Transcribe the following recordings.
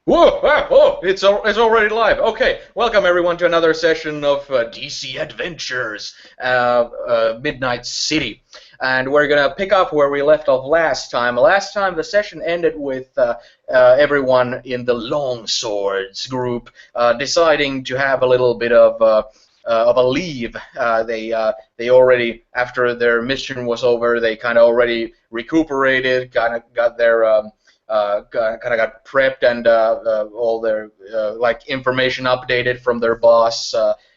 Whoa! Oh! It's already live. Okay, welcome everyone to another session of DC Adventures, Midnight City, and we're gonna pick up where we left off last time. Last time the session ended with everyone in the Longswords group deciding to have a little bit of a leave. They already, after their mission was over, they kind of already recuperated, kind of got their kind of got prepped and all their like information updated from their boss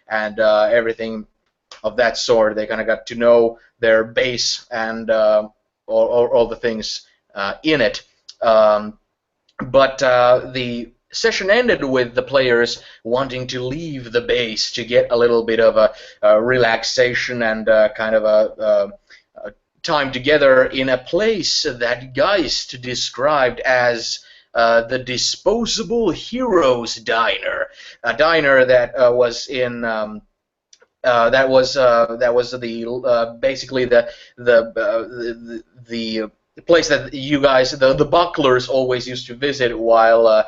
and everything of that sort. They kind of got to know their base and all the things in it. But the session ended with the players wanting to leave the base to get a little bit of a relaxation and kind of a time together in a place that Geist described as the Disposable Heroes Diner, a diner that was in that was the basically the place that you guys, the Bucklers, always used to visit while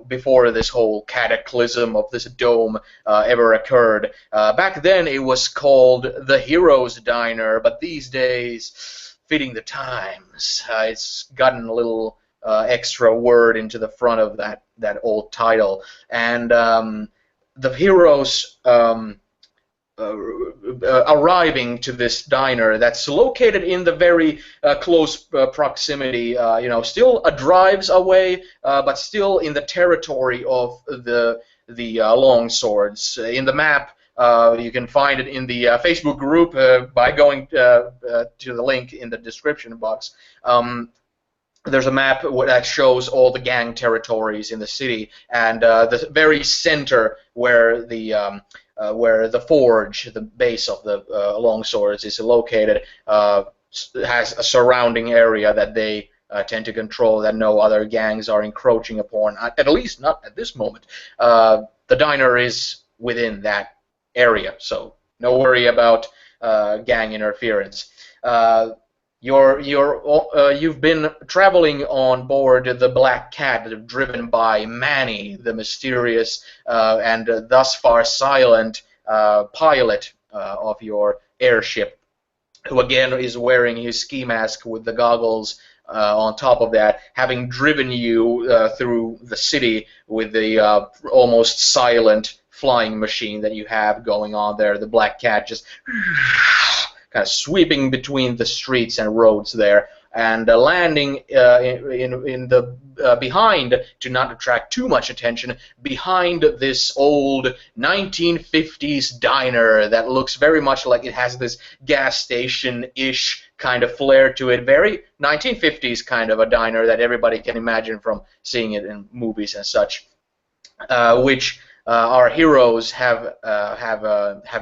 before this whole cataclysm of this dome ever occurred. Back then, it was called the Heroes Diner, but these days, fitting the times, it's gotten a little extra word into the front of that old title, and the heroes. Arriving to this diner that's located in the very close proximity, still a drives away, but still in the territory of the Longswords. In the map, you can find it in the Facebook group by going to the link in the description box. There's a map that shows all the gang territories in the city, and the very center where the forge, the base of the Longswords, is located, has a surrounding area that they tend to control, that no other gangs are encroaching upon, at least not at this moment. The diner is within that area, so no worry about gang interference. You've been traveling on board the Black Cat, driven by Manny, the mysterious and thus far silent pilot of your airship, who again is wearing his ski mask with the goggles on top of that, having driven you through the city with the almost silent flying machine that you have going on there. The Black Cat just kind of sweeping between the streets and roads there, and landing in the behind, to not attract too much attention, behind this old 1950s diner that looks very much like it has this gas station-ish kind of flair to it. Very 1950s kind of a diner that everybody can imagine from seeing it in movies and such, which our heroes have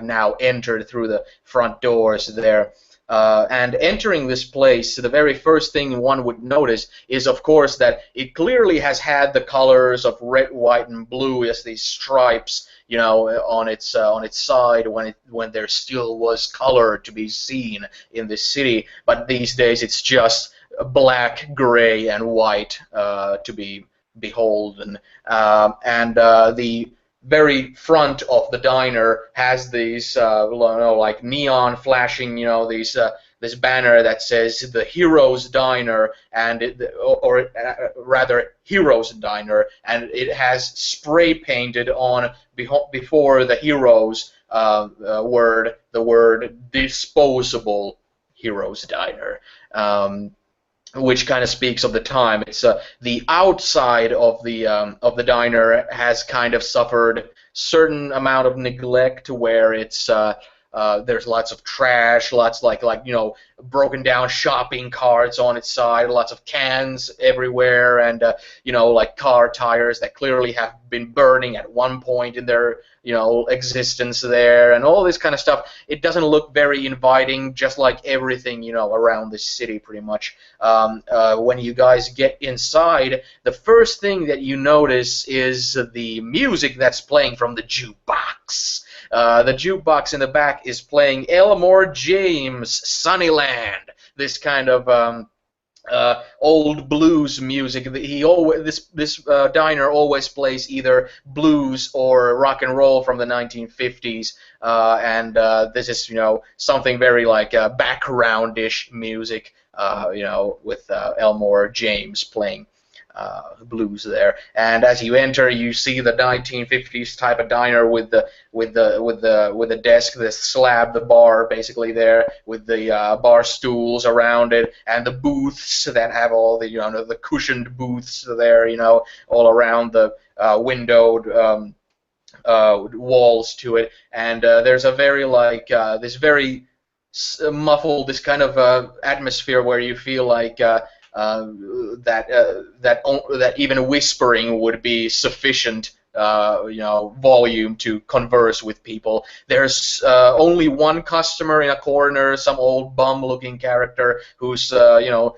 now entered through the front doors there. And entering this place, the very first thing one would notice is, of course, that it clearly has had the colors of red, white, and blue as these stripes, on its side when there still was color to be seen in this city. But these days, it's just black, gray, and white to be beholden. And the very front of the diner has these like neon flashing, this banner that says the Heroes Diner, and or rather Heroes Diner, and it has spray painted on before the Heroes word, the word Disposable Heroes Diner. Which kind of speaks of the time. It's the outside of the diner has kind of suffered certain amount of neglect, where it's there's lots of trash, lots like broken down shopping carts on its side, lots of cans everywhere, and like car tires that clearly have been burning at one point in their existence there, and all this kind of stuff. It doesn't look very inviting, just like everything around the city pretty much. When you guys get inside, the first thing that you notice is the music that's playing from the jukebox. The jukebox in the back is playing Elmore James' Sunnyland, this kind of old blues music. He always this diner always plays either blues or rock and roll from the 1950s, and this is something very like backgroundish music. With Elmore James playing blues there. And as you enter, you see the 1950s type of diner with the desk, the slab, the bar basically there with the bar stools around it, and the booths that have all the cushioned booths there, all around the windowed. Walls to it, and there's a very this very muffled, this kind of atmosphere where you feel like that even whispering would be sufficient, volume to converse with people. There's only one customer in a corner, some old bum-looking character who's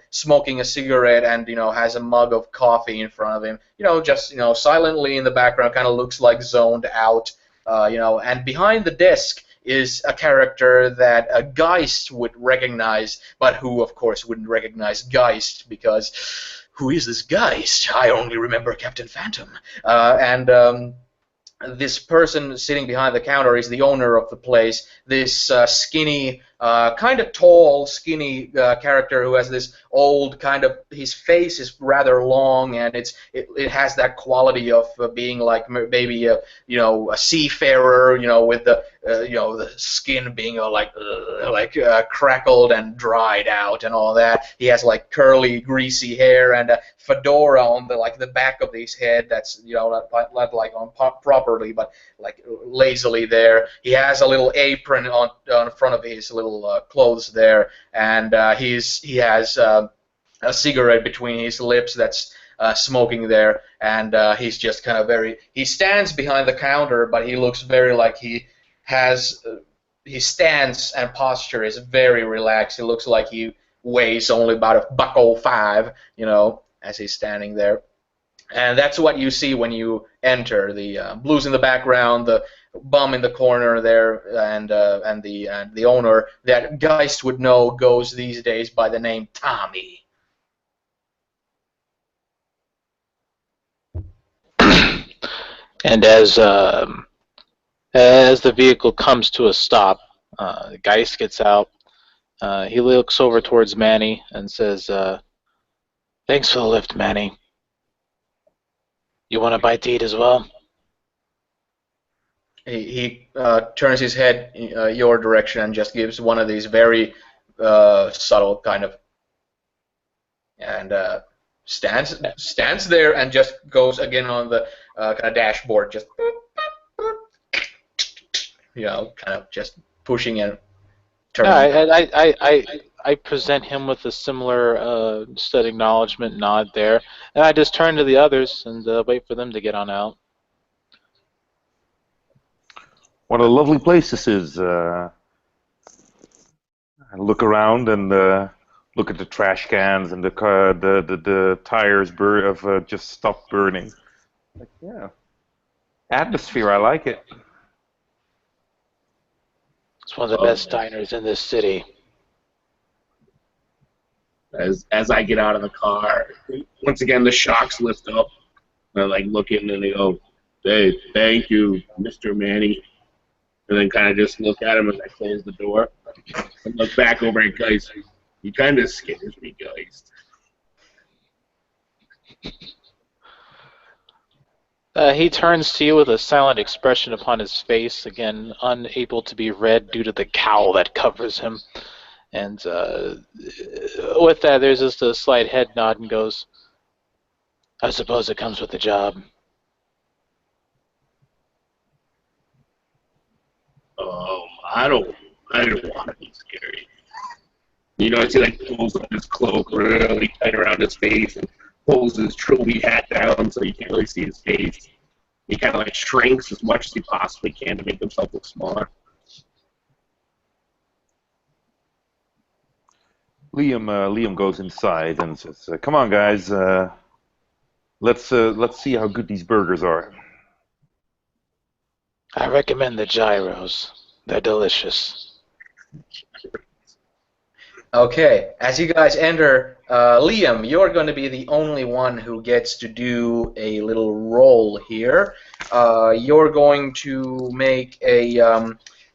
smoking a cigarette and has a mug of coffee in front of him. Just silently in the background, kind of looks like zoned out. And behind the desk is a character that a Geist would recognize, but who, of course, wouldn't recognize Geist because who is this Geist? I only remember Captain Phantom. And this person sitting behind the counter is the owner of the place, this skinny, kind of tall, skinny character who has this old kind of, his face is rather long, and it has that quality of being like maybe a seafarer, with the skin being crackled and dried out and all that. He has like curly, greasy hair and a fedora on the back of his head that's not like on properly, but like lazily there. He has a little apron on front of his little clothes there, and he has a cigarette between his lips that's smoking there, and he's just kind of he stands behind the counter, but he looks very like he has his stance and posture is very relaxed. It looks like he weighs only about $1.05, as he's standing there. And that's what you see when you enter. The blues in the background, the bum in the corner there, and the owner that Geist would know goes these days by the name Tommy. And as the vehicle comes to a stop, Geist gets out. He looks over towards Manny and says, "Thanks for the lift, Manny. You want a bite to eat as well?" He turns his head your direction and just gives one of these very subtle kind of, and stands there and just goes again on the kind of dashboard, just kind of just pushing and turning. I present him with a similar said acknowledgement nod there, and I just turn to the others and wait for them to get on out. What a lovely place this is. I look around and look at the trash cans and the tires have just stopped burning. Yeah, atmosphere. I like it. It's one of the best diners in this city. As I get out of the car, once again the shocks lift up. I look in and they go, "Hey, thank you, Mr. Manny." And then kind of just look at him as I close the door and look back over at Geist. He kind of scares me, Geist. He turns to you with a silent expression upon his face, again unable to be read due to the cowl that covers him. And with that, there's just a slight head nod and goes, "I suppose it comes with the job." I don't want to be scary. As he pulls up his cloak really tight around his face and pulls his trilby hat down so you can't really see his face. He kind of shrinks as much as he possibly can to make himself look smaller. Liam goes inside and says, "Come on, guys. Let's see how good these burgers are." I recommend the gyros. They're delicious. Okay, as you guys enter, Liam, you're going to be the only one who gets to do a little roll here. You're going to make a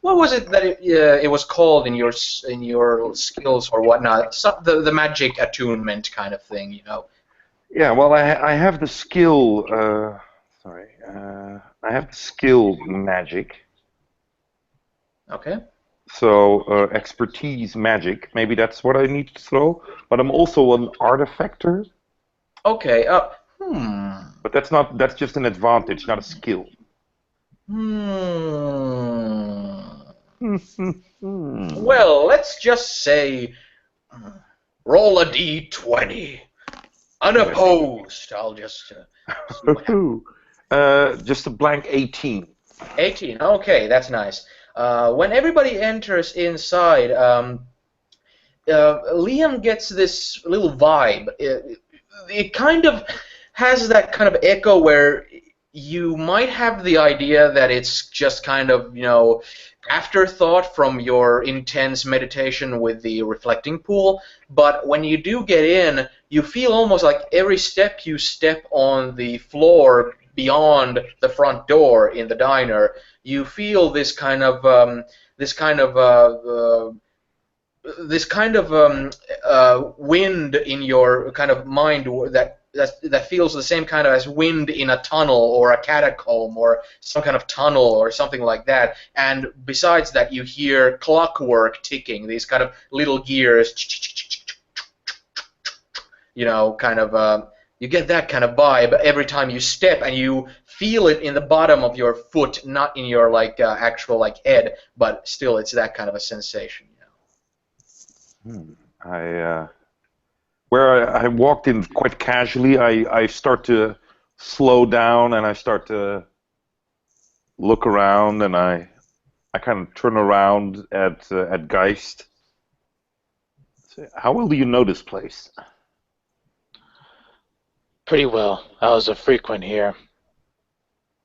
what was it that it was called in your skills or whatnot? The magic attunement kind of thing, you know. Yeah, well, I have the skill. Sorry, I have the skill magic. Okay. So expertise magic. Maybe that's what I need to throw. But I'm also an artifactor. Okay. Hmm. But that's not. That's just an advantage, not a skill. Hmm. Hmm. Well, let's just say roll a d20. Unopposed. I'll just see what happens. Just a blank 18. 18. Okay, that's nice. When everybody enters inside, Liam gets this little vibe. It kind of has that kind of echo where you might have the idea that it's just kind of, afterthought from your intense meditation with the reflecting pool, but when you do get in, you feel almost like every step you step on the floor beyond the front door in the diner, you feel this kind of wind in your kind of mind that feels the same kind of as wind in a tunnel or a catacomb or some kind of tunnel or something like that. And besides that, you hear clockwork ticking, these kind of little gears, kind of. You get that kind of vibe every time you step, and you feel it in the bottom of your foot, not in your actual head, but still, it's that kind of a sensation. I where I walked in quite casually, I start to slow down and I start to look around and I kind of turn around at Geist. Say, how well do you know this place? Pretty well. I was a frequent here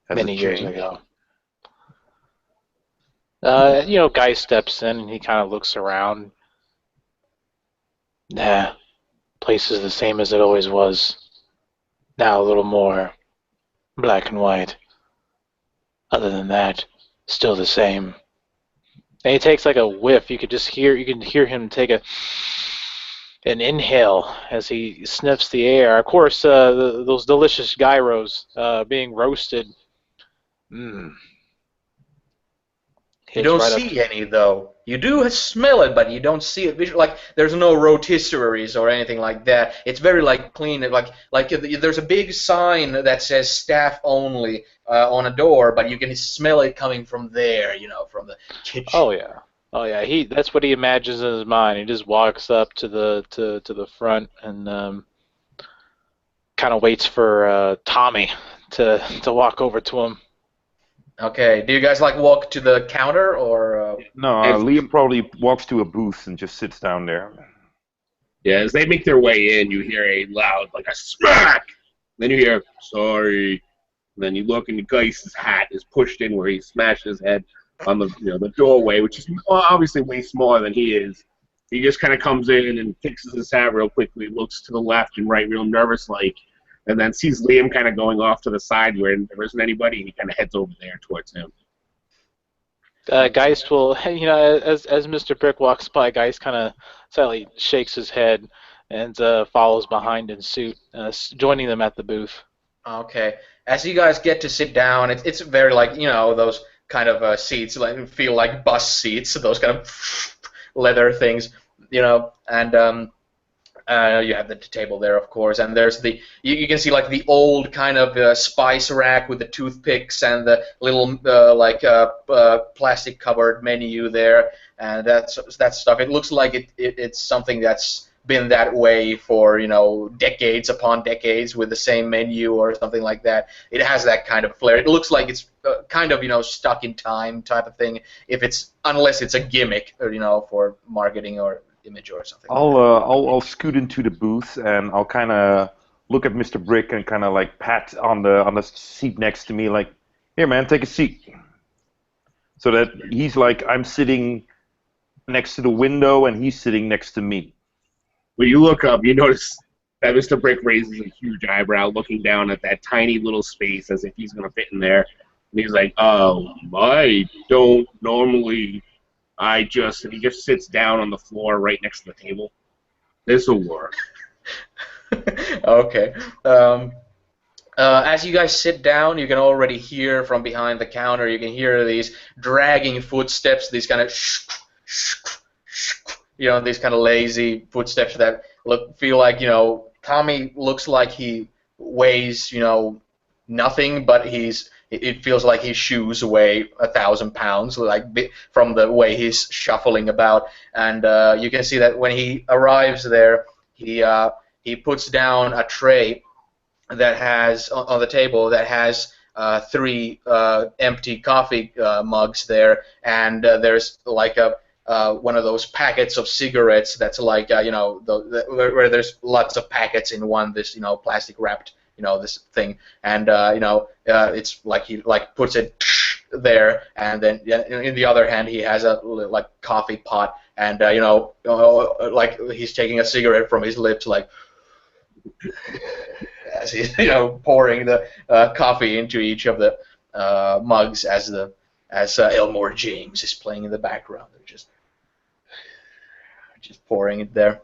Has many it years changed? ago. Guy steps in and he kind of looks around. Nah, place is the same as it always was. Now a little more black and white. Other than that, still the same. And he takes like a whiff. You can hear him take an inhale as he sniffs the air. Of course, those delicious gyros being roasted. Mmm. You Hits don't right up. see any, though. You do smell it, but you don't see it visually. Like, there's no rotisseries or anything like that. It's very, clean. There's a big sign that says staff only on a door, but you can smell it coming from there, from the kitchen. Oh yeah. Oh yeah. That's what he imagines in his mind. He just walks up to the front and kind of waits for Tommy to walk over to him. Okay. Do you guys, walk to the counter, or... No, If- Liam probably walks to a booth and just sits down there. Yeah, as they make their way in, you hear a loud, like a smack. Then you hear, sorry. And then you look, and Geist's hat is pushed in where he smashed his head on the doorway, which is obviously way smaller than he is. He just kind of comes in and fixes his hat real quickly, looks to the left and right, real nervous-like, and then sees Liam kind of going off to the side where there isn't anybody, and he kind of heads over there towards him. Geist will, as Mr. Brick walks by, Geist kind of slightly shakes his head and follows behind in suit, joining them at the booth. Okay. As you guys get to sit down, it's very those kind of seats feel like bus seats, those kind of leather things, and you have the table there, of course, and there's you can see the old kind of spice rack with the toothpicks and the little plastic covered menu there, and that stuff. It looks like it's something that's been that way for decades upon decades with the same menu or something like that. It has that kind of flair. It looks like it's kind of stuck in time type of thing. Unless it's a gimmick, for marketing or image or something. I'll scoot into the booth and I'll kind of look at Mr. Brick and kind of pat on the seat next to me, like, here man, take a seat. So that he's like I'm sitting next to the window, and he's sitting next to me. When you look up, you notice that Mr. Brick raises a huge eyebrow, looking down at that tiny little space as if he's going to fit in there. And he's like, I don't normally, and he just sits down on the floor right next to the table. This'll work. Okay. As you guys sit down, you can already hear from behind the counter, you can hear these dragging footsteps, these kind of these kind of lazy footsteps that feel like, Tommy looks like he weighs, nothing, but it feels like his shoes weigh 1,000 pounds, like from the way he's shuffling about. And you can see that when he arrives there, he puts down a tray that has on the table that has 3 empty coffee mugs there, and there's like one of those packets of cigarettes that's like where there's lots of packets in one, this plastic wrapped this thing, and it's like he puts it there, and then in the other hand he has a like coffee pot, and like he's taking a cigarette from his lips, like as he's pouring the coffee into each of the mugs as Elmore James is playing in the background. They're just pouring it there.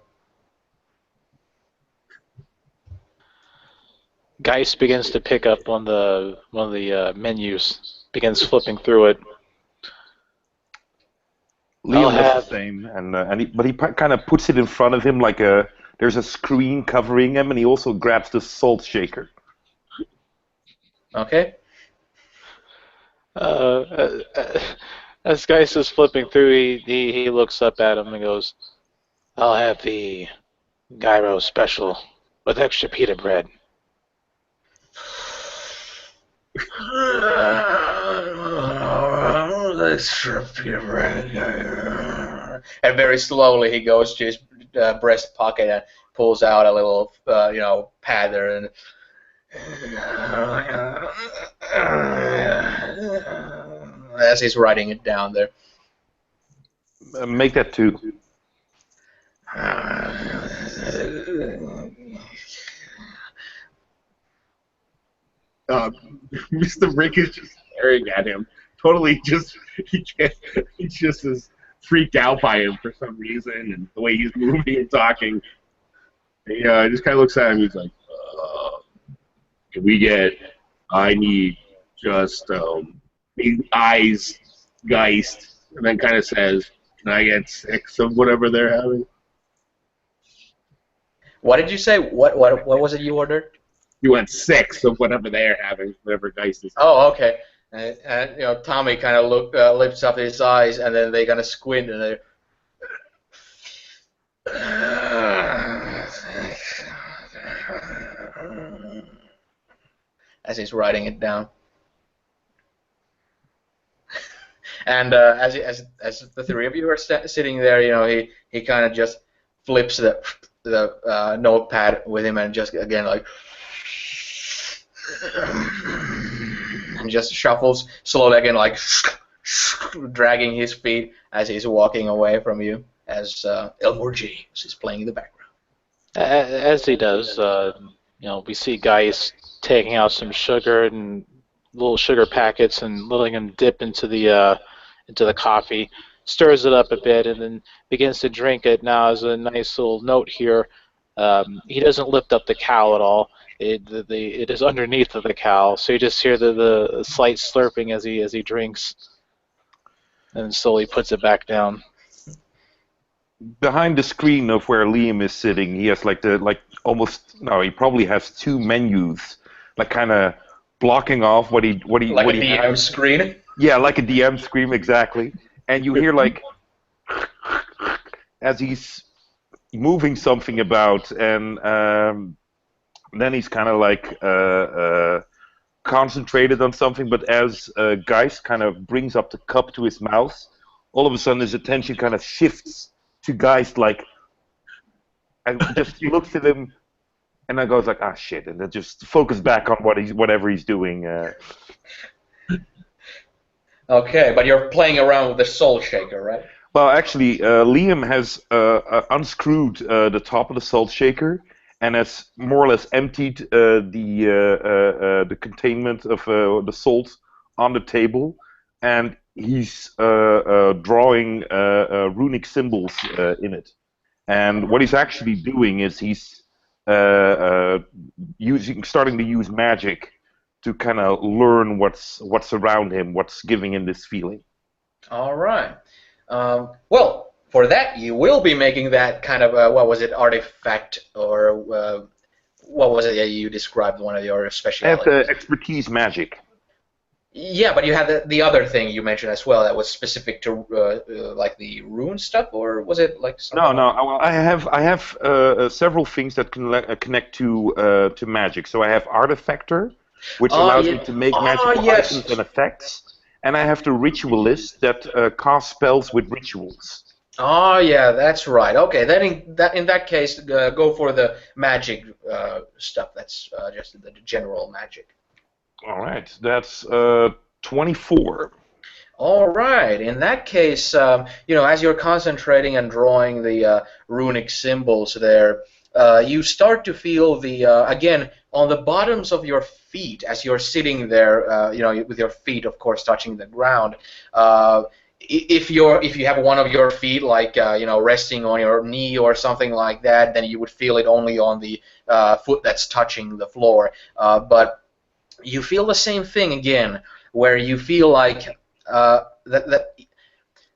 Geist begins to pick up on one of the menus, begins flipping through it. Liam does the same, but he kind of puts it in front of him like there's a screen covering him, and he also grabs the salt shaker. Okay. As Geist is flipping through, he looks up at him and goes, "I'll have the gyro special with extra pita bread." Extra pita bread. And very slowly he goes to his breast pocket and pulls out a little, pad there, and as he's writing it down there. Make that 2. Mr. Brick is just staring at him, totally he just is freaked out by him for some reason, and the way he's moving and talking. He just kind of looks at him. He's like, I need just eyes, Geist, and then kind of says, can I get 6 of whatever they're having? What did you say? What was it you ordered? You want 6 of whatever they're having, whatever Geist is. Oh, okay. And Tommy kind of lifts up his eyes, and then they kind of squint, and they. As he's writing it down. And as the 3 of you are sitting there, he kind of just flips the notepad with him, and just again like. And just shuffles slowly again, like dragging his feet as he's walking away from you, as Elmore James is playing in the background. As he does, we see Geist taking out some sugar and little sugar packets and letting them dip into the coffee, stirs it up a bit, and then begins to drink it. Now, as a nice little note here, he doesn't lift up the cowl at all. It is underneath of the cowl, so you just hear the slight slurping as he drinks, and slowly puts it back down. Behind the screen of where Liam is sitting, he has he probably has 2 menus, like kind of blocking off what he like a DM screen. Yeah, like a DM screen, exactly. And you hear like as he's moving something about, and then he's kind of like concentrated on something, but as Geist kind of brings up the cup to his mouth, all of a sudden his attention kind of shifts to Geist, like, and just looks at him, and then goes like, ah, shit, and then just focus back on whatever he's doing. Okay, but you're playing around with the soul shaker, right? Well, actually, Liam has unscrewed the top of the salt shaker and has more or less emptied the containment of the salt on the table, and he's drawing runic symbols in it. And what he's actually doing is he's starting to use magic to kind of learn what's around him, what's giving him this feeling. All right. Well, for that, you will be making that kind of, what was it, artifact, or what was it that you described, one of your I have specialities? the expertise magic. Yeah, but you had the other thing you mentioned as well that was specific to like the rune stuff, or was it like something? No. Well, I have several things that can connect to magic. So I have Artifactor, which allows me to make magical yes. items and effects, and I have the Ritualist that casts spells with rituals. Oh yeah, that's right. Okay, then in that case, go for the magic stuff. That's just the general magic. All right, that's 24. All right. In that case, as you're concentrating and drawing the runic symbols there, you start to feel the again on the bottoms of your feet as you're sitting there, with your feet, of course, touching the ground. If you have one of your feet like resting on your knee or something like that, then you would feel it only on the foot that's touching the floor. But you feel the same thing again, where you feel like that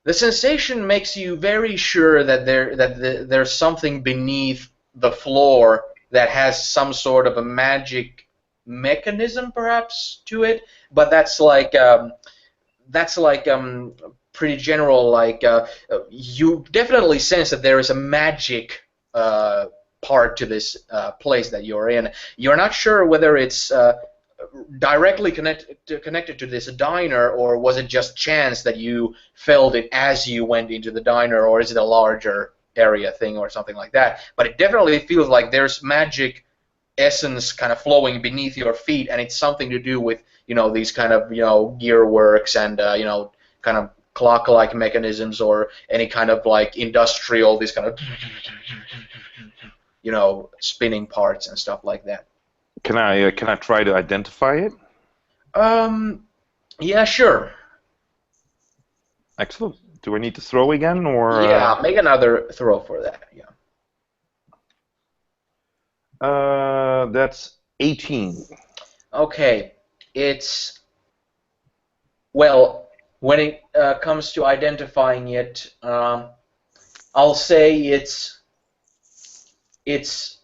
the sensation makes you very sure that there's something beneath the floor that has some sort of a magic mechanism, perhaps, to it. But that's like pretty general. Like you definitely sense that there is a magic part to this place that you're in. You're not sure whether it's directly connected to this diner, or was it just chance that you felt it as you went into the diner, or is it a larger area thing or something like that? But it definitely feels like there's magic essence kind of flowing beneath your feet, and it's something to do with these kind of gear works and kind of clock-like mechanisms, or any kind of like industrial, these kind of spinning parts and stuff like that. Can I try to identify it? Yeah, sure. Excellent. Do I need to throw again, or? Yeah, make another throw for that. Yeah. That's 18. Okay, well, when it comes to identifying it, I'll say it's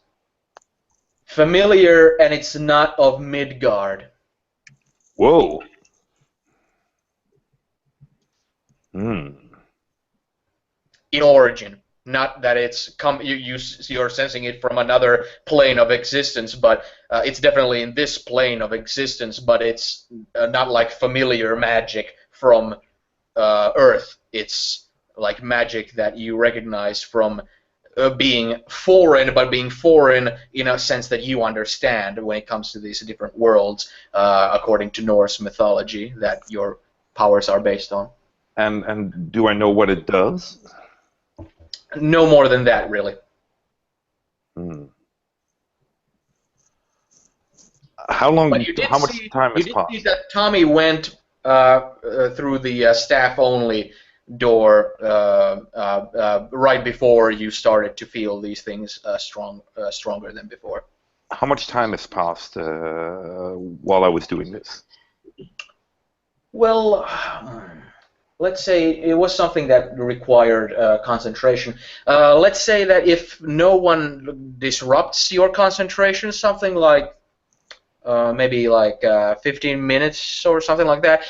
familiar, and it's not of Midgard. Whoa. In origin, not that it's you're sensing it from another plane of existence, but it's definitely in this plane of existence. But it's not like familiar magic from Earth. It's like magic that you recognize from being foreign, but being foreign in a sense that you understand when it comes to these different worlds, according to Norse mythology, that your powers are based on. And do I know what it does? No more than that, really. How long? How much time has passed? You did see that Tommy went through the staff-only door right before you started to feel these things stronger than before. How much time has passed while I was doing this? Well, let's say it was something that required concentration. Let's say that if no one disrupts your concentration, something like maybe like 15 minutes or something like that.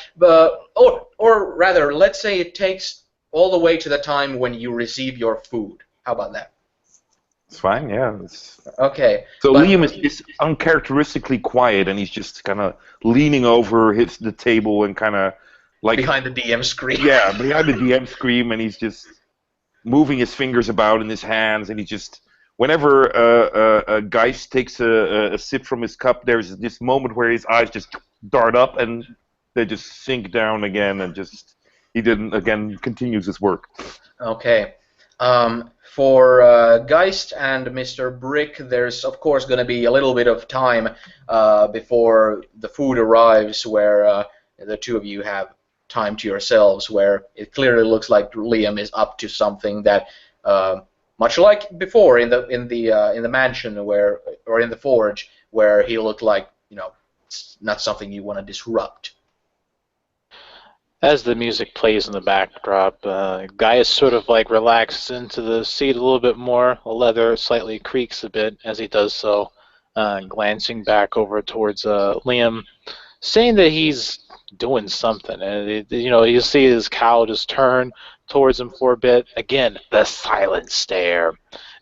Or rather, let's say it takes all the way to the time when you receive your food. How about that? It's fine, yeah. Okay. So Liam is uncharacteristically quiet, and he's just kind of leaning over the table and kind of like behind the DM screen. Yeah, behind the DM screen, and he's just moving his fingers about in his hands, and he just whenever Geist takes a sip from his cup, there's this moment where his eyes just dart up and they just sink down again, and just he didn't again continues his work. Okay. For Geist and Mr. Brick, there's of course going to be a little bit of time before the food arrives, where the two of you have time to yourselves, where it clearly looks like Liam is up to something that, much like before in the mansion or in the forge, where he looked like it's not something you want to disrupt. As the music plays in the backdrop, Gaius sort of like relaxes into the seat a little bit more. The leather slightly creaks a bit as he does so, glancing back over towards Liam, saying that he's doing something. And you see his cowl just turn towards him for a bit. Again, the silent stare,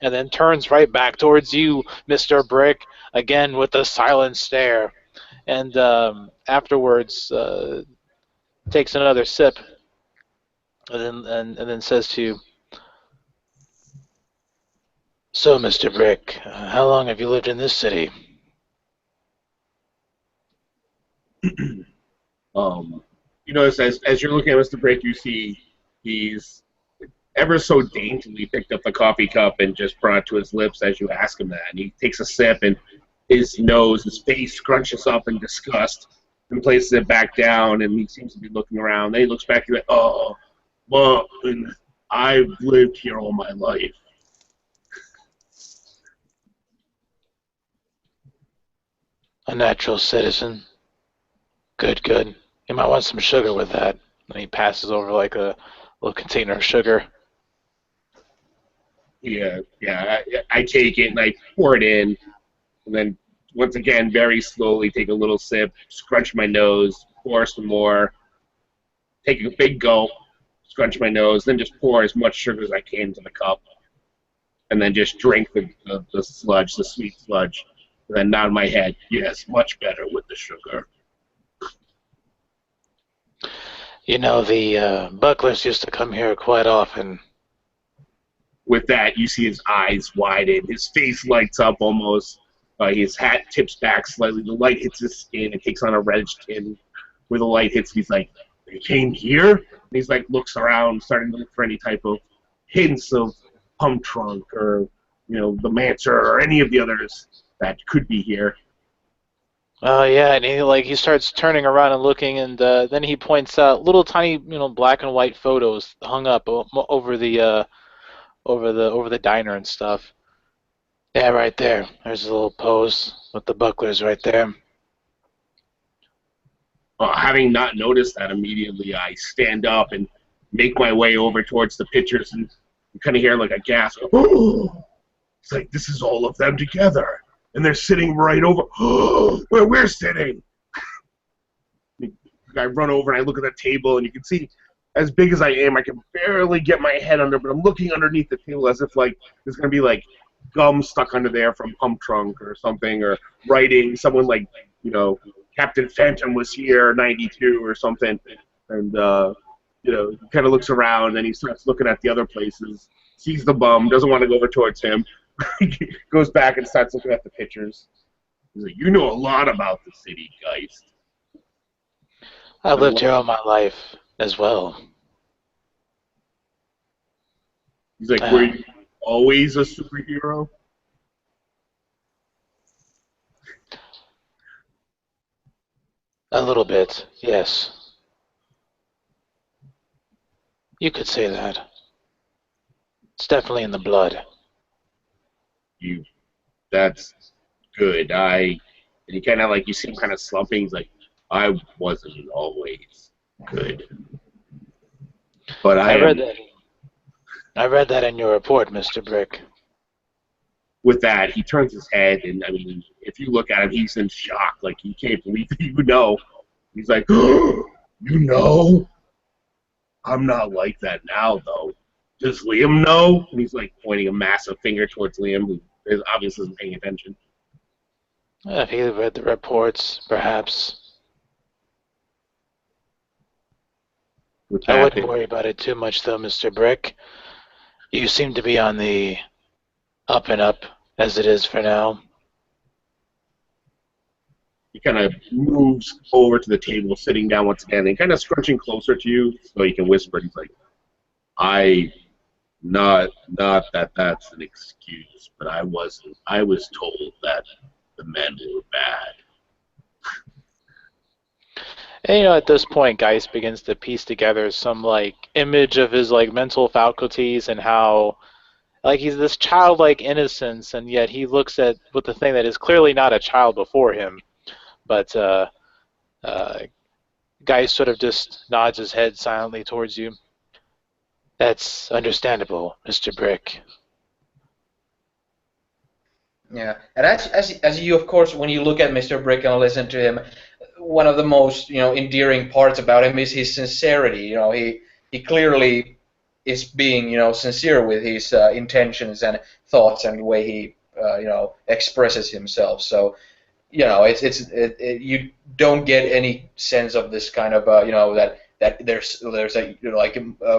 and then turns right back towards you, Mr. Brick, again with the silent stare. And afterwards, takes another sip, and then says to you, "So, Mr. Brick, how long have you lived in this city?" You notice as you're looking at Mr. Brick, you see he's ever so daintily picked up the coffee cup and just brought it to his lips as you ask him that. And he takes a sip, and his face scrunches up in disgust and places it back down, and he seems to be looking around. Then he looks back, he's like, "Oh, well, I've lived here all my life." A natural citizen. Good, good. You might want some sugar with that. And he passes over like a little container of sugar. Yeah, I take it and I pour it in, and then once again, very slowly take a little sip, scrunch my nose, pour some more, take a big gulp, scrunch my nose, then just pour as much sugar as I can into the cup, and then just drink the sludge, the sweet sludge, and then nod my head. Yes, much better with the sugar. The Bucklers used to come here quite often. With that, you see his eyes widen, his face lights up almost. His hat tips back slightly. The light hits his skin. It takes on a reddish tint. Where the light hits, he's like, "They came here?" And he's like, looks around, starting to look for any type of hints of Pump Trunk or, the Mancer or any of the others that could be here. Oh yeah, and he starts turning around and looking, and then he points out little tiny black and white photos hung up over the diner and stuff. Yeah, right there. There's a little pose with the Bucklers right there. Having not noticed that immediately, I stand up and make my way over towards the pictures, and you kind of hear like a gasp. Oh! It's like, this is all of them together, and they're sitting right over where we're sitting. I run over and I look at the table, and you can see, as big as I am, I can barely get my head under, but I'm looking underneath the table as if like there's going to be like gum stuck under there from Pump Trunk or something, or writing, someone like, Captain Phantom was here, 92 or something, and, he kind of looks around, and he starts looking at the other places, sees the bum, doesn't want to go over towards him, goes back and starts looking at the pictures. He's like, "You know a lot about the city, Geist." I've lived here all my life as well. He's like, "Were you always a superhero?" A little bit, yes. You could say that. It's definitely in the blood. That's good. And he kind of you see him kind of slumping. He's like, "I wasn't always good. But I read that. I read that in your report, Mr. Brick." With that, he turns his head, and I mean, if you look at him, he's in shock. Like, he can't believe it. He's like, "You know? I'm not like that now, though. Does Liam know?" And he's like pointing a massive finger towards Liam, who is obviously isn't paying attention. If he read the reports, perhaps. I wouldn't worry about it too much, though, Mr. Brick. You seem to be on the up and up, as it is for now. he kind of moves over to the table, sitting down once again, and kind of scrunching closer to you so he can whisper. He's like, not that that's an excuse, but I wasn't. I was told that the men were bad. And at this point, Geist begins to piece together some image of his mental faculties and how he's this childlike innocence, and yet he looks at with the thing that is clearly not a child before him. But Geist sort of just nods his head silently towards you. That's understandable, Mr. Brick. Yeah, and as you, of course, when you look at Mr. Brick and listen to him, one of the most endearing parts about him is his sincerity. He clearly is being sincere with his intentions and thoughts and the way he expresses himself. So you don't get any sense of this kind of that there's a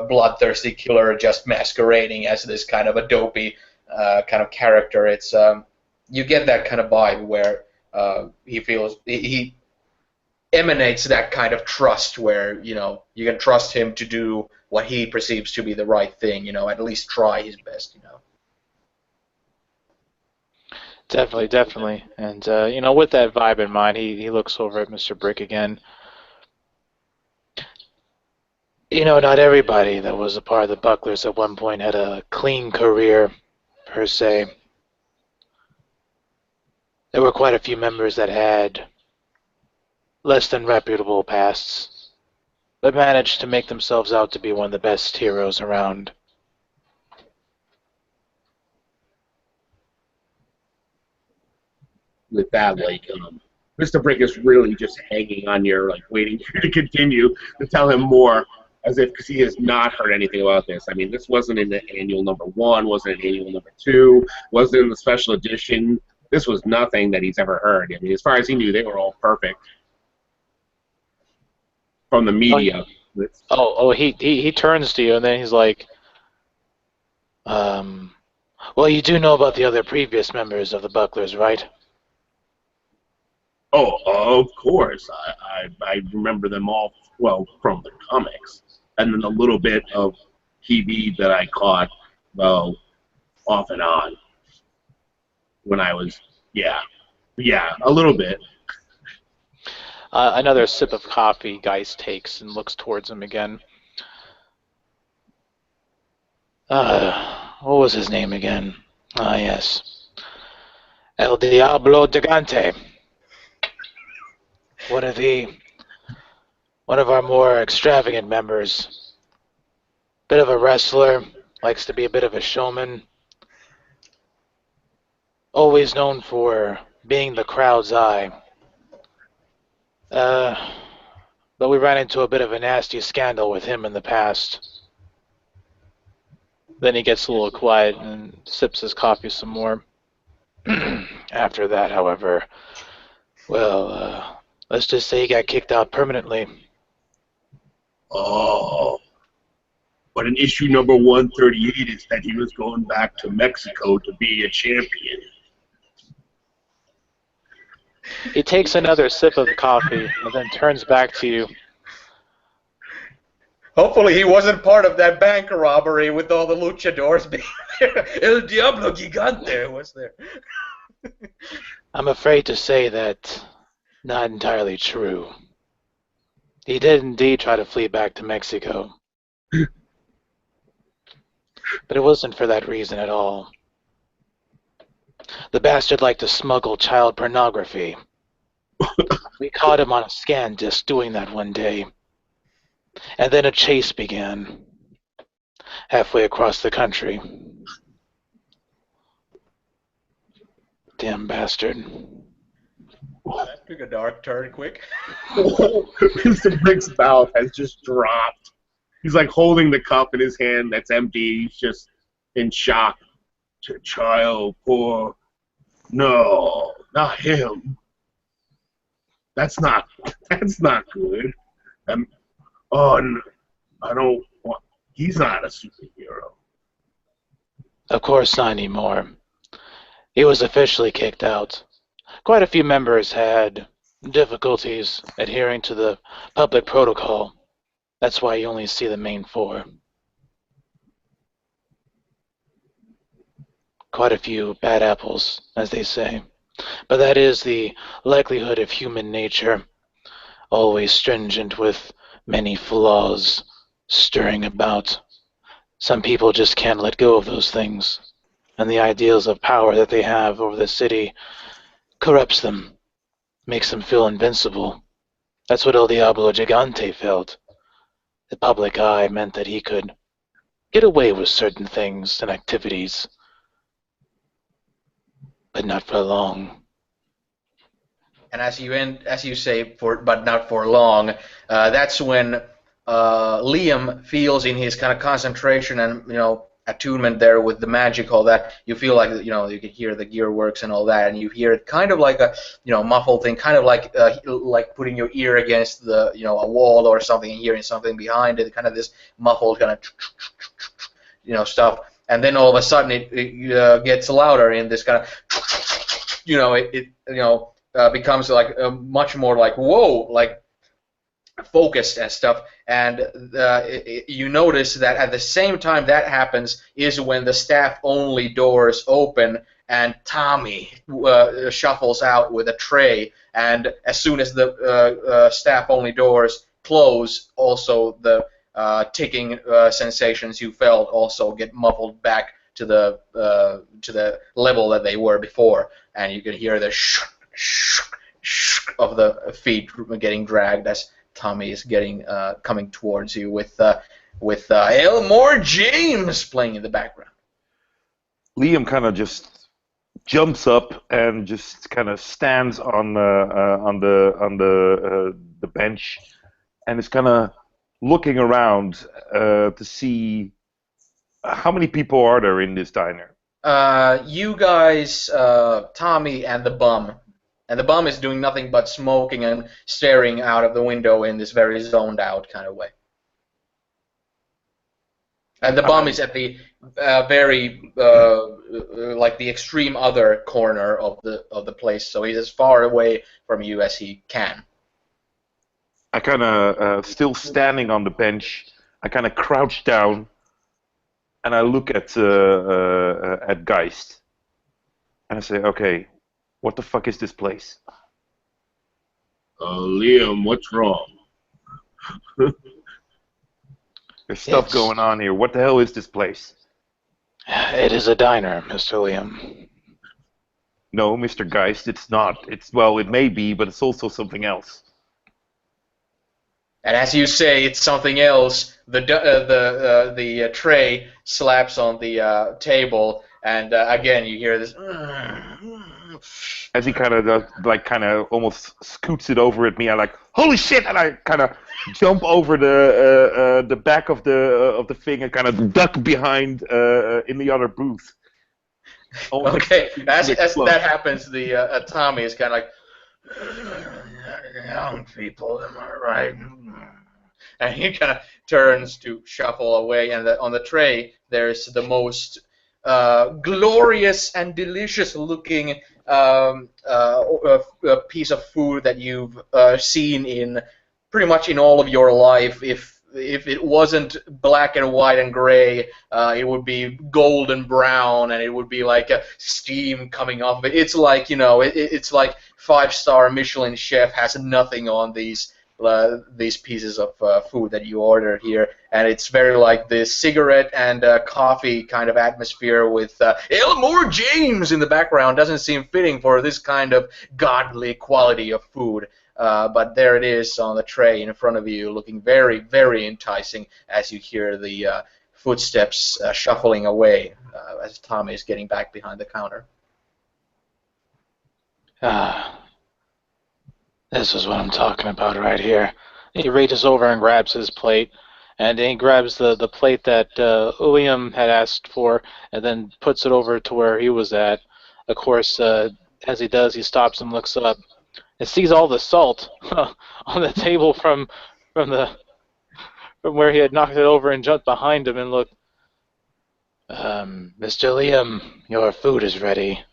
bloodthirsty killer just masquerading as this kind of a dopey kind of character. It's you get that kind of vibe where he feels he emanates that kind of trust where you can trust him to do what he perceives to be the right thing. At least try his best. Definitely. And with that vibe in mind, he looks over at Mr. Brick again. Not everybody that was a part of the Bucklers at one point had a clean career, per se. There were quite a few members that had less than reputable pasts, but managed to make themselves out to be one of the best heroes around. With that, Mr. Brick is really just hanging on your, waiting for you to continue to tell him more, as if because he has not heard anything about this. I mean, this wasn't in the annual number 1, wasn't in annual number 2, wasn't in the special edition. This was nothing that he's ever heard. I mean, as far as he knew, they were all perfect from the media. He turns to you and then he's like, well, you do know about the other previous members of the Bucklers, right? Oh, of course. I remember them all, from the comics. And then a little bit of TV that I caught, off and on. When I was, yeah, a little bit. Another sip of coffee Geist takes and looks towards him again. What was his name again? Ah, yes. El Diablo Gigante. One of our more extravagant members. Bit of a wrestler, likes to be a bit of a showman. Always known for being the crowd's eye. But we ran into a bit of a nasty scandal with him in the past. Then he gets a little quiet and sips his coffee some more. After that, however, let's just say he got kicked out permanently. Oh. But in issue number 138 is that he was going back to Mexico to be a champion. He takes another sip of the coffee and then turns back to you. Hopefully he wasn't part of that bank robbery with all the luchadors being there. El Diablo Gigante was there. I'm afraid to say that not entirely true. He did indeed try to flee back to Mexico. But it wasn't for that reason at all. The bastard liked to smuggle child pornography. We caught him on a scan disc doing that one day. And then a chase began. Halfway across the country. Damn bastard. That took a dark turn quick. Mr. Brick's mouth has just dropped. He's holding the cup in his hand that's empty. He's just in shock. Child poor. No, not him. That's not good. No, I don't want. He's not a superhero. Of course not anymore. He was officially kicked out. Quite a few members had difficulties adhering to the public protocol. That's why you only see the main four. Quite a few bad apples, as they say. But that is the likelihood of human nature, always stringent with many flaws stirring about. Some people just can't let go of those things, and the ideals of power that they have over the city corrupts them, makes them feel invincible. That's what El Diablo Gigante felt. The public eye meant that he could get away with certain things and activities, but not for long. And as you say, but not for long. That's when Liam feels in his kind of concentration and attunement there with the magic, all that. You feel like you can hear the gear works and all that, and you hear it kind of like a muffled thing, kind of like putting your ear against the a wall or something and hearing something behind it, kind of this muffled kind of stuff. And then all of a sudden it gets louder in this kind of becomes like much more like whoa, like focused and stuff. And you notice that at the same time that happens is when the staff-only doors open and Tommy shuffles out with a tray. And as soon as the staff-only doors close, also the ticking sensations you felt also get muffled back to the level that they were before, and you can hear the of the feet getting dragged as Tommy is coming towards you with Elmore James playing in the background. Liam kind of just jumps up and just kind of stands on the bench and is kind of looking around to see how many people are there in this diner. You guys, Tommy and the bum. And the bum is doing nothing but smoking and staring out of the window in this very zoned out kind of way. And the bum is at the very like the extreme other corner of the place, so he's as far away from you as he can. I kind of still standing on the bench. I kind of crouch down, and I look at Geist, and I say, "Okay, what the fuck is this place?" Liam, what's wrong? There's stuff going on here. What the hell is this place? It is a diner, Mr. Liam. No, Mr. Geist, it's not. Well, it may be, but it's also something else. And as you say, it's something else. The tray slaps on the table, and again you hear this. As he kind of almost scoots it over at me, I like, holy shit, and I kind of jump over the back of the thing and kind of duck behind in the other booth. Okay, as that happens, the Tommy is kind of like, young people, am I right? And he kind of turns to shuffle away, and on the tray there's the most glorious and delicious-looking piece of food that you've seen in pretty much in all of your life. If it wasn't black and white and gray, it would be golden brown, and it would be like a steam coming off of it. It's like it's like 5-star Michelin chef has nothing on these pieces of food that you order here, and it's very like the cigarette and coffee kind of atmosphere with Elmore James in the background. Doesn't seem fitting for this kind of godly quality of food, but there it is on the tray in front of you, looking very, very enticing as you hear the footsteps shuffling away as Tommy is getting back behind the counter. This is what I'm talking about right here. He reaches over and grabs his plate, and then he grabs the plate that Liam had asked for, and then puts it over to where he was at. Of course, as he does, he stops and looks up and sees all the salt on the table from where he had knocked it over, and jumped behind him and looked. Mr. Liam, your food is ready.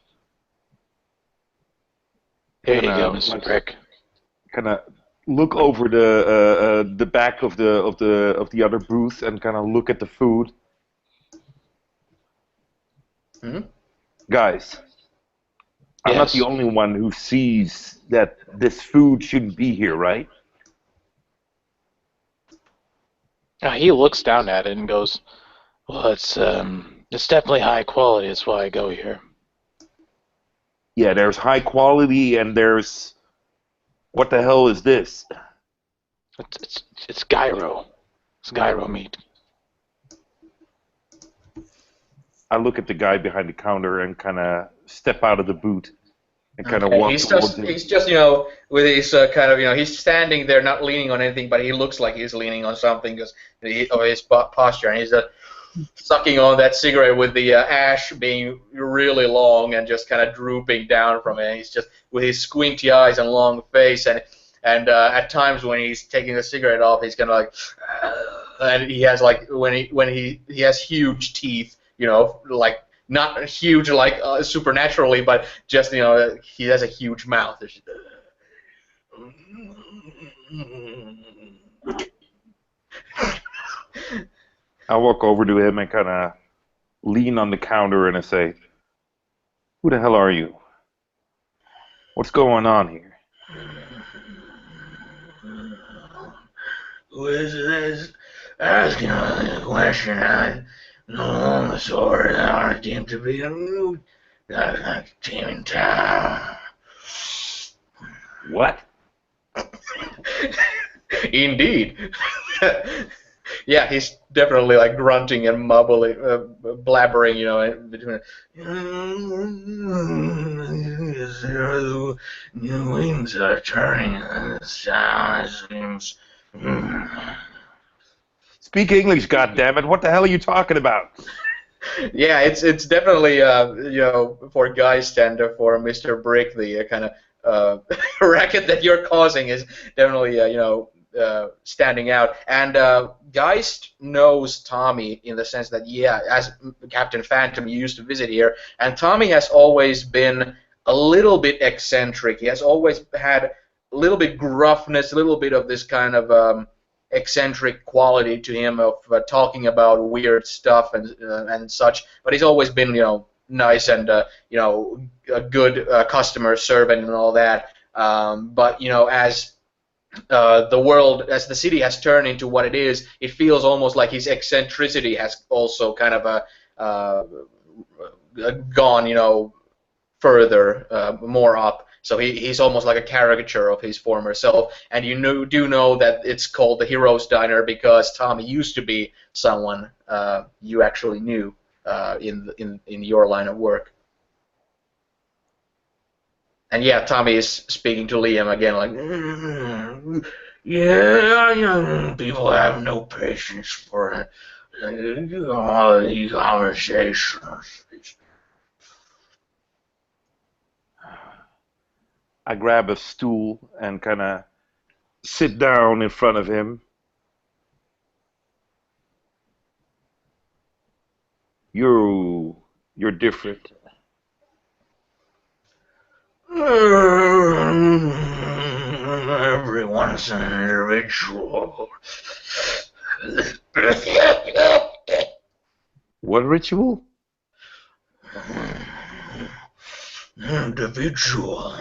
Here you go, Mr. Brick. kind of look over the back of the other booth and kind of look at the food. Hmm? Guys, I'm not Yes. the only one who sees that this food shouldn't be here, right? He looks down at it and goes, "Well, it's definitely high quality. That's why I go here." Yeah, there's high quality and there's what the hell is this? It's gyro. It's gyro meat. I look at the guy behind the counter and kind of step out of the booth and kind of Okay, walk he's towards just him. he's just with his kind of he's standing there not leaning on anything, but he looks like he's leaning on something because of his posture, and he's sucking on that cigarette with the ash being really long and just kind of drooping down from it. He's just with his squinty eyes and long face, and at times when he's taking the cigarette off, he's kind of like, and he has like when he has huge teeth, like not huge like supernaturally, but just he has a huge mouth. I walk over to him and kind of lean on the counter and I say, "Who the hell are you? What's going on here?" Who is this? Asking a question. I know the sword that I seem to be a new team in town. What? Indeed. Yeah, he's definitely like grunting and mumbling, blabbering, in between. The winds are turning, and the sound seems. Speak English, goddammit! What the hell are you talking about? Yeah, it's definitely for Geist and for Mr. Brick, the kind of racket that you're causing is definitely standing out. And Geist knows Tommy in the sense that as Captain Phantom used to visit here, and Tommy has always been a little bit eccentric. He has always had a little bit gruffness, a little bit of this kind of eccentric quality to him of talking about weird stuff and such. But he's always been nice and a good customer servant and all that. But as the city has turned into what it is, it feels almost like his eccentricity has also kind of gone further, more up. So he's almost like a caricature of his former self, and you do know that it's called the Hero's Diner because Tommy used to be someone you actually knew in your line of work. And yeah, Tommy is speaking to Liam again, like, yeah, people have no patience for all these conversations. I grab a stool and kind of sit down in front of him. You're different. Everyone's an individual. What ritual? Individual.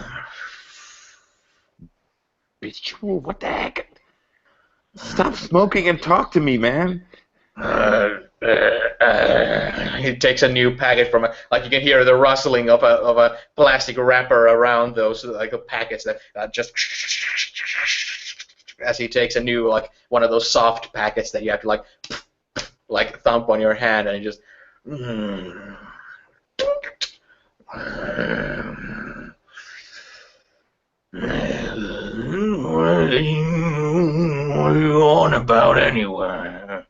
Ritual? What the heck? Stop smoking and talk to me, man. He takes a new packet from like you can hear the rustling of a plastic wrapper around those like packets that just as he takes a new like one of those soft packets that you have to like thump on your hand and he just. What are you on about anyway?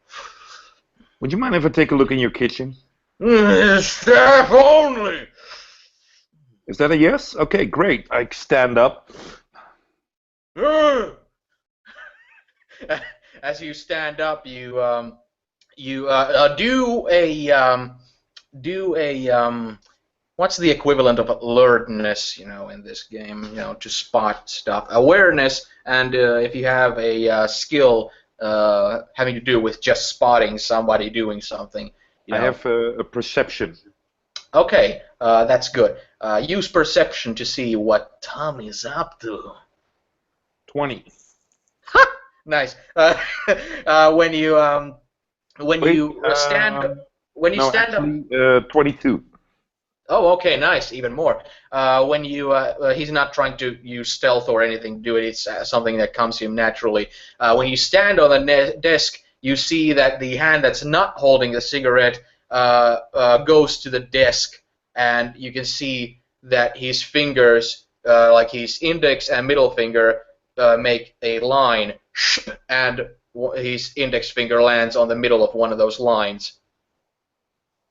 Would you mind if I take a look in your kitchen? Staff only! Is that a yes? Okay, great. I stand up. As you stand up, you do a what's the equivalent of alertness, in this game, to spot stuff? Awareness, and if you have a skill having to do with just spotting somebody doing something, I have a perception. Okay, that's good. Use perception to see what Tommy's up to. 20. Nice. When you stand No, up. actually, 22. Oh, okay, nice. Even more. When you he's not trying to use stealth or anything to do it. It's something that comes to him naturally. When you stand on the desk, you see that the hand that's not holding the cigarette goes to the desk, and you can see that his fingers, like his index and middle finger, make a line, and his index finger lands on the middle of one of those lines.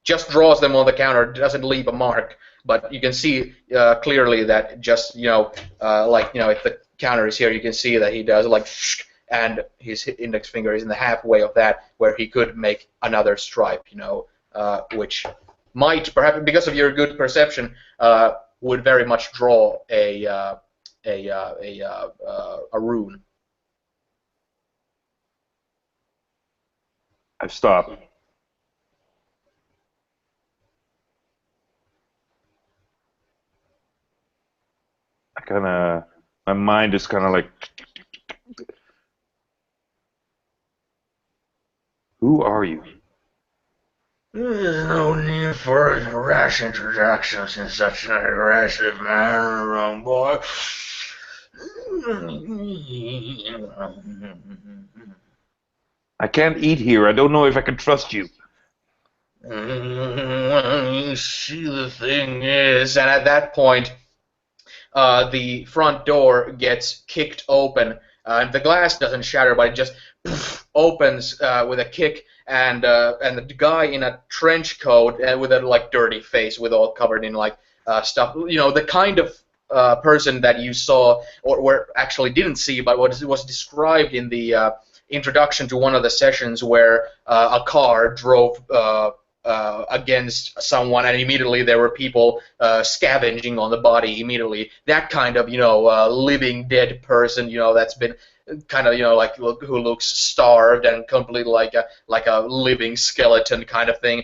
Just draws them on the counter, doesn't leave a mark, but you can see clearly that just, if the counter is here, you can see that he does like, and his index finger is in the halfway of that, where he could make another stripe, which might, perhaps because of your good perception, would very much draw a rune. I've stopped. My mind is kind of like, who are you? There's no need for rash introductions in such an aggressive manner, wrong boy. I can't eat here. I don't know if I can trust you. You see, the thing is, and at that point, the front door gets kicked open. The glass doesn't shatter, but it just opens with a kick, and the guy in a trench coat and with a dirty face, with all covered in stuff. The kind of person that you saw, or actually didn't see, but what was described in the introduction to one of the sessions where a car drove against someone, and immediately there were people scavenging on the body immediately. That kind of, living dead person, that's been kind of, who looks starved and completely like a living skeleton kind of thing.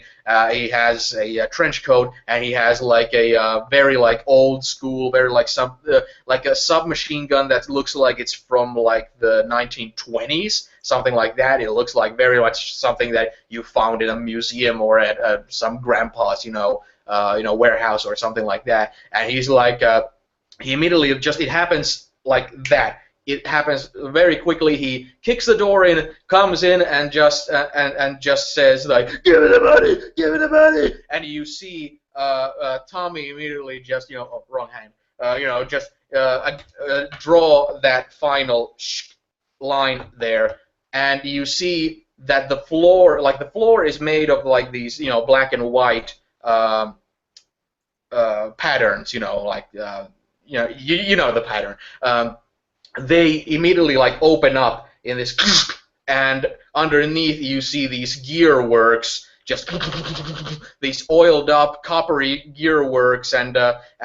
He has a trench coat, and he has a very old school, very like a submachine gun that looks like it's from the 1920s, something like that. It looks like very much something that you found in a museum or at some grandpa's warehouse or something like that. And he's he immediately it happens like that. It happens very quickly. He kicks the door in, comes in, and just says "Give me the money, give me the money." And you see Tommy immediately just wrong hand. Draw that final line there, and you see that the floor is made of these black and white patterns. The pattern. They immediately open up in this, and underneath you see these gear works, just these oiled up coppery gear works and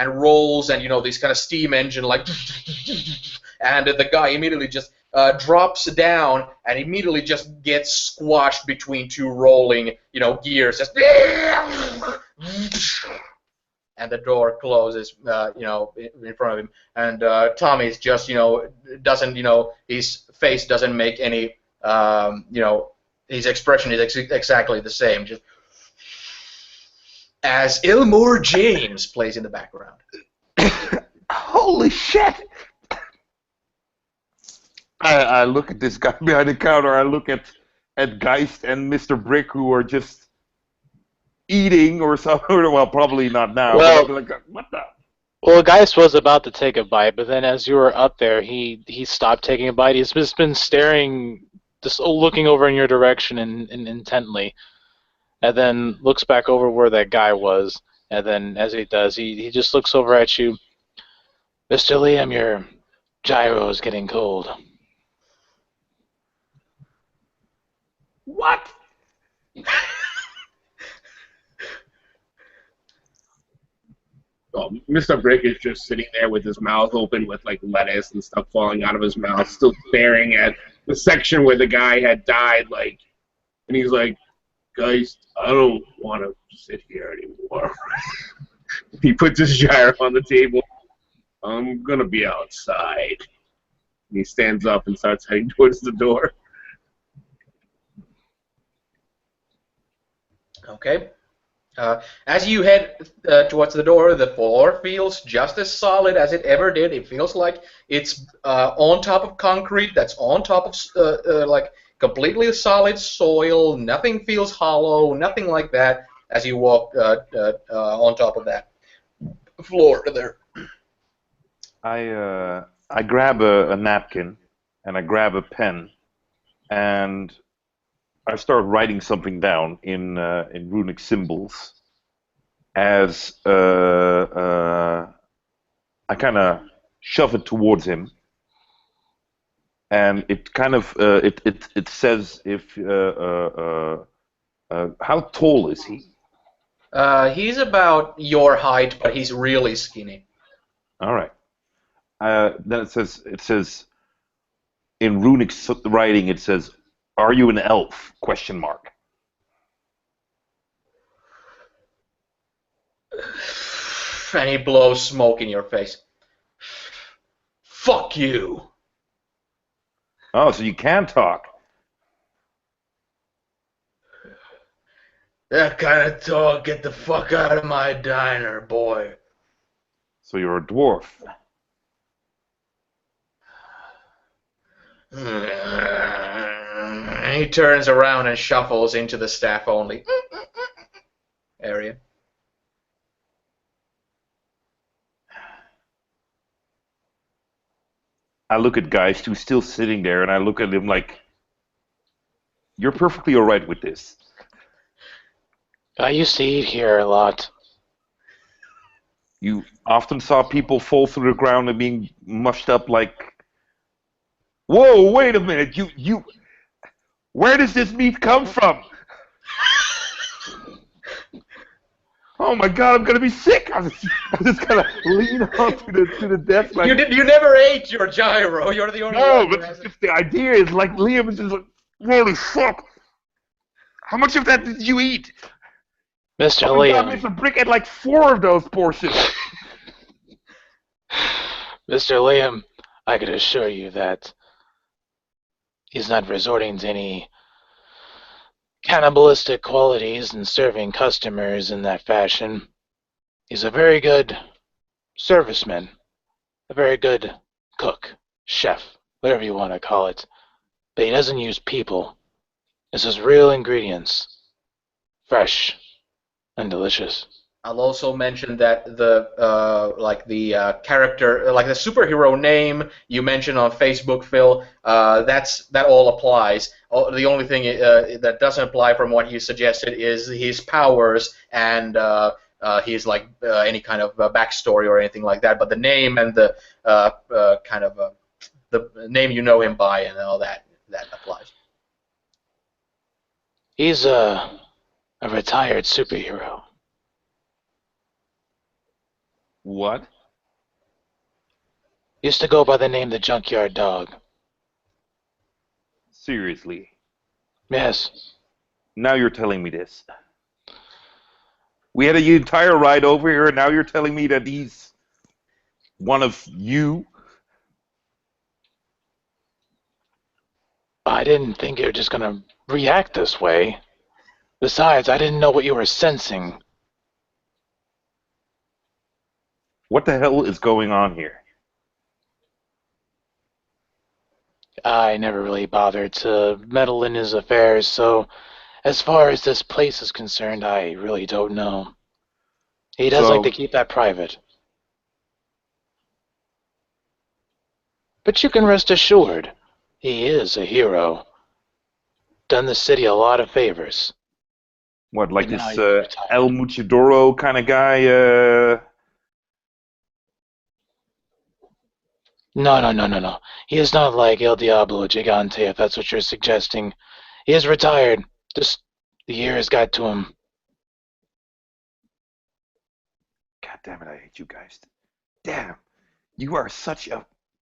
rolls, and these kind of steam engine and the guy immediately just drops down and immediately just gets squashed between two rolling gears, just and the door closes, in front of him, and Tommy's just, doesn't, his face doesn't make any, his expression is exactly the same, just as Ilmore James plays in the background. Holy shit! I look at this guy behind the counter. I look at Geist and Mr. Brick, who are just eating or something. Well, probably not now. Well, but what the? Well, Geist was about to take a bite, but then as you were up there, he stopped taking a bite. He's just been staring, just looking over in your direction and intently, and then looks back over where that guy was, and then as he does, he just looks over at you. Mr. Liam, your gyro is getting cold. What? Oh, Mr. Brick is just sitting there with his mouth open with like lettuce and stuff falling out of his mouth, still staring at the section where the guy had died. Like, and he's like, "Guys, I don't want to sit here anymore." He puts his gyro on the table. I'm gonna be outside. And he stands up and starts heading towards the door. Okay. As you head towards the door, the floor feels just as solid as it ever did. It feels like it's on top of concrete that's on top of like completely solid soil. Nothing feels hollow, nothing like that as you walk on top of that floor there. I grab a napkin and I grab a pen and I start writing something down in runic symbols as I kind of shove it towards him, and it kind of it says if how tall is he? He's about your height, but he's really skinny. All right. Then it says in runic writing it says, "Are you an elf?" Question mark. And he blows smoke in your face. Fuck you. Oh, so you can talk. That kind of talk, get the fuck out of my diner, boy. So you're a dwarf. He turns around and shuffles into the staff-only area. I look at Geist, who's still sitting there, and I look at him like, "You're perfectly all right with this." I used to eat here a lot. You often saw people fall through the ground and being mushed up like... Whoa, wait a minute, you... Where does this meat come from? Oh my god, I'm gonna be sick! I'm just gonna lean onto the desk like... You never ate your gyro, you're the only No, one who but hasn't. just the idea is like Liam is just like, holy fuck! How much of that did you eat? Mr. Oh my god, Liam. Mr. Brick had like 4 of those portions! Mr. Liam, I can assure you that he's not resorting to any cannibalistic qualities in serving customers in that fashion. He's a very good serviceman, a very good cook, chef, whatever you want to call it. But he doesn't use people. This is real ingredients, fresh and delicious. I'll also mention that the character, like the superhero name you mentioned on Facebook, Phil, that all applies. The only thing that doesn't apply from what you suggested is his powers and his like any kind of backstory or anything like that. But the name and the the name you know him by and all that applies. He's a retired superhero. What? Used to go by the name the Junkyard Dog. Seriously? Yes. Now you're telling me this. We had an entire ride over here, and now you're telling me that he's one of you? I didn't think you were just gonna react this way. Besides, I didn't know what you were sensing. What the hell is going on here? I never really bothered to meddle in his affairs, so as far as this place is concerned, I really don't know. He does like to keep that private. But you can rest assured, he is a hero. Done the city a lot of favors. What, like And now this you're retired. El Muchidoro kind of guy? No. He is not like El Diablo Gigante, if that's what you're suggesting. He is retired. Just the years got to him. God damn it, I hate you guys. Damn, you are such a...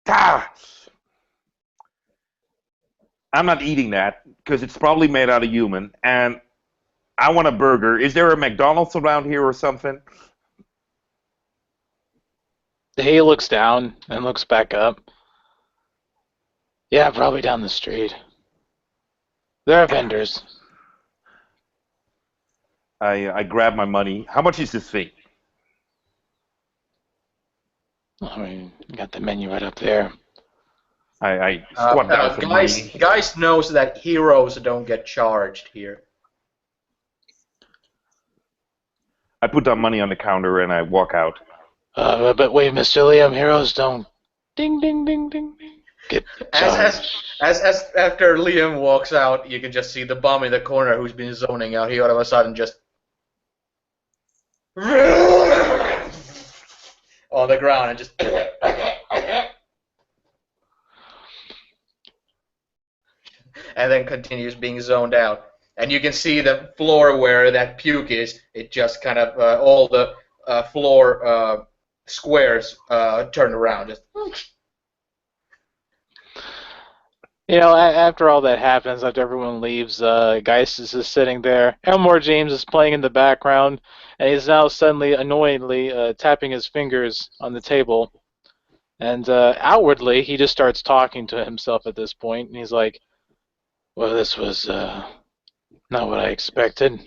Ah! I'm not eating that, because it's probably made out of human, and I want a burger. Is there a McDonald's around here or something? He looks down and looks back up. Yeah, probably down the street. There are vendors. I grab my money. How much is this thing? I mean, you got the menu right up there. I squat down for money. Guys knows that heroes don't get charged here. I put down money on the counter and I walk out. But wait, Mr. Liam, heroes don't. Ding, ding, ding, ding, ding. Get charged. As after Liam walks out, you can just see the bum in the corner who's been zoning out. He all of a sudden just on the ground and just and then continues being zoned out. And you can see the floor where that puke is. It just kind of all the floor squares turn around. Just. You know, after all that happens, after everyone leaves, Geist is just sitting there. Elmore James is playing in the background, and he's now suddenly, annoyingly, tapping his fingers on the table. And outwardly, he just starts talking to himself at this point, and he's like, well, this was not what I expected.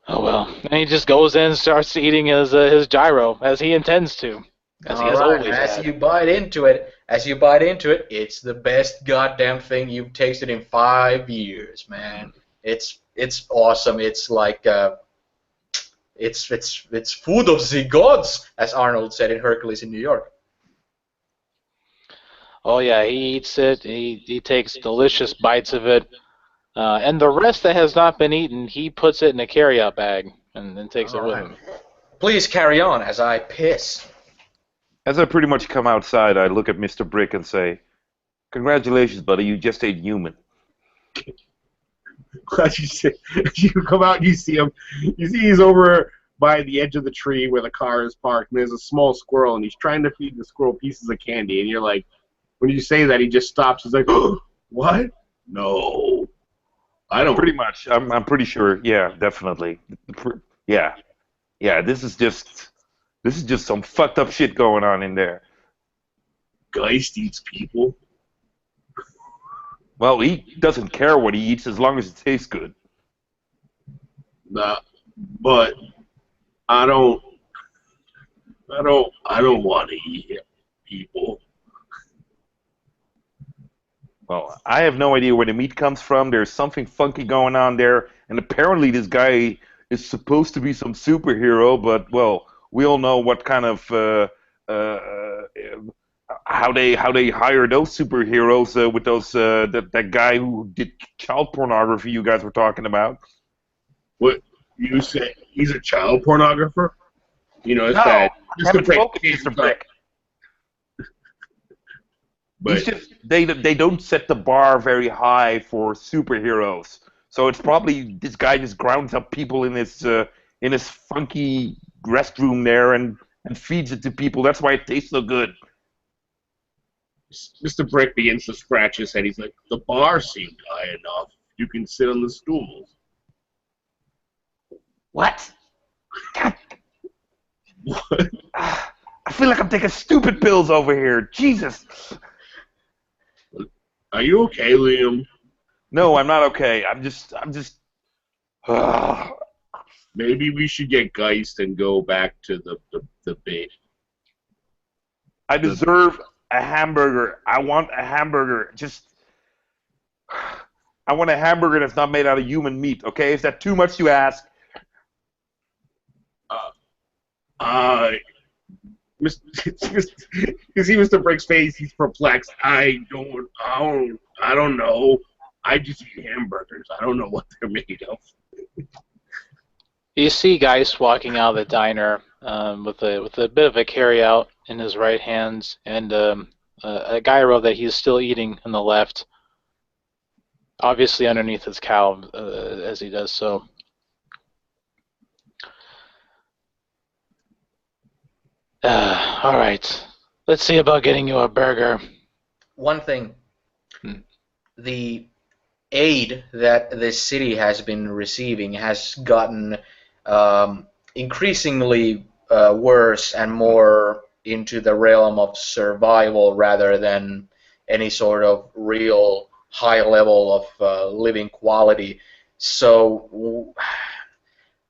Oh well. And he just goes in and starts eating his gyro, as he intends to. As he has always had. As you bite into it, it's the best goddamn thing you've tasted in 5 years, man. It's awesome. It's like it's food of the gods, as Arnold said in Hercules in New York. Oh yeah, he eats it. He takes delicious bites of it, and the rest that has not been eaten, he puts it in a carry-out bag and takes it with him. Please carry on as I piss. As I pretty much come outside, I look at Mr. Brick and say, congratulations, buddy, you just ate human. You come out and you see him. You see he's over by the edge of the tree where the car is parked, and there's a small squirrel, and he's trying to feed the squirrel pieces of candy, and you're like, when you say that, he just stops. He's like, oh, what? No. I don't. Pretty much. I'm pretty sure. Yeah, definitely. Yeah. Yeah, this is just some fucked up shit going on in there. Geist eats people. Well, he doesn't care what he eats as long as it tastes good. Nah, but I don't want to eat people. Well, I have no idea where the meat comes from. There's something funky going on there, and apparently this guy is supposed to be some superhero, but, well, we all know what kind of how they hire those superheroes with those that guy who did child pornography you guys were talking about. What you say? He's a child pornographer? You know, it's no, that. Mr. Brick. But they don't set the bar very high for superheroes, so it's probably this guy just grounds up people in his funky restroom there and feeds it to people. That's why it tastes so good. Mr. Brick begins to scratch his head. He's like, the bar seemed high enough. You can sit on the stools. What? God. What? I feel like I'm taking stupid pills over here. Jesus. Are you okay, Liam? No, I'm not okay. I'm just. Maybe we should get Geist and go back to the bait. I deserve a hamburger. I want a hamburger. I want a hamburger that's not made out of human meat. Okay, is that too much to ask? You see Mr. Brick's face. He's perplexed. I don't know. I just eat hamburgers. I don't know what they're made of. You see Geist walking out of the diner with a bit of a carry-out in his right hand and a gyro that he's still eating in the left, obviously underneath his cowl as he does so. All right. Let's see about getting you a burger. One thing, Hmm. the aid that this city has been receiving has gotten increasingly worse and more into the realm of survival rather than any sort of real high level of living quality. So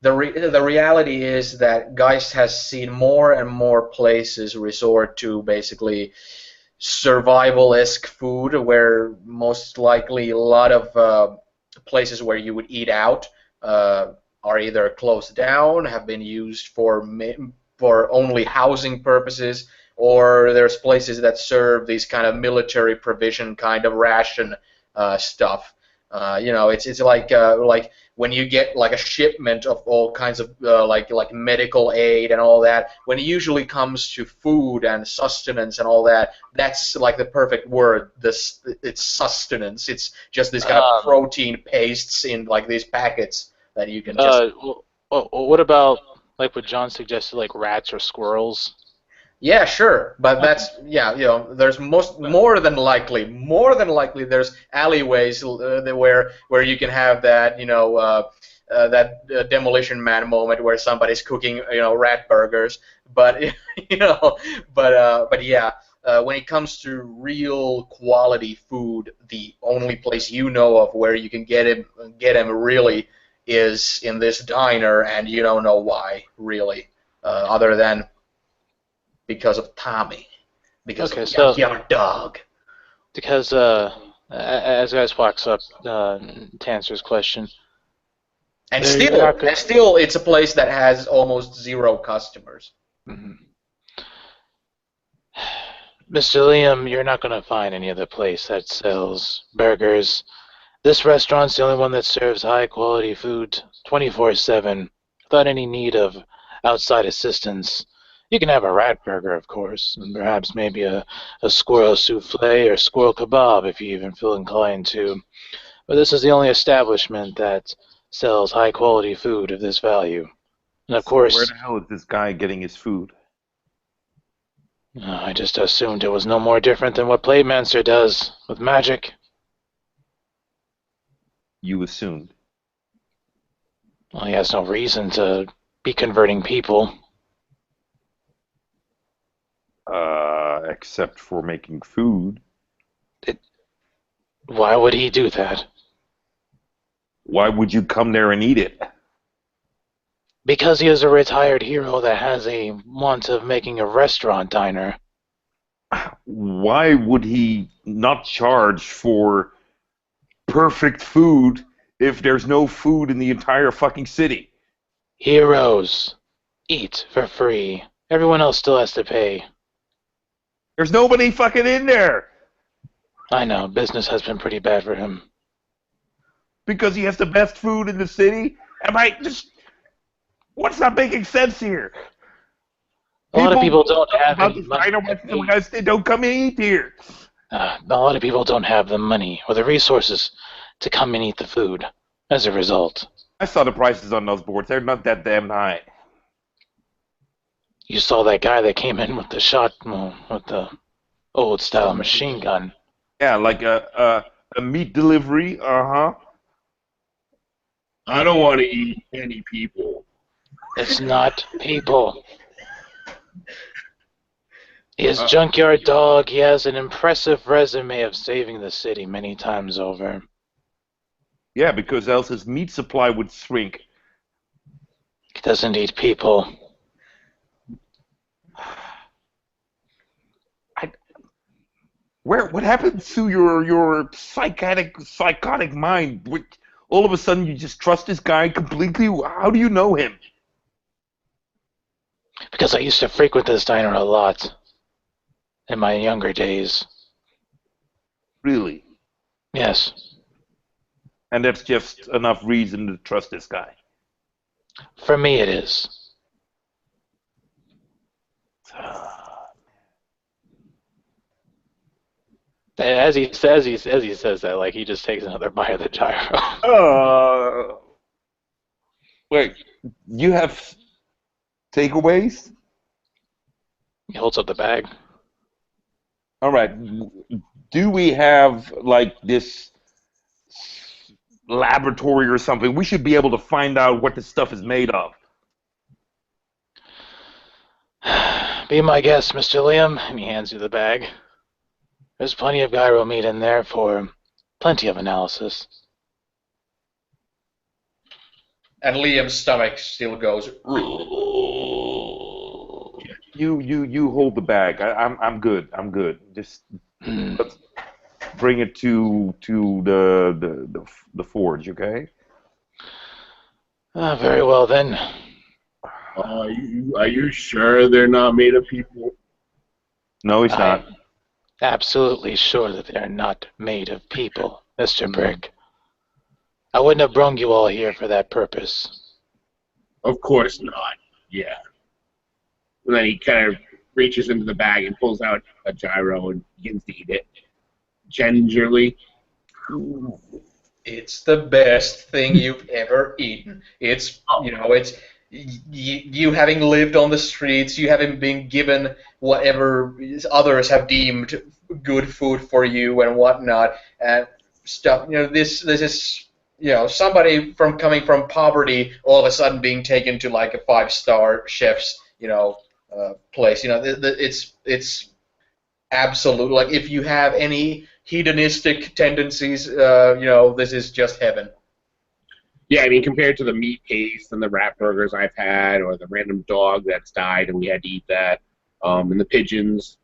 the reality is that Geist has seen more and more places resort to basically survival-esque food, where most likely a lot of places where you would eat out are either closed down, have been used for only housing purposes, or there's places that serve these kind of military provision kind of ration stuff. It's like when you get like a shipment of all kinds of like medical aid and all that. When it usually comes to food and sustenance and all that, that's like the perfect word. It's sustenance. It's just this kind of Um, protein pastes in like these packets that you can just. what about like what John suggested, like rats or squirrels? Yeah, sure, but that's yeah, there's more than likely there's alleyways where you can have that, that demolition man moment where somebody's cooking, rat burgers, but you know, but yeah, when it comes to real quality food, the only place you know of where you can get him really is in this diner, and you don't know why really, other than because of Tommy, because Okay, of so Junkyard Dog. because as guys walks up to answer his question, And you're still, not gonna. and still, it's a place that has almost zero customers. Mhm. Mr. Liam, you're not gonna find any other place that sells burgers. This restaurant's the only one that serves high quality food 24/7 without any need of outside assistance. You can have a rat burger, of course, and perhaps maybe a squirrel souffle or squirrel kebab if you even feel inclined to. But this is the only establishment that sells high quality food of this value. And of So where course, the hell is this guy getting his food? I just assumed it was no more different than what Playmancer does with magic. You assumed. Well, he has no reason to be converting people. Except for making food. Why would he do that? Why would you come there and eat it? Because he is a retired hero that has a want of making a restaurant diner. Why would he not charge for perfect food if there's no food in the entire fucking city? Heroes eat for free. Everyone else still has to pay. There's nobody fucking in there I know, business has been pretty bad for him. because he has the best food in the city. Am I just? What's not making sense here? A lot of people don't know have about any this money diner. to Some pay. guys say don't come and eat here. A lot of people don't have the money or the resources to come and eat the food. As a result, I saw the prices on those boards. They're not that damn high. you saw that guy that came in with with the old style machine gun. Yeah, like a meat delivery. Uh-huh. I don't want to eat any people. It's not people. His junkyard dog, he has an impressive resume of saving the city many times over. Yeah, because else his meat supply would shrink. He doesn't eat people. What happened to your psychotic mind? All of a sudden you just trust this guy completely? How do you know him? Because I used to frequent this diner a lot in my younger days. Really? Yes, And that's just enough reason to trust this guy. for me it is. As he says that, like he just takes another bite of the gyro. Wait, you have takeaways? He holds up the bag. All right. Do we have like this laboratory or something? We should be able to find out what this stuff is made of. Be my guest, Mr. Liam, and he hands you the bag. There's plenty of gyro meat in there for plenty of analysis. And Liam's stomach still goes. You hold the bag. I'm good. I'm good. Just let's bring it to the forge, okay? Very well then. Are you sure they're not made of people? No, he's not. I'm absolutely sure that they're not made of people, Mr. Brick. I wouldn't have brung you all here for that purpose. Of course not. Yeah. And then he kind of reaches into the bag and pulls out a gyro and begins to eat it gingerly. It's the best thing you've ever eaten. It's, it's you having lived on the streets, you having been given whatever others have deemed good food for you and whatnot, and stuff. This is, somebody coming from poverty all of a sudden being taken to like a 5-star chef's, place. It's absolute. Like if you have any hedonistic tendencies, this is just heaven. Yeah, I mean, compared to the meat paste and the rat burgers I've had, or the random dog that's died and we had to eat that, and the pigeons,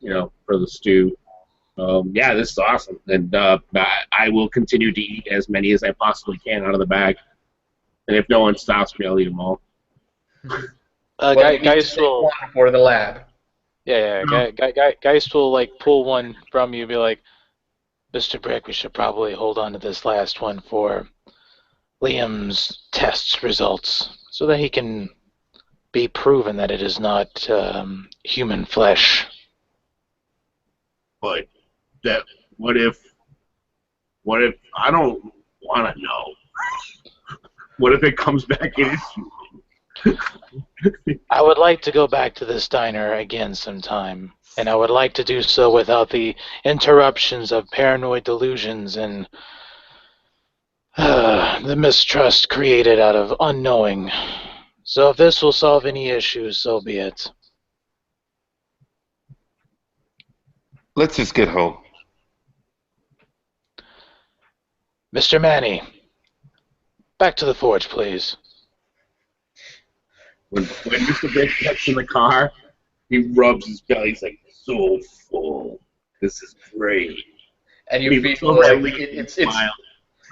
for the stew. Yeah, this is awesome, and I will continue to eat as many as I possibly can out of the bag. And if no one stops me, I'll eat them all. Geist will one for the lab. Geist will like pull one from you, and be like, Mr. Brick, we should probably hold on to this last one for Liam's test results, so that he can be proven that it is not human flesh. But what if I don't want to know? What if it comes back and it's human? I would like to go back to this diner again sometime, and I would like to do so without the interruptions of paranoid delusions and the mistrust created out of unknowing. So if this will solve any issues, so be it. Let's just get home. Mr. Manny, back to the forge, please. When Mr. Brick gets in the car, he rubs his belly. He's like, so full. This is great. And you feel like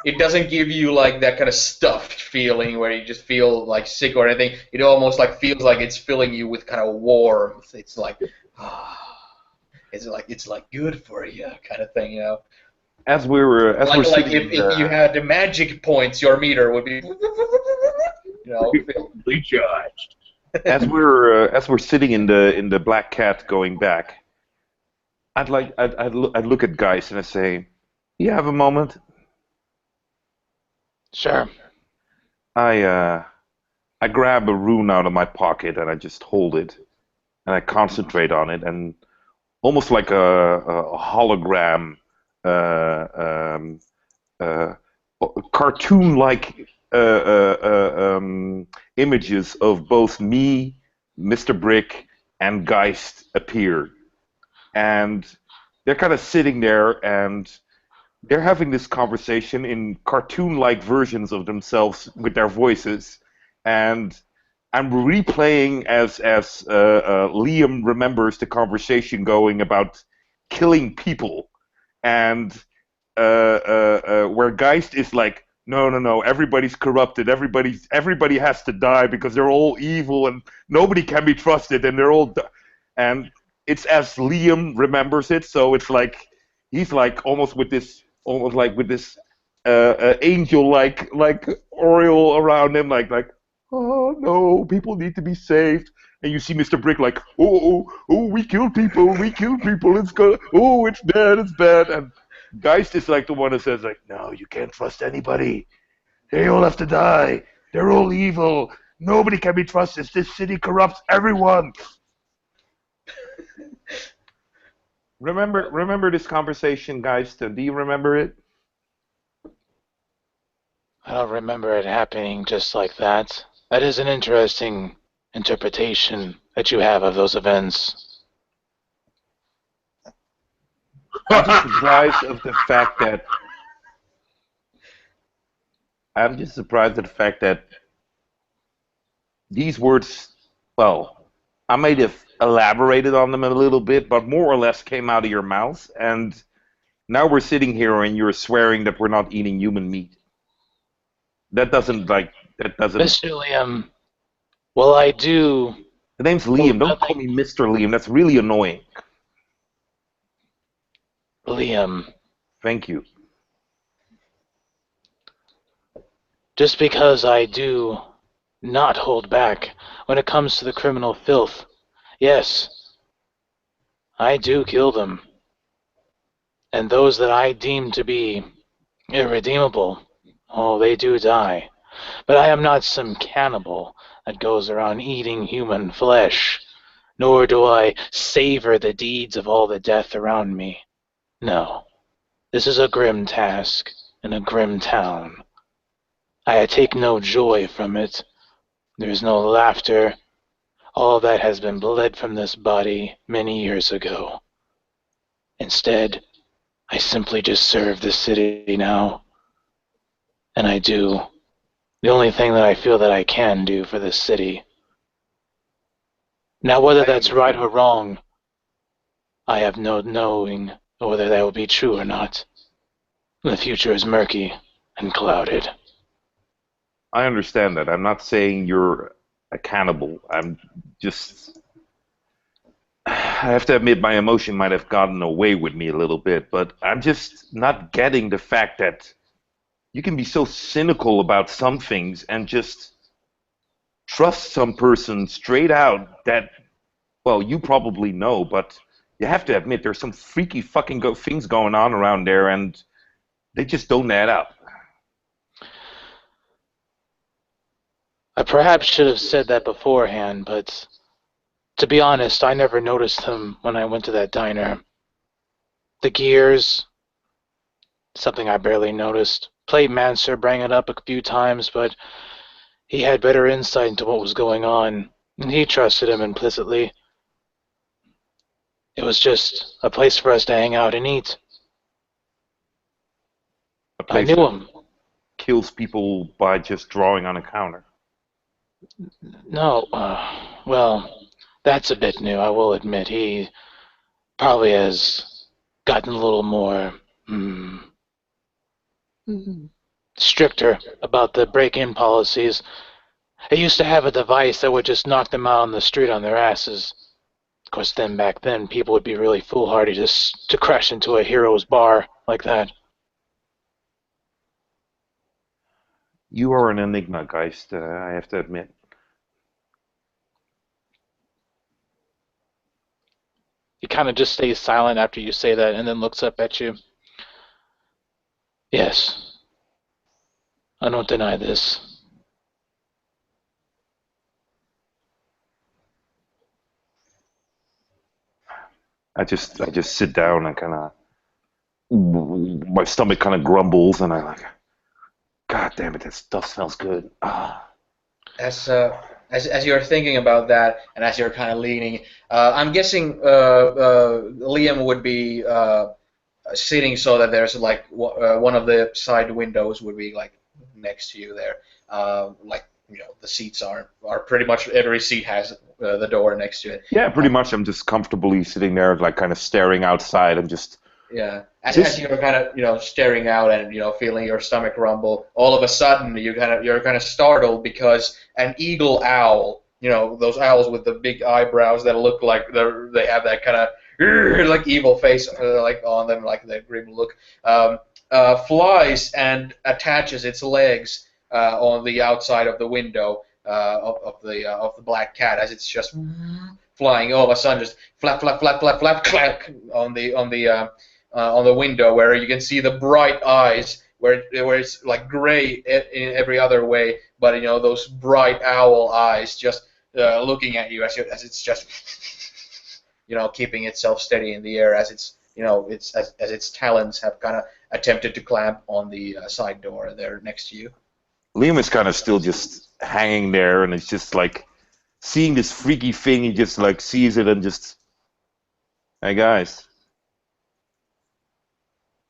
it doesn't give you like that kind of stuffed feeling where you just feel like sick or anything. It almost like feels like it's filling you with kind of warmth. It's like, it's like good for you kind of thing, As we're if you had the magic points, your meter would be, completely charged. as we're sitting in the Black Cat going back, I'd look at Geist and I say, "You have a moment?" Sure. I grab a rune out of my pocket and I just hold it, and I concentrate on it, and almost like a hologram, cartoon-like images of both me, Mr. Brick, and Geist appear, and they're kind of sitting there and they're having this conversation in cartoon-like versions of themselves with their voices, and I'm replaying as Liam remembers the conversation going about killing people, and where Geist is like, no, everybody's corrupted, everybody has to die because they're all evil and nobody can be trusted, and they're all, and it's as Liam remembers it, so it's like he's like almost with this angel-like aureole around him, like, oh no, people need to be saved. And you see Mr. Brick like, oh, we killed people, it's good, oh, it's bad. And Geist is like the one that says like, no, you can't trust anybody. They all have to die. They're all evil. Nobody can be trusted. This city corrupts everyone. Remember this conversation, guys? Do you remember it? I don't remember it happening just like that. That is an interesting interpretation that you have of those events. I'm just surprised of the fact that these words, well, I might have elaborated on them a little bit, but more or less came out of your mouth, and now we're sitting here and you're swearing that we're not eating human meat. That doesn't. Mr. Liam, well, I do. The name's Liam. Don't call me Mr. Liam. That's really annoying. Liam. Thank you. Just because I do not hold back when it comes to the criminal filth. Yes, I do kill them. And those that I deem to be irredeemable, oh, they do die. But I am not some cannibal that goes around eating human flesh, nor do I savor the deeds of all the death around me. No, this is a grim task in a grim town. I take no joy from it. There is no laughter. All that has been bled from this body many years ago. Instead, I simply just serve the city now. And I do the only thing that I feel that I can do for this city. Now, whether that's right or wrong, I have no knowing whether that will be true or not. The future is murky and clouded. I understand that. I'm not saying you're a cannibal. I'm just... I have to admit my emotion might have gotten away with me a little bit, but I'm just not getting the fact that you can be so cynical about some things and just trust some person straight out that, well, you probably know, but you have to admit there's some freaky fucking things going on around there and they just don't add up. I perhaps should have said that beforehand, but to be honest, I never noticed them when I went to that diner. The gears, something I barely noticed. Plate Manser brought it up a few times, but he had better insight into what was going on, and he trusted him implicitly. It was just a place for us to hang out and eat. I knew him. Kills people by just drawing on a counter. No, well, that's a bit new, I will admit. He probably has gotten a little more stricter about the break-in policies. He used to have a device that would just knock them out on the street on their asses. Of course, back then, people would be really foolhardy to crash into a hero's bar like that. You are an enigma, Geist, I have to admit. He kind of just stays silent after you say that and then looks up at you. Yes. I don't deny this. I just sit down and kind of, my stomach kind of grumbles and I'm like, God damn it, that stuff smells good. As you're thinking about that, and as you're kind of leaning, I'm guessing Liam would be sitting so that there's like one of the side windows would be like next to you there. Like, you know, the seats are pretty much every seat has the door next to it. Yeah, pretty much. I'm just comfortably sitting there, like kind of staring outside and just. Yeah, as you're kind of, you know, staring out and, you know, feeling your stomach rumble, all of a sudden you're kind of startled because an eagle owl, you know, those owls with the big eyebrows that look like they have that kind of like evil face like on them, like that grim look, flies and attaches its legs on the outside of the window of the black cat as it's just flying. All of a sudden, just flap, flap, flap, flap, flap, clack on the window where you can see the bright eyes where it's like gray in every other way, but you know, those bright owl eyes just looking at you as it's just keeping itself steady in the air as as its talons have kind of attempted to clamp on the side door there next to you. Liam is kind of still just hanging there, and it's just like seeing this freaky thing. He just like sees it and just, hey guys,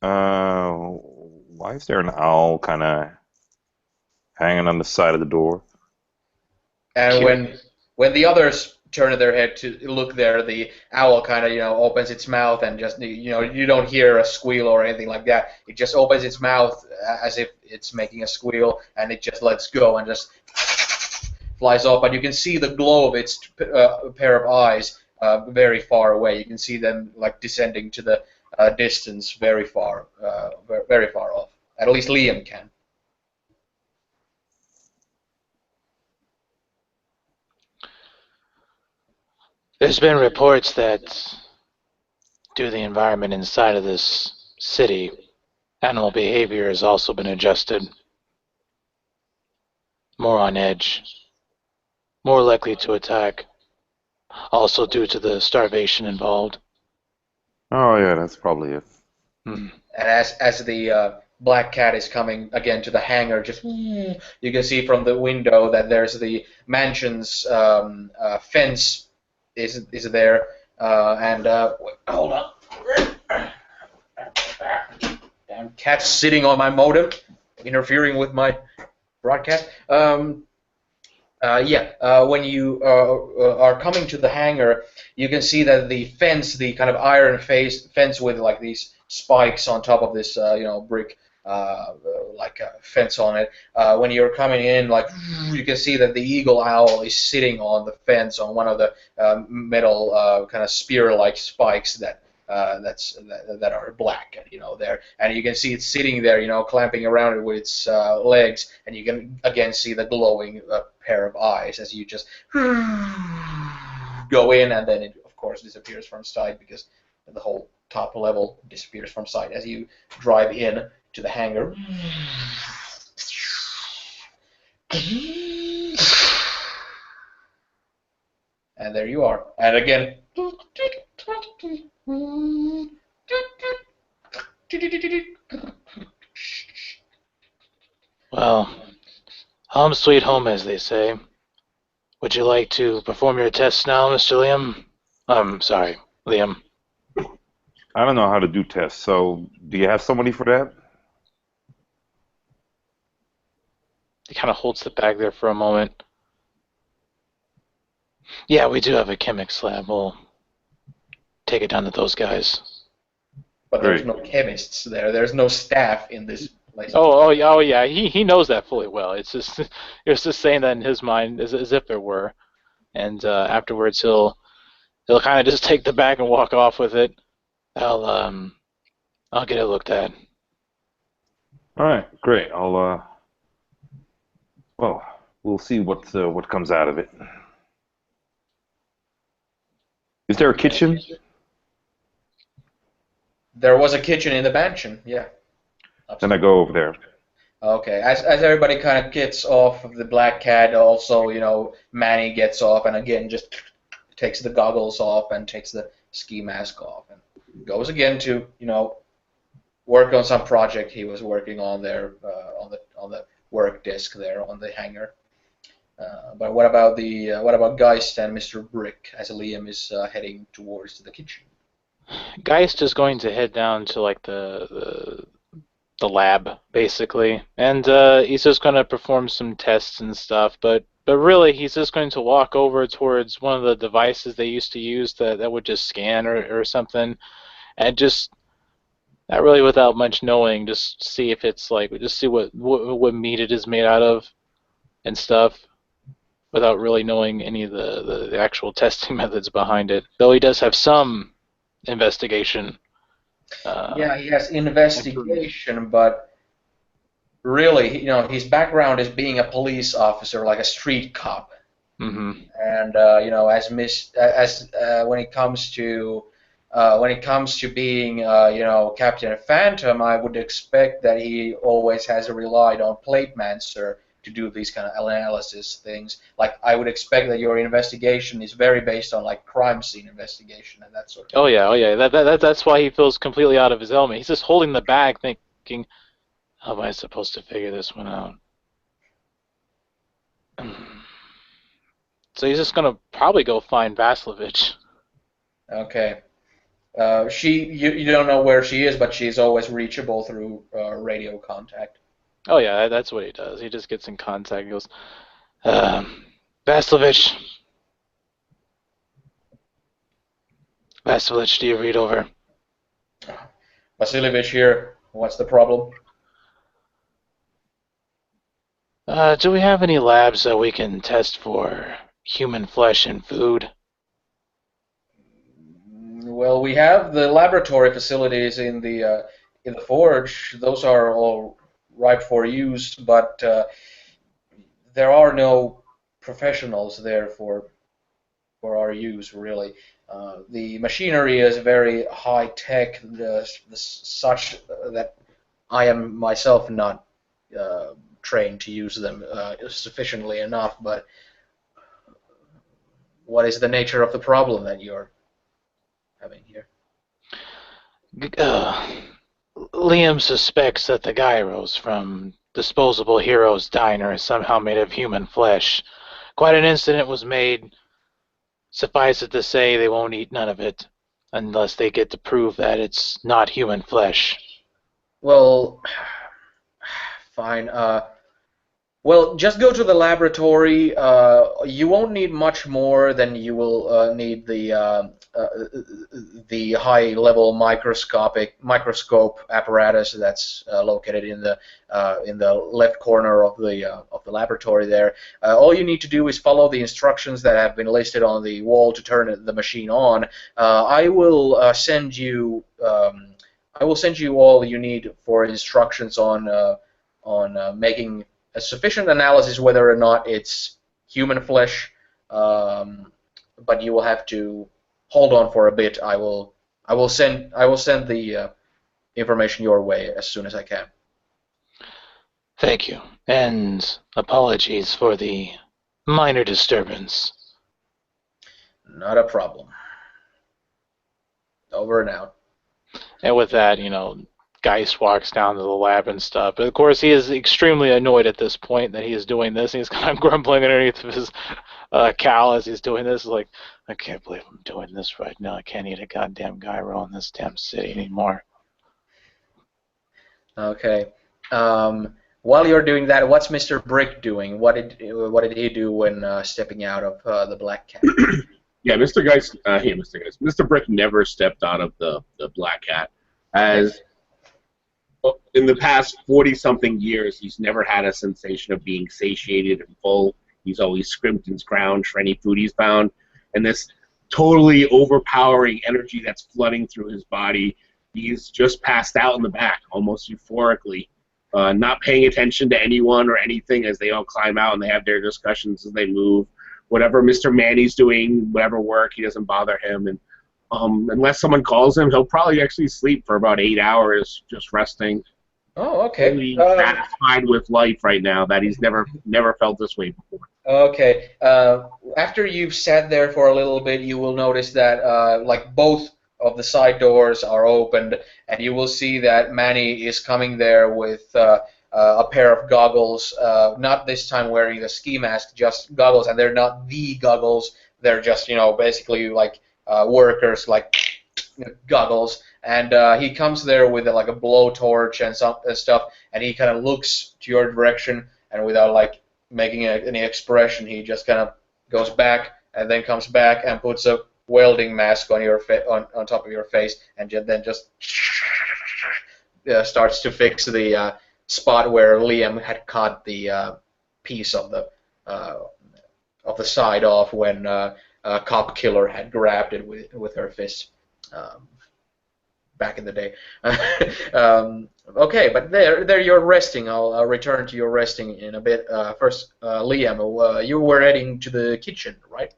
why is there an owl kind of hanging on the side of the door? And when the others turn their head to look there, the owl kind of opens its mouth and just you don't hear a squeal or anything like that. It just opens its mouth as if it's making a squeal, and it just lets go and just flies off. But you can see the glow of its pair of eyes very far away. You can see them like descending to the distance very far off. At least Liam can. There's been reports that due to the environment inside of this city, animal behavior has also been adjusted. More on edge, more likely to attack, also due to the starvation involved. Oh yeah, that's probably it. And as the black cat is coming again to the hangar, just you can see from the window that there's the mansion's fence is there, and hold on, damn cat's sitting on my modem, interfering with my broadcast. When you are coming to the hangar, you can see that the fence, the kind of iron fence with like these spikes on top of this, brick, like a fence on it. When you're coming in, like you can see that the eagle owl is sitting on the fence on one of the metal kind of spear-like spikes that are black, there, and you can see it sitting there, clamping around it with its legs, and you can again see the glowing pair of eyes as you just go in, and then it of course disappears from sight because the whole top level disappears from sight as you drive in to the hangar. And there you are. And again. Well, home sweet home, as they say. Would you like to perform your tests now, Mr. Liam? Sorry, Liam. I don't know how to do tests, so do you have somebody for that? He kind of holds the bag there for a moment. Yeah, we do have a chemics lab. We'll take it down to those guys. But there's no chemists there. There's no staff in this place. Oh yeah. He knows that fully well. It's just saying that in his mind as if there were, and afterwards he'll kind of just take the bag and walk off with it. I'll get it looked at. All right, great. We'll see what comes out of it. Is there a kitchen? There was a kitchen in the mansion, yeah. Absolutely. Then I go over there. Okay, as everybody kind of gets off of the black cat, also, Manny gets off and again just takes the goggles off and takes the ski mask off and goes again to, work on some project he was working on there on the work desk there on the hangar. But what about Geist and Mr. Brick as Liam is heading towards the kitchen? Geist is going to head down to like the lab basically, and he's just going to perform some tests and stuff. But really, he's just going to walk over towards one of the devices they used to use that would just scan or something, and just not really without much knowing, just see if it's just see what meat it is made out of and stuff, without really knowing any of the actual testing methods behind it. Though he does have some investigation. Yeah, he has investigation, but really, his background is being a police officer, like a street cop. Mm-hmm. And when it comes to being Captain Phantom, I would expect that he always has relied on Platemancer to do these kind of analysis things. Like I would expect that your investigation is very based on like crime scene investigation and that sort of thing. Oh yeah. That's why he feels completely out of his element. He's just holding the bag, thinking, "How am I supposed to figure this one out?" So he's just gonna probably go find Vaslovich. Okay. You don't know where she is, but she's always reachable through radio contact. Oh yeah, that's what he does. He just gets in contact. He goes, Vaslovich. Vaslovich, do you read over? Vasilievich here. What's the problem? Do we have any labs that we can test for human flesh and food? Well, we have the laboratory facilities in the forge. Those are all ripe for use, but there are no professionals there for our use, really. The machinery is very high tech, such that I am myself not trained to use them sufficiently enough. But what is the nature of the problem that you're having here? Liam suspects that the gyros from Disposable Heroes Diner is somehow made of human flesh. Quite an incident was made. Suffice it to say, they won't eat none of it unless they get to prove that it's not human flesh. Well, fine. Well, just go to the laboratory. You won't need much more than you will need the high-level microscope apparatus that's located in the left corner of the laboratory there. All you need to do is follow the instructions that have been listed on the wall to turn the machine on. I will send you all you need for instructions on making a sufficient analysis whether or not it's human flesh, but you will have to hold on for a bit. I will send the information your way as soon as I can. Thank you, and apologies for the minor disturbance. Not a problem. Over and out. And with that, Geist walks down to the lab and stuff. But of course, he is extremely annoyed at this point that he is doing this. He's kind of grumbling underneath his cowl as he's doing this. Like, I can't believe I'm doing this right now. I can't eat a goddamn gyro in this damn city anymore. Okay. While you're doing that, what's Mr. Brick doing? What did he do when stepping out of the Black Cat? Yeah, Mr. Geist. Mr. Brick never stepped out of the Black Cat. As in the past 40-something years, he's never had a sensation of being satiated and full. He's always scrimped and scrounged for any food he's found. And this totally overpowering energy that's flooding through his body, he's just passed out in the back, almost euphorically, not paying attention to anyone or anything as they all climb out and they have their discussions as they move. Whatever Mr. Manny's doing, whatever work, he doesn't bother him. And unless someone calls him, he'll probably actually sleep for about 8 hours, just resting. Oh, okay. Really satisfied with life right now that he's never felt this way before. Okay. After you've sat there for a little bit, you will notice that like both of the side doors are opened, and you will see that Manny is coming there with a pair of goggles. Not this time wearing the ski mask, just goggles, and they're not the goggles. They're just basically like workers like goggles, and he comes there with like a blowtorch and stuff, and he kind of looks to your direction, and without like making any expression, he just kind of goes back and then comes back and puts a welding mask on your on top of your face, and then just starts to fix the spot where Liam had cut the piece of the side off when Cop Killer had grabbed it with her fist back in the day. Okay, but there you're resting. I'll return to your resting in a bit. First, Liam, you were heading to the kitchen, right?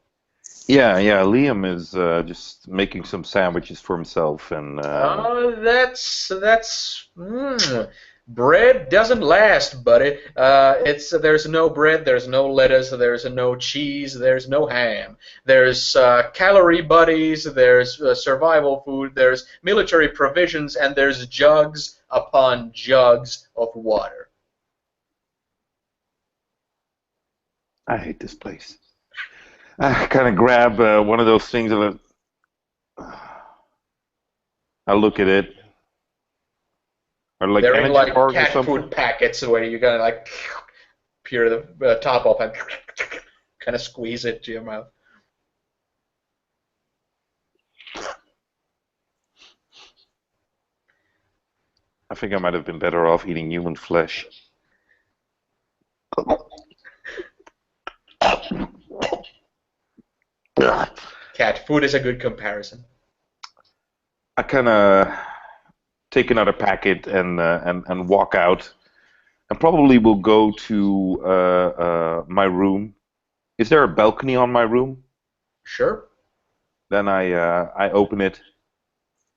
Yeah. Liam is just making some sandwiches for himself, and Bread doesn't last, buddy. It's there's no bread, there's no lettuce, there's no cheese, there's no ham. There's calorie buddies, there's survival food, there's military provisions, and there's jugs upon jugs of water. I hate this place. I kind of grab one of those things and I look at it. Or like They're in energy like bars or cat something. food packets where you gotta like peel the top off and kind of squeeze it to your mouth. I think I might have been better off eating human flesh. Cat food is a good comparison. I kind of take another packet and walk out, and probably will go to my room. Is there a balcony on my room? Sure. Then I open it,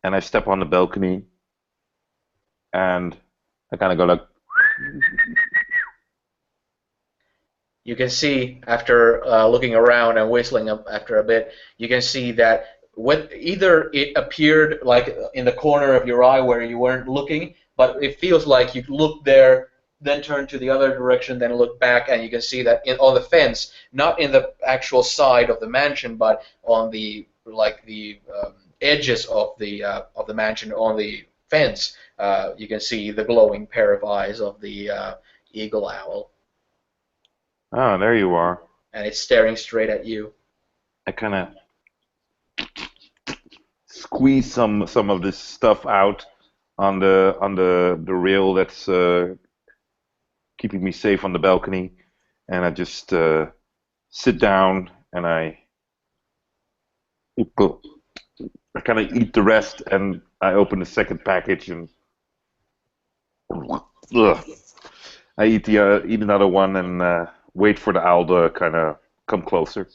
and I step on the balcony, and I kind of go like. You can see after looking around and whistling after a bit, you can see that when either it appeared like in the corner of your eye where you weren't looking, but it feels like you looked there, then turned to the other direction, then look back, and you can see that on the fence, not in the actual side of the mansion, but on the edges of the mansion on the fence, you can see the glowing pair of eyes of the eagle owl. Oh, there you are. And it's staring straight at you. I kind of squeeze some of this stuff out on the rail that's keeping me safe on the balcony, and I just sit down and I kind of eat the rest, and I open the second package and I eat another one and wait for the owl to kind of come closer.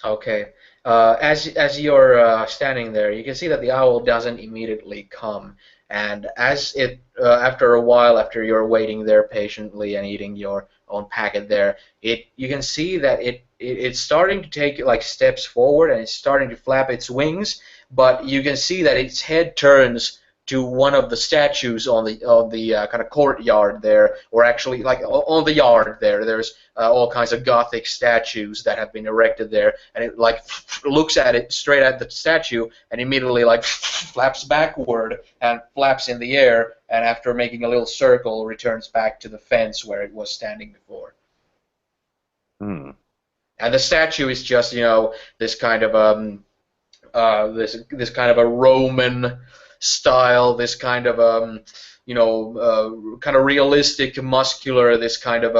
Okay. As you're standing there, you can see that the owl doesn't immediately come, and as it after a while, after you're waiting there patiently and eating your own packet there, you can see that it's starting to take like steps forward and it's starting to flap its wings, but you can see that its head turns to one of the statues on the kind of courtyard there, or actually like on the yard there. There's all kinds of Gothic statues that have been erected there, and it like looks at it straight at the statue, and immediately like flaps backward and flaps in the air, and after making a little circle, returns back to the fence where it was standing before. Hmm. And the statue is just this kind of this kind of a Roman style, this kind of kind of realistic, muscular, this kind of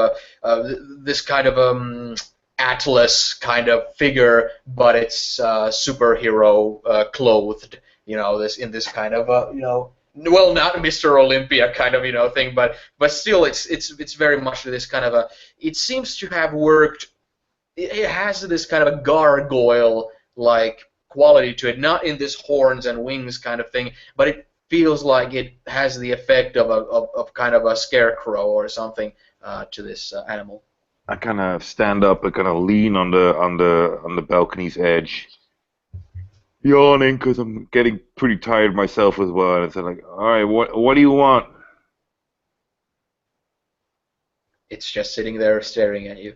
Atlas kind of figure, but it's superhero clothed, this kind of well, not Mr. Olympia kind of thing, but still it's very much this kind of it seems to have worked. It has this kind of a gargoyle like quality to it, not in this horns and wings kind of thing, but it feels like it has the effect of kind of a scarecrow or something to this animal. I kind of stand up and kind of lean on the balcony's edge, yawning because I'm getting pretty tired myself as well. And it's like, all right, what do you want? It's just sitting there staring at you.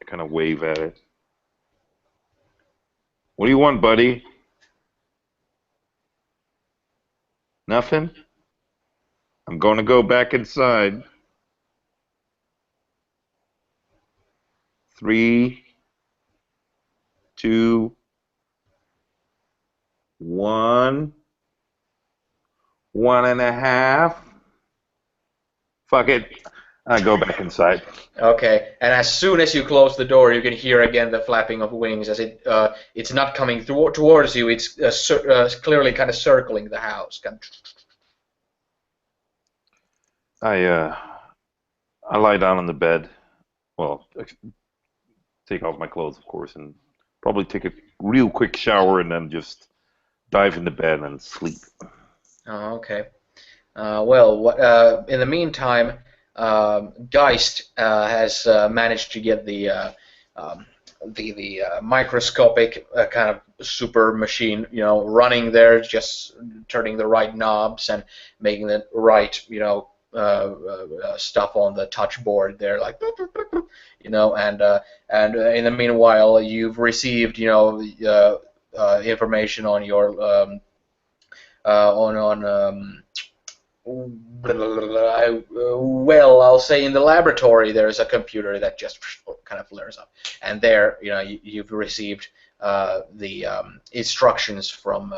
I kind of wave at it. What do you want, buddy? Nothing? I'm going to go back inside. 3, 2, 1, 1.5. Fuck it. I go back inside. Okay, and as soon as you close the door, you can hear again the flapping of wings as it's not coming towards you. It's clearly kind of circling the house. I lie down on the bed. Well, take off my clothes, of course, and probably take a real quick shower and then just dive into bed and sleep. Oh, okay. Well, in the meantime, Geist has managed to get um, the microscopic kind of super machine, running there, just turning the right knobs and making the right, stuff on the touch board there, like, and in the meanwhile, you've received, information on your well, I'll say in the laboratory there's a computer that just kind of flares up, and there, you've received the instructions from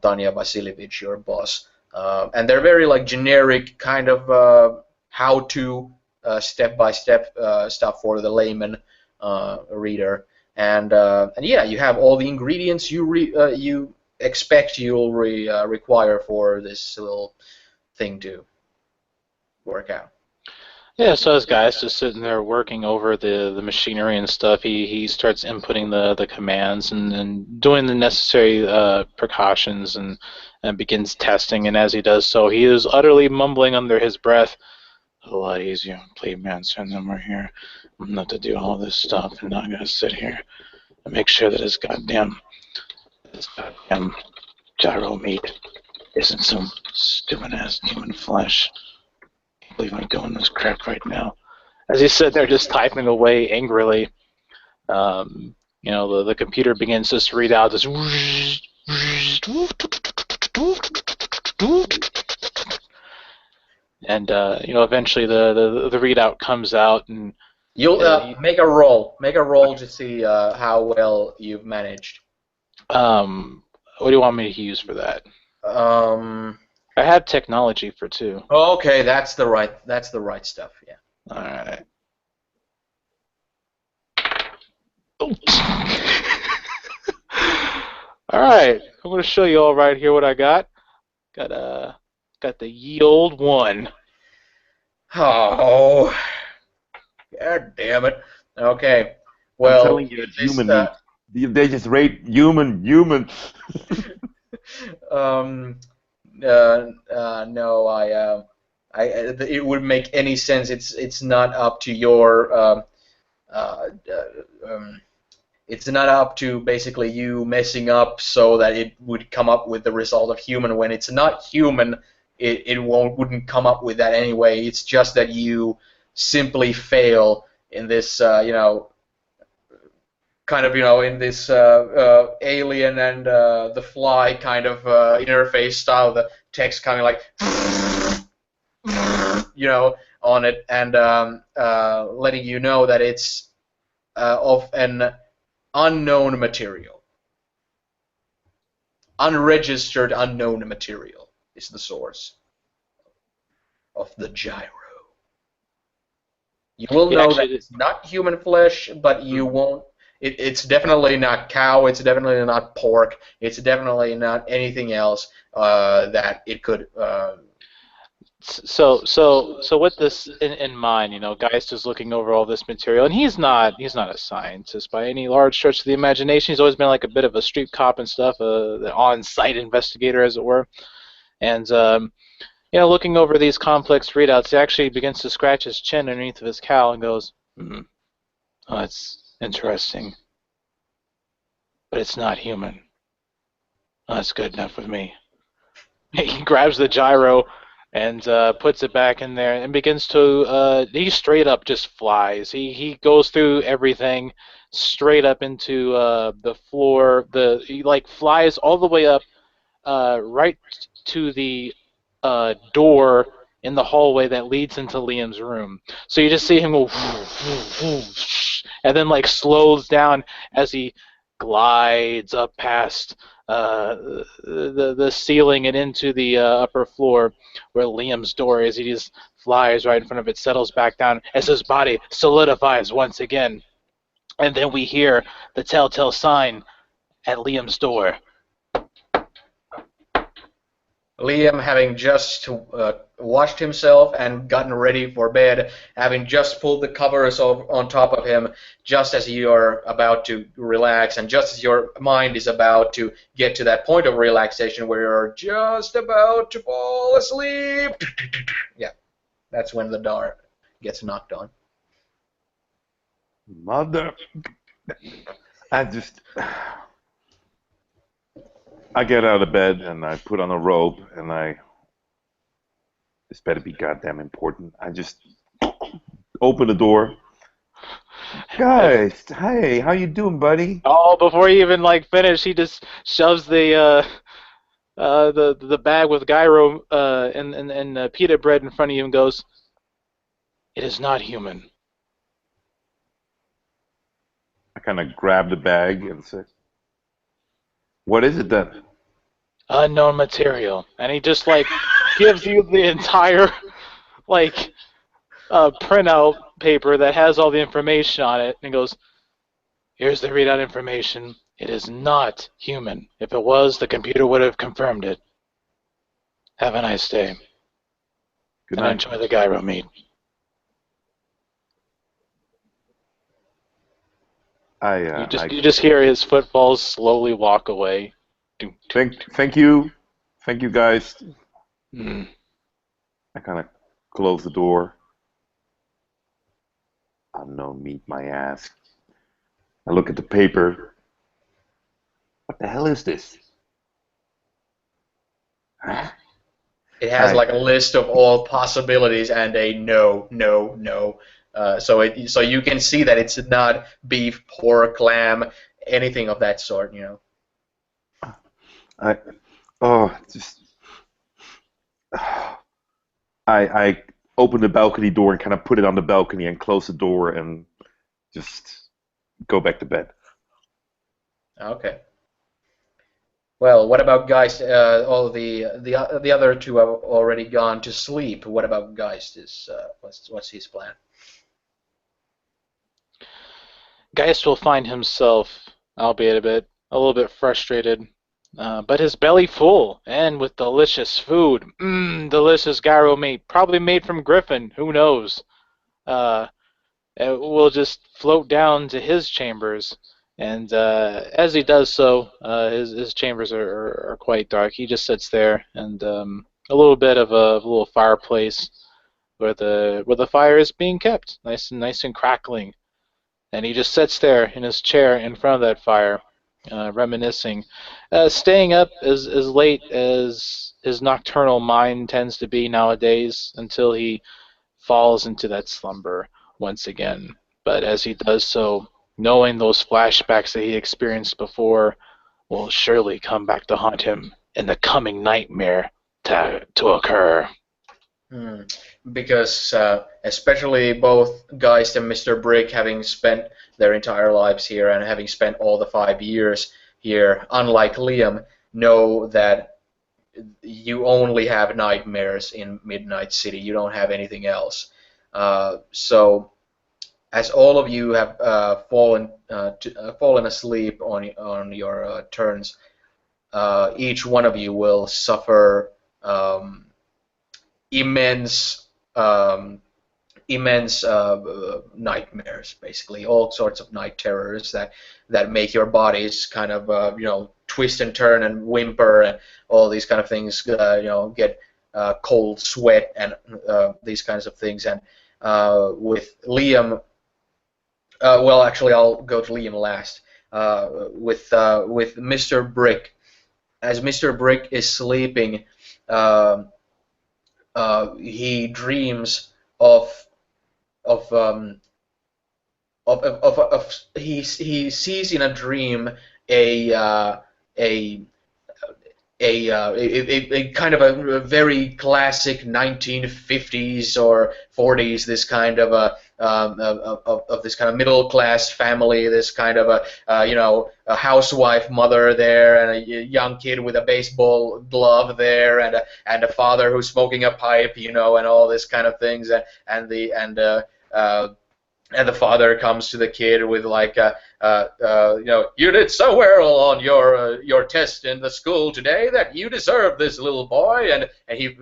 Tanya Vasilievich, your boss, and they're very like generic kind of how-to step-by-step stuff for the layman reader, and yeah, you have all the ingredients you expect you'll require for this little thing to work out. Yeah, so as Guy's just sitting there working over the machinery and stuff, he starts inputting the commands and doing the necessary precautions and begins testing. And as he does so, he is utterly mumbling under his breath, "A lot easier, please, man, send them over here. I'm not to do all this stuff, and not gonna sit here and make sure that this goddamn gyro meat isn't some stupid ass human flesh. I can't believe I'm doing this crap right now." As he's sitting there just typing away angrily, the computer begins to read out this, and eventually the readout comes out, and You'll make a roll to see how well you've managed. what do you want me to use for that? I have technology for 2. Okay, that's the right stuff. Yeah. All right. All right. I'm going to show you all right here what I got. Got the ye old 1. Oh, god damn it. Okay. Well, I'm telling you, it's human meat. They just rate human. No, it wouldn't make any sense. It's not up to your it's not up to basically you messing up so that it would come up with the result of human. When it's not human, it wouldn't come up with that anyway. It's just that you simply fail in this kind of in this Alien and the Fly kind of interface style, the text coming like on it, and letting you know that it's of an unknown material. Unregistered unknown material is the source of the gyro. You will know that it's not human flesh, but you won't. It's definitely not cow. It's definitely not pork. It's definitely not anything else that it could. So with this in mind, Guy's just looking over all this material, and he's not a scientist by any large stretch of the imagination. He's always been like a bit of a street cop and stuff, the on-site investigator, as it were. And looking over these complex readouts, he actually begins to scratch his chin underneath of his cowl and goes, "Oh, that's interesting, but it's not human. Oh, that's good enough with me." He grabs the gyro and puts it back in there and begins to he straight up just flies. He goes through everything straight up into the floor. He like flies all the way up right to the door in the hallway that leads into Liam's room. So you just see him go and then like slows down as he glides up past the ceiling and into the upper floor where Liam's door is. He just flies right in front of it, settles back down as his body solidifies once again. And then we hear the telltale sign at Liam's door. Liam, having just washed himself and gotten ready for bed, having just pulled the covers on top of him, just as you are about to relax, and just as your mind is about to get to that point of relaxation where you're just about to fall asleep. Yeah, that's when the door gets knocked on. Mother. I get out of bed and I put on a robe and this better be goddamn important. I just open the door. Guys, hey, how you doing, buddy? Oh, before he even finish, he just shoves the bag with gyro and pita bread in front of you and goes, "It is not human." I kind of grab the bag and say, "What is it then?" Unknown material, and he just gives you the entire printout paper that has all the information on it, and he goes, "Here's the readout information. It is not human. If it was, the computer would have confirmed it. Have a nice day. Good And night. enjoy the gyro meat." You just hear his footfalls slowly walk away. Thank you, guys. Mm. I kind of close the door. Unknown meat, my ass. I look at the paper. What the hell is this? Huh? It has Hi. like a list of all possibilities and a no, no, no. So you can see that it's not beef, pork, lamb, anything of that sort. I open the balcony door and kind of put it on the balcony and close the door and just go back to bed. Okay. Well, what about Geist? All the other two have already gone to sleep. What about Geist? What's his plan? Geist will find himself, albeit a little bit frustrated, but his belly full and with delicious food. Delicious gyro meat, probably made from Griffin. Who knows? It will just float down to his chambers, and as he does so, his chambers are quite dark. He just sits there, and a little bit of a little fireplace where the fire is being kept, nice and crackling. And he just sits there in his chair in front of that fire, reminiscing, staying up as late as his nocturnal mind tends to be nowadays until he falls into that slumber once again. But as he does so, knowing those flashbacks that he experienced before will surely come back to haunt him in the coming nightmare to occur. Because especially both Geist and Mr. Brick, having spent their entire lives here and having spent all the 5 years here, unlike Liam, know that you only have nightmares in Midnight City. You don't have anything else. So, as all of you have fallen asleep on your turns, each one of you will suffer immense nightmares, basically all sorts of night terrors that make your bodies kind of twist and turn and whimper and all these kind of things, get cold sweat and these kinds of things. And with Liam, well, actually, I'll go to Liam last. With Mr. Brick, as Mr. Brick is sleeping, he dreams he sees in a dream a kind of a very classic 1950s or 40s, this kind of this kind of middle class family, this kind of a housewife mother there, and a young kid with a baseball glove there, and a father who's smoking a pipe, and all this kind of things, And the father comes to the kid with like, you did so well on your test in the school today that you deserve this, little boy. And he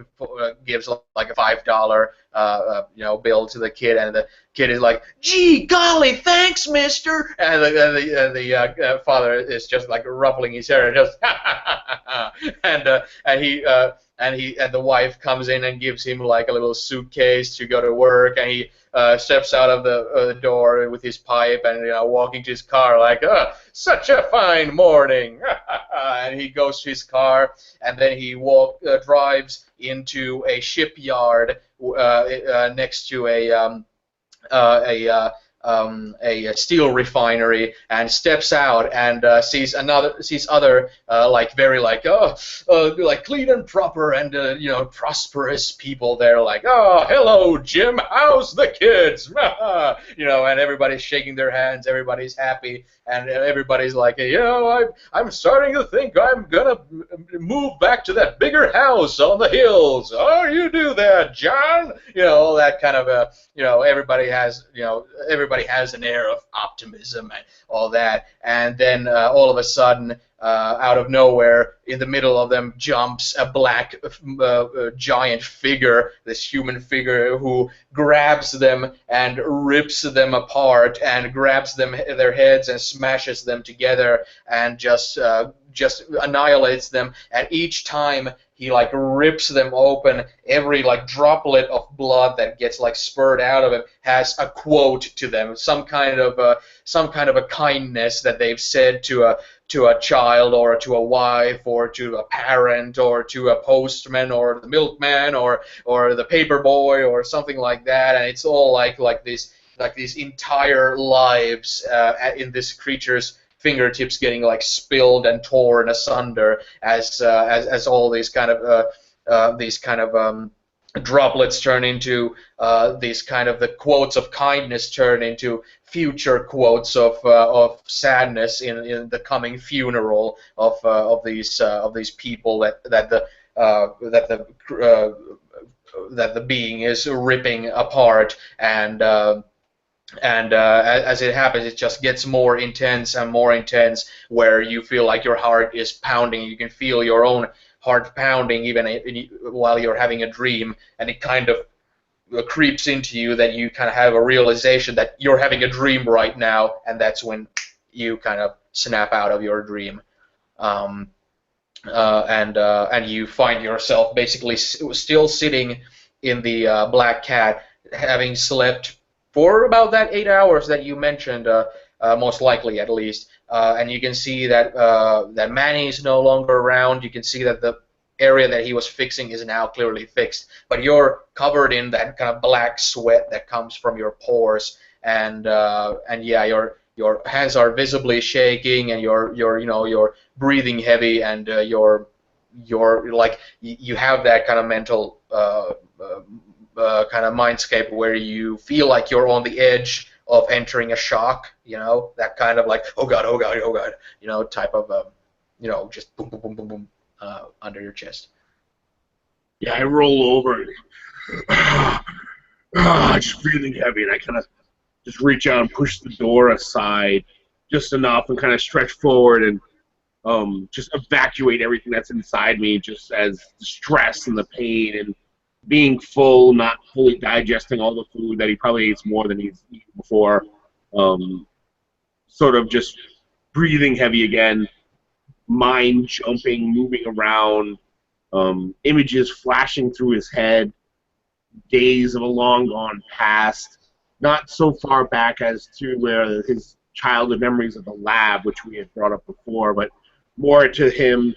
gives like a $5 bill to the kid, and the kid is like, gee golly, thanks, mister. And the father is just like ruffling his hair and just and the wife comes in and gives him like a little suitcase to go to work, and he steps out of the door with his pipe and walking to his car like, oh, such a fine morning. And he goes to his car, and then he drives into a shipyard next to a steel refinery, and steps out and sees other like very like like clean and proper and prosperous people there, like, oh, hello Jim, how's the kids? And everybody's shaking their hands, everybody's happy, and everybody's like, I'm starting to think I'm gonna move back to that bigger house on the hills. Oh, you do that, John? All that kind of everybody has an air of optimism and all that, and then all of a sudden, out of nowhere, in the middle of them jumps a black giant figure, this human figure, who grabs them and rips them apart and grabs their heads and smashes them together and just annihilates them. And each time he like rips them open, every like droplet of blood that gets like spurred out of him has a quote to them, some kind of a kindness that they've said to a child or to a wife or to a parent or to a postman or the milkman or the paper boy or something like that. And it's all like these entire lives in this creature's fingertips getting like spilled and torn asunder as all these kind of droplets turn into these kind of the quotes of kindness turn into future quotes of sadness in the coming funeral of these people that the being is ripping apart. And as it happens, it just gets more intense and more intense, where you feel like your heart is pounding. You can feel your own heart pounding even while you're having a dream, and it kind of creeps into you that you kind of have a realization that you're having a dream right now, and that's when you kind of snap out of your dream. And you find yourself basically still sitting in the Black Cat, having slept for about that 8 hours that you mentioned, most likely at least. And you can see that Manny is no longer around. You can see that the area that he was fixing is now clearly fixed. But you're covered in that kind of black sweat that comes from your pores, and yeah, your hands are visibly shaking, and you're breathing heavy, and you're like you have that kind of mental kind of mindscape where you feel like you're on the edge of entering a shock, that kind of like, oh god, type of, just boom, boom, boom, boom, boom, under your chest. Yeah, I roll over, just breathing heavy, and I kind of just reach out and push the door aside just enough and kind of stretch forward and just evacuate everything that's inside me, just as the stress and the pain and being full, not fully digesting all the food that he probably eats more than he's eaten before, sort of just breathing heavy again, mind jumping, moving around, images flashing through his head, days of a long gone past, not so far back as to where his childhood memories of the lab, which we had brought up before, but more to him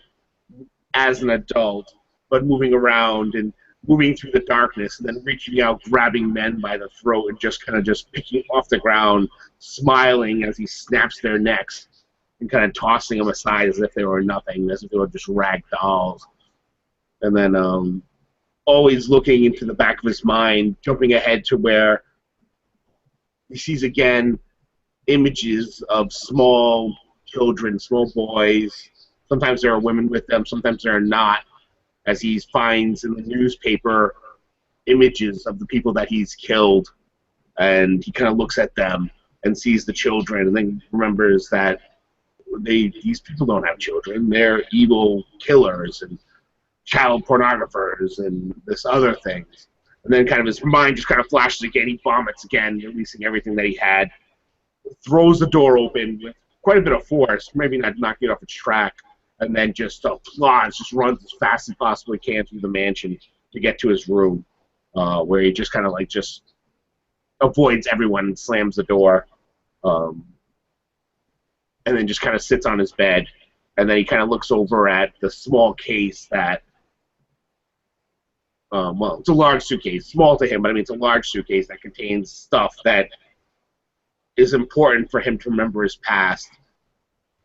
as an adult, but moving around and moving through the darkness, and then reaching out, grabbing men by the throat, and just kind of just picking off the ground, smiling as he snaps their necks, and kind of tossing them aside as if they were nothing, as if they were just rag dolls. And then always looking into the back of his mind, jumping ahead to where he sees again images of small children, small boys. Sometimes there are women with them, sometimes there are not, as he finds in the newspaper images of the people that he's killed, and he kind of looks at them and sees the children, and then remembers that these people don't have children. They're evil killers and child pornographers and this other things. And then kind of his mind just kind of flashes again. He vomits again, releasing everything that he had. Throws the door open with quite a bit of force, maybe not knocking it off its track, and then just applauds, just runs as fast as he possibly can through the mansion to get to his room, where he just kind of like just avoids everyone and slams the door, and then just kind of sits on his bed, and then he kind of looks over at the small case that, well, it's a large suitcase, small to him, but I mean it's a large suitcase that contains stuff that is important for him to remember his past.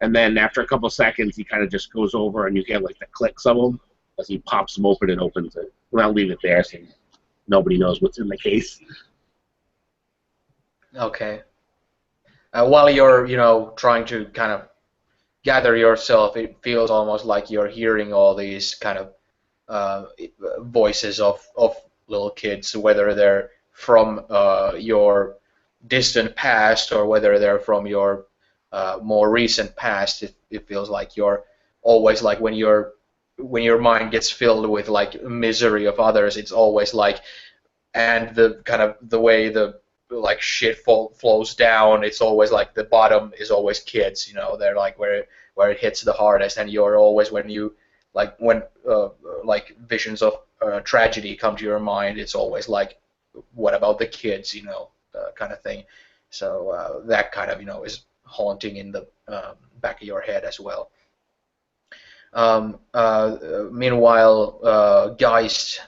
And then after a couple seconds, he kind of just goes over and you hear like the clicks of them as he pops them open and opens it. And I'll leave it there so nobody knows what's in the case. Okay. While you're, trying to kind of gather yourself, it feels almost like you're hearing all these kind of voices of little kids, whether they're from your distant past or whether they're from your more recent past. It feels like you're always like when your mind gets filled with like misery of others, it's always like, and the kind of the way the like shit flows down, it's always like the bottom is always kids, they're like where it hits the hardest, and you're always when like visions of tragedy come to your mind, it's always like, what about the kids, kind of thing. So that kind of is haunting in the back of your head as well. Meanwhile, Geist,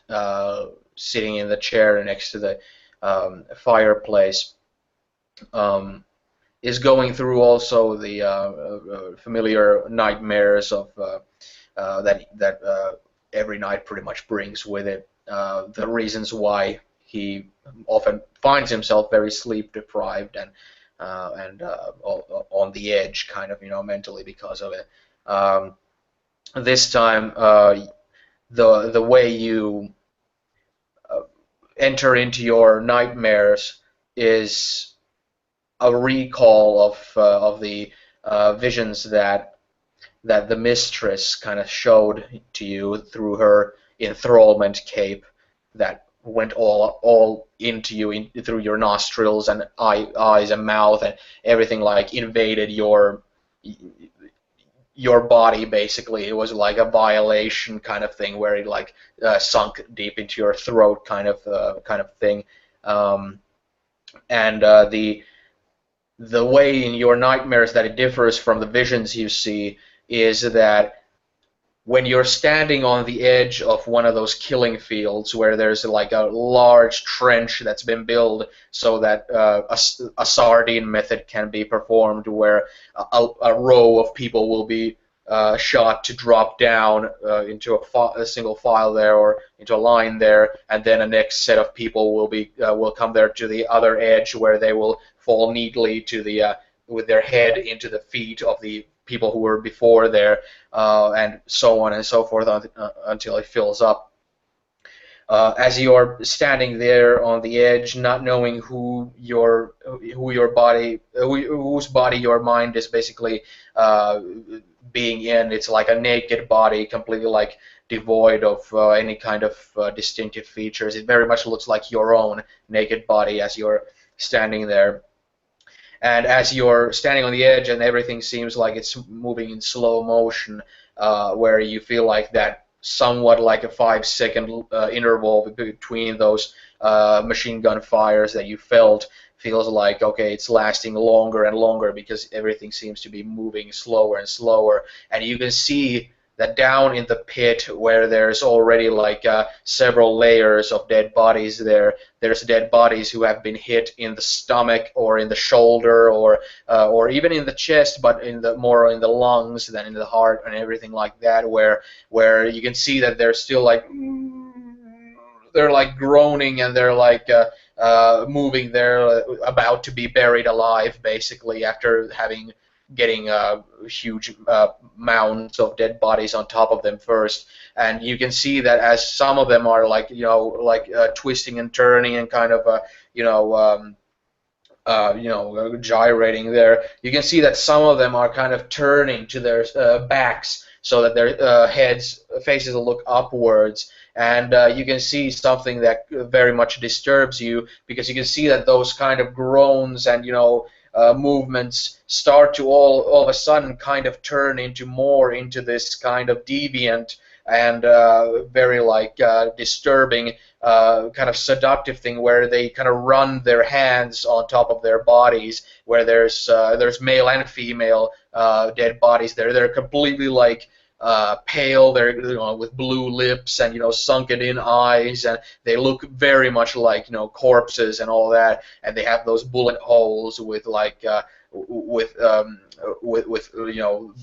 sitting in the chair next to the fireplace, is going through also the familiar nightmares of that every night pretty much brings with it. The reasons why he often finds himself very sleep deprived and on the edge, kind of, mentally because of it. This time, the way you enter into your nightmares is a recall of the visions that the mistress kind of showed to you through her enthrallment cape that went all into you through your nostrils and eyes and mouth, and everything like invaded your body. Basically, it was like a violation kind of thing where it like sunk deep into your throat kind of thing. And the way in your nightmares that it differs from the visions you see is that when you're standing on the edge of one of those killing fields where there's like a large trench that's been built so that a sardine method can be performed, where a row of people will be shot to drop down into a single file there, or into a line there, and then a next set of people will come there to the other edge where they will fall neatly to the with their head into the feet of the people who were before there, and so on and so forth until it fills up. As you're standing there on the edge, not knowing whose body your mind is basically being in, it's like a naked body, completely like devoid of any kind of distinctive features. It very much looks like your own naked body as you're standing there. And as you're standing on the edge and everything seems like it's moving in slow motion, where you feel like that somewhat like a 5-second interval between those machine gun fires that you felt feels like, okay, it's lasting longer and longer because everything seems to be moving slower and slower. And you can see that down in the pit where there's already like several layers of dead bodies there's dead bodies who have been hit in the stomach or in the shoulder or even in the chest, but more in the lungs than in the heart and everything like that, where you can see that they're still like, they're like groaning and they're like moving, they're about to be buried alive basically after getting huge mounds of dead bodies on top of them first. And you can see that as some of them are like twisting and turning and kind of gyrating there. You can see that some of them are kind of turning to their backs so that their faces look upwards. And you can see something that very much disturbs you, because you can see that those kind of groans and movements start to all of a sudden kind of turn into this kind of deviant and very disturbing kind of seductive thing, where they kind of run their hands on top of their bodies, where there's male and female dead bodies there. They're completely pale. They're with blue lips and sunken in eyes, and they look very much like corpses and all that. And they have those bullet holes with with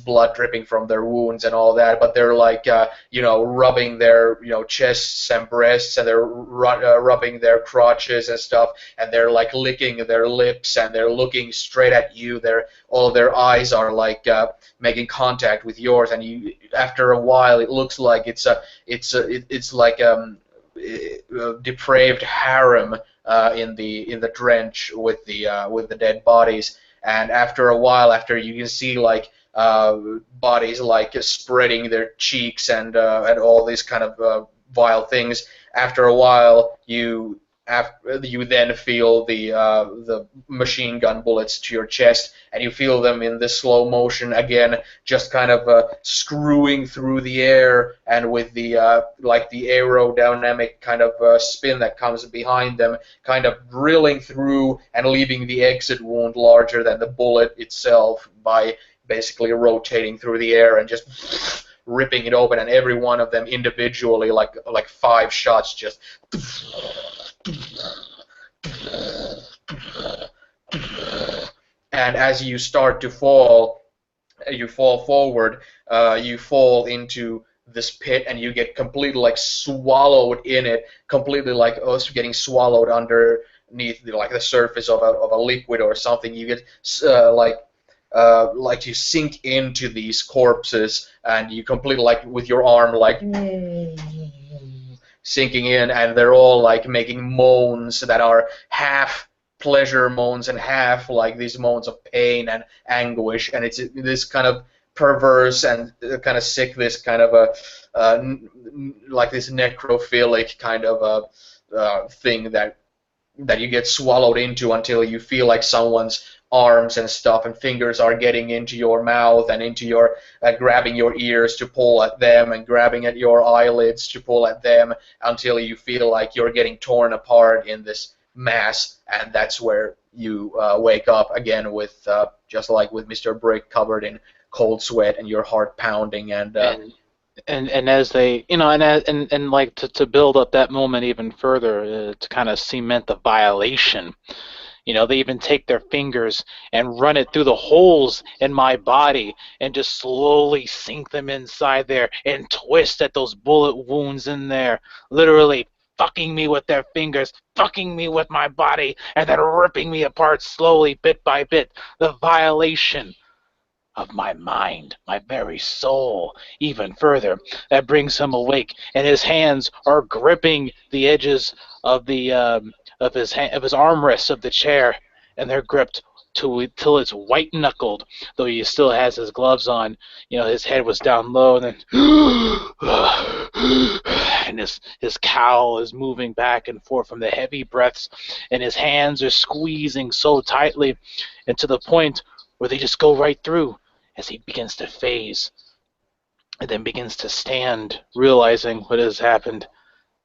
blood dripping from their wounds and all that. But they're rubbing their chests and breasts, and they're rubbing their crotches and stuff, and they're licking their lips, and they're looking straight at you. All of their eyes are making contact with yours, and after a while it looks like it's like a depraved harem in the trench with the dead bodies. And after a while, after you can see bodies spreading their cheeks and all these kind of vile things, after a while you then feel the machine gun bullets to your chest, and you feel them in this slow motion again, just kind of screwing through the air, and with the the aerodynamic kind of spin that comes behind them, kind of drilling through and leaving the exit wound larger than the bullet itself by basically rotating through the air and just ripping it open, and every one of them individually, like 5 shots, just. And as you start to fall, you fall forward, you fall into this pit, and you get completely swallowed in it, completely getting swallowed underneath the surface of a liquid or something. You get you sink into these corpses, and you completely with your arm sinking in, and they're all making moans that are half pleasure moans and half these moans of pain and anguish, and it's this kind of perverse and kind of sick, this kind of this necrophilic kind of thing that you get swallowed into until you feel like someone's arms and stuff and fingers are getting into your mouth and into your grabbing your ears to pull at them, and grabbing at your eyelids to pull at them, until you feel like you're getting torn apart in this mass. And that's where you wake up again with just like with Mr. Brick, covered in cold sweat and your heart pounding, and as they, and to build up that moment even further, to kind of cement the violation, they even take their fingers and run it through the holes in my body and just slowly sink them inside there and twist at those bullet wounds in there, literally fucking me with their fingers, fucking me with my body, and then ripping me apart slowly, bit by bit. The violation of my mind, my very soul, even further. That brings him awake, and his hands are gripping the edges of the of his armrests of the chair, and they're gripped till it's white knuckled, though he still has his gloves on. His head was down low, and then and his cowl is moving back and forth from the heavy breaths, and his hands are squeezing so tightly, and to the point where they just go right through as he begins to phase, and then begins to stand, realizing what has happened.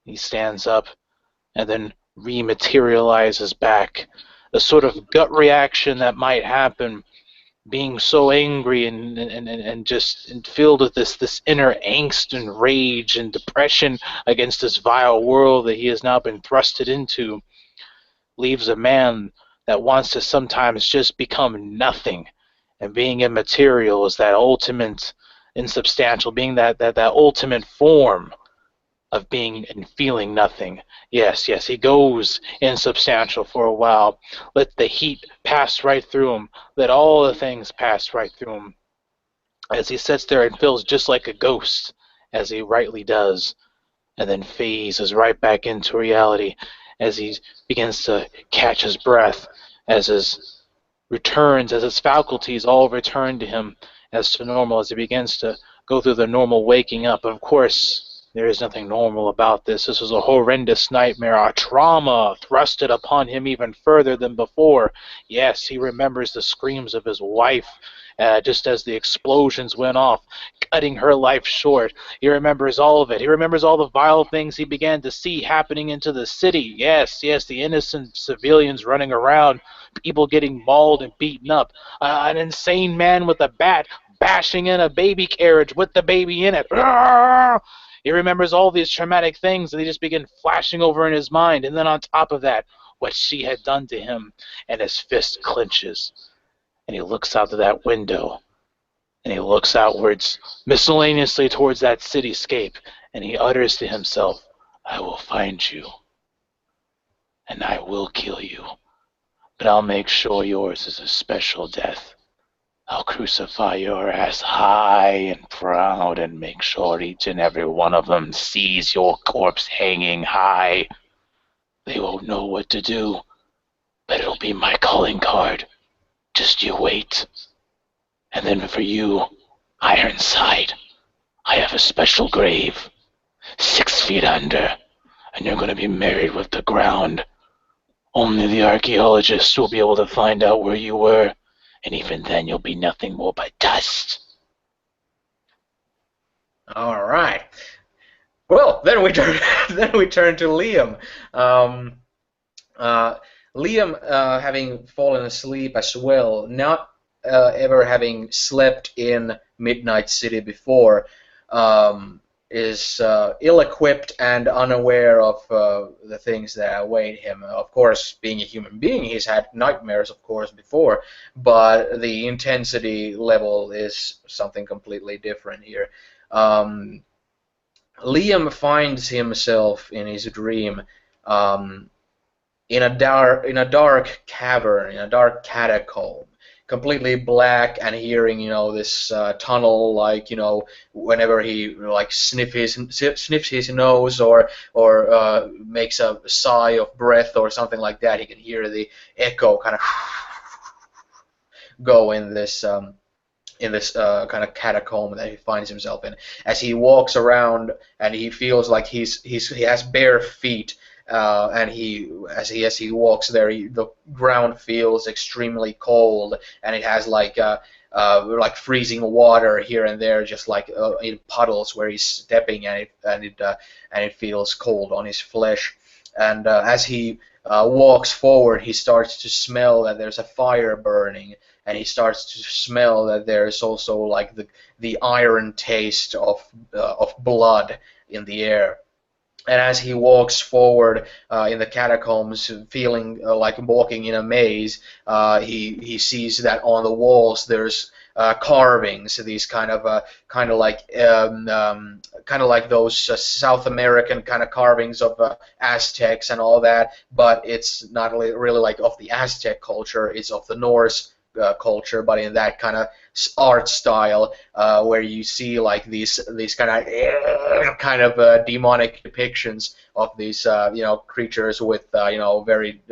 He stands up, and then rematerializes back. A sort of gut reaction that might happen, being so angry and just filled with this inner angst and rage and depression against this vile world that he has now been thrusted into, leaves a man that wants to sometimes just become nothing, and being immaterial is that ultimate insubstantial, being that ultimate form of being and feeling nothing. Yes, he goes insubstantial for a while. Let the heat pass right through him. Let all the things pass right through him. As he sits there and feels just like a ghost, as he rightly does, and then phases right back into reality as he begins to catch his breath as his faculties all return to him as to normal, as he begins to go through the normal waking up. Of course, there is nothing normal about this. This was a horrendous nightmare, a trauma thrusted upon him even further than before. Yes, he remembers the screams of his wife just as the explosions went off, cutting her life short. He remembers all of it. He remembers all the vile things he began to see happening into the city. Yes, the innocent civilians running around, people getting mauled and beaten up, an insane man with a bat bashing in a baby carriage with the baby in it. He remembers all these traumatic things, and they just begin flashing over in his mind. And then on top of that, what she had done to him, and his fist clenches. And he looks out to that window, and he looks outwards, miscellaneously towards that cityscape, and he utters to himself, I will find you, and I will kill you, but I'll make sure yours is a special death. I'll crucify your ass high and proud and make sure each and every one of them sees your corpse hanging high. They won't know what to do, but it'll be my calling card. Just you wait. And then for you, Ironside, I have a special grave, 6 feet under, and you're going to be married with the ground. Only the archaeologists will be able to find out where you were, and even then you'll be nothing more but dust. All right. Well, then we turn to Liam. Liam, having fallen asleep as well, not ever having slept in Midnight City before, is ill-equipped and unaware of the things that await him. Of course, being a human being, he's had nightmares, of course, before, but the intensity level is something completely different here. Liam finds himself in his dream in a dark cavern, in a dark catacomb, completely black, and hearing, this tunnel, like, whenever he like sniffs his nose or makes a sigh of breath or something like that, he can hear the echo kind of go in this kind of catacomb that he finds himself in. As he walks around, and he feels like he has bare feet. And as he walks there, the ground feels extremely cold, and it has like freezing water here and there, just like in puddles where he's stepping, and it feels cold on his flesh. And as he walks forward, he starts to smell that there's a fire burning, and he starts to smell that there's also like the iron taste of blood in the air. And as he walks forward in the catacombs, feeling like walking in a maze, he sees that on the walls there's carvings, these kind of like those South American kind of carvings of Aztecs and all that. But it's not really like of the Aztec culture; it's of the Norse culture, but in that kind of art style, where you see like these kind of demonic depictions of these creatures with very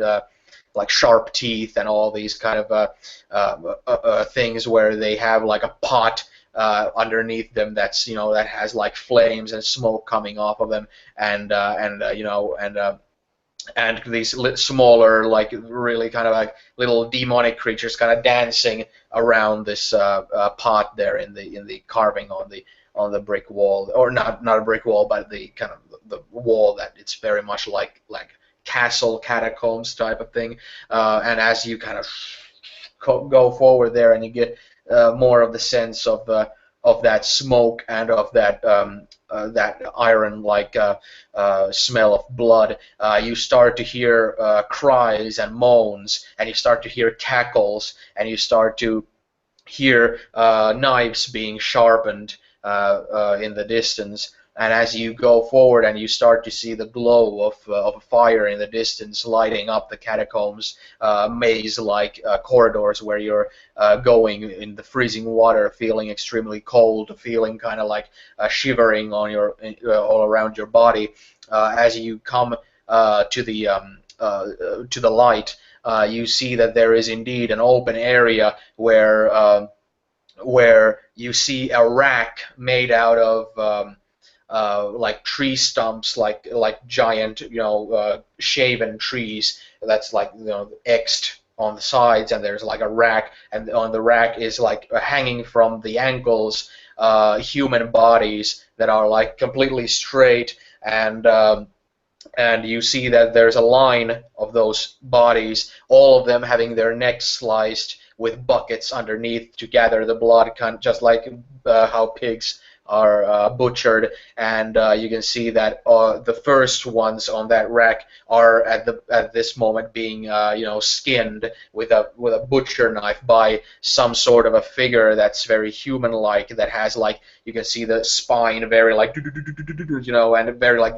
like sharp teeth and all these kind of things where they have like a pot underneath them that's that has like flames and smoke coming off of them, and these smaller, like really kind of like little demonic creatures kind of dancing around this pot there in the carving on the brick wall, or not a brick wall, but the kind of the wall that it's very much like castle catacombs type of thing. And as you kind of go forward there, and you get more of the sense of that smoke and of that iron-like smell of blood, you start to hear cries and moans, and you start to hear cackles, and you start to hear knives being sharpened in the distance. And as you go forward and you start to see the glow of a fire in the distance lighting up the catacombs, maze-like corridors where you're going in the freezing water, feeling extremely cold, feeling kind of like shivering on all around your body. As you come to the light, you see that there is indeed an open area where you see a rack made out of like tree stumps, like giant, shaven trees. That's like Xed on the sides, and there's like a rack, and on the rack is like hanging from the ankles human bodies that are like completely straight, and you see that there's a line of those bodies, all of them having their necks sliced with buckets underneath to gather the blood, kind of just like how pigs are butchered. And you can see that the first ones on that rack are at this moment being skinned with a butcher knife by some sort of a figure that's very human-like, that has like, you can see the spine very like and very like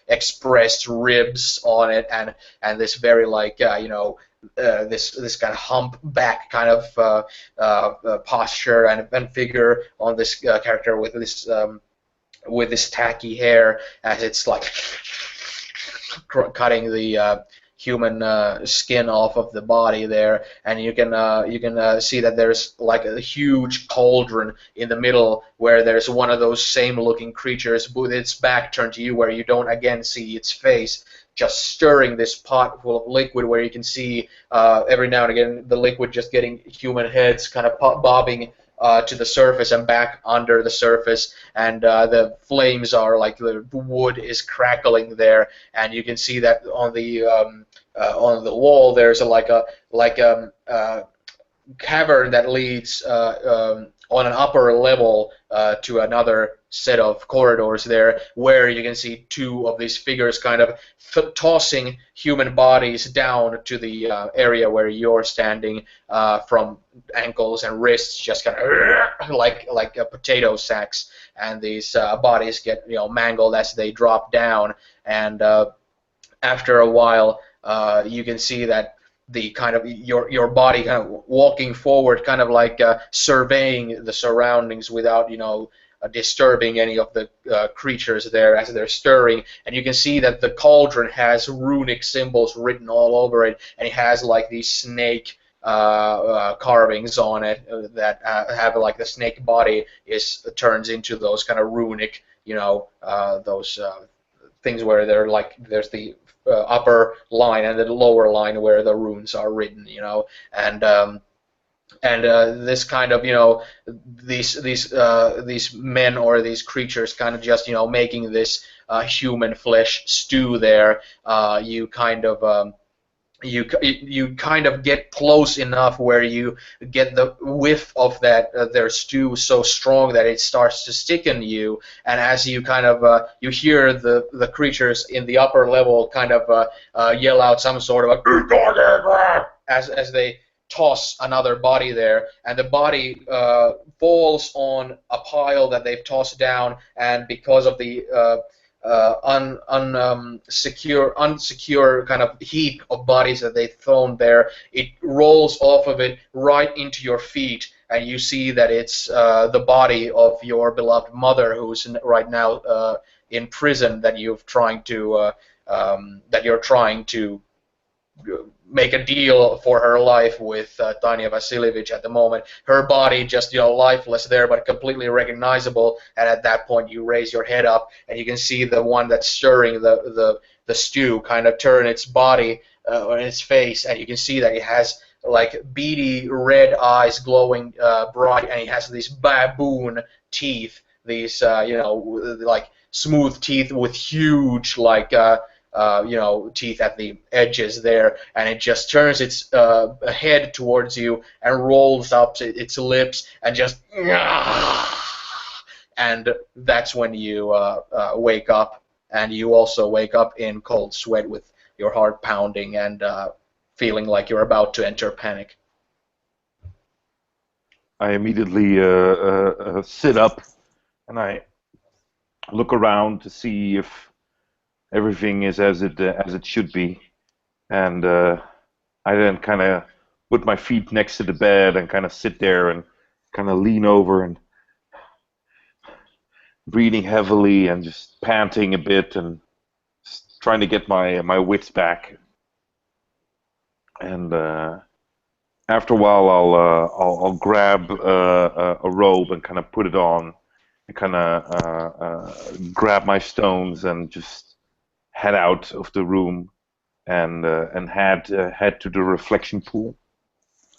expressed ribs on it, and this very like this kind of humpback kind of posture and figure on this character with this tacky hair, as it's like cutting the human skin off of the body there, and you can see that there's like a huge cauldron in the middle where there's one of those same looking creatures with its back turned to you, where you don't again see its face, just stirring this pot full of liquid, where you can see every now and again the liquid just getting human heads kind of bobbing to the surface and back under the surface, and the flames are like the wood is crackling there, and you can see that on the wall there's like a cavern that leads on an upper level to another set of corridors there, where you can see two of these figures kind of tossing human bodies down to the area where you're standing, from ankles and wrists, just kind of like potato sacks, and these bodies get mangled as they drop down, and after a while you can see that the kind of your body kind of walking forward, kind of like surveying the surroundings without disturbing any of the creatures there as they're stirring, and you can see that the cauldron has runic symbols written all over it, and it has like these snake carvings on it that have like the snake body turns into those kind of runic, those things where they're like there's the upper line and the lower line where the runes are written, and this kind of these men or these creatures kind of just making this human flesh stew there. You kind of get close enough where you get the whiff of that their stew so strong that it starts to stick in you, and as you kind of you hear the creatures in the upper level kind of yell out some sort of a as they toss another body there, and the body falls on a pile that they've tossed down, and because of the unsecure kind of heap of bodies that they've thrown there, it rolls off of it right into your feet, and you see that it's the body of your beloved mother, who's right now in prison, that you're trying to make a deal for her life with Tanya Vasilievich at the moment. Her body just lifeless there, but completely recognizable. And at that point, you raise your head up, and you can see the one that's stirring the stew kind of turn its body on its face, and you can see that it has like beady red eyes glowing bright, and it has these baboon teeth, these like smooth teeth with huge like teeth at the edges there, and it just turns its head towards you and rolls up its lips and just, and that's when you wake up, and you also wake up in cold sweat with your heart pounding and feeling like you're about to enter panic. I immediately sit up and I look around to see if everything is as it should be, and I then kind of put my feet next to the bed and kind of sit there and kind of lean over and breathing heavily and just panting a bit and trying to get my wits back. And after a while, I'll grab a robe and kind of put it on, and kind of grab my stones and just head out of the room and head to the reflection pool.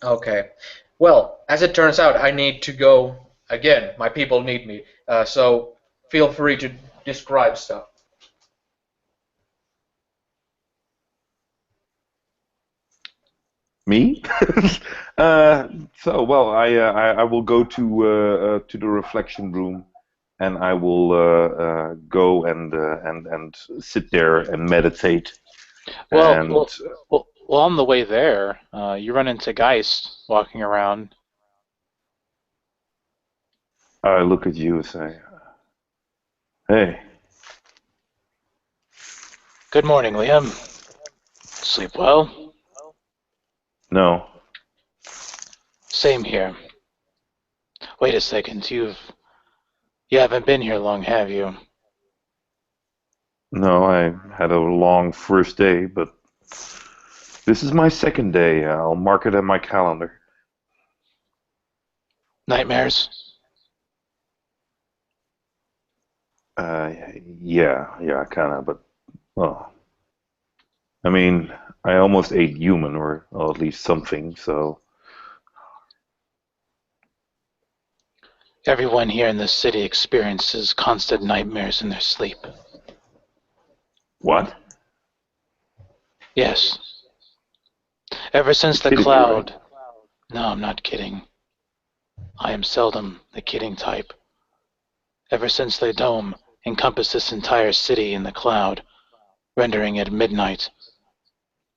Okay. Well, as it turns out, I need to go again. My people need me. So feel free to describe stuff. Me? Well, I will go to the reflection room, and I will go and sit there and meditate. Well, And well, on the way there, you run into Geist walking around. I look at you and say, "Hey, Good morning, Liam. Sleep well? no, Same here. Wait a second, you haven't been here long, have you? no, I had a long first day, but this is my second day. I'll mark it in my calendar." Nightmares? Uh, yeah, kind of, but well, I mean, I almost ate human, or at least something, so. Everyone here in this city experiences constant nightmares in their sleep. What? Yes. Ever since the You're kidding me, right? cloud... No, I'm not kidding. I am seldom the kidding type. Ever since the dome encompassed this entire city in the cloud, rendering it midnight,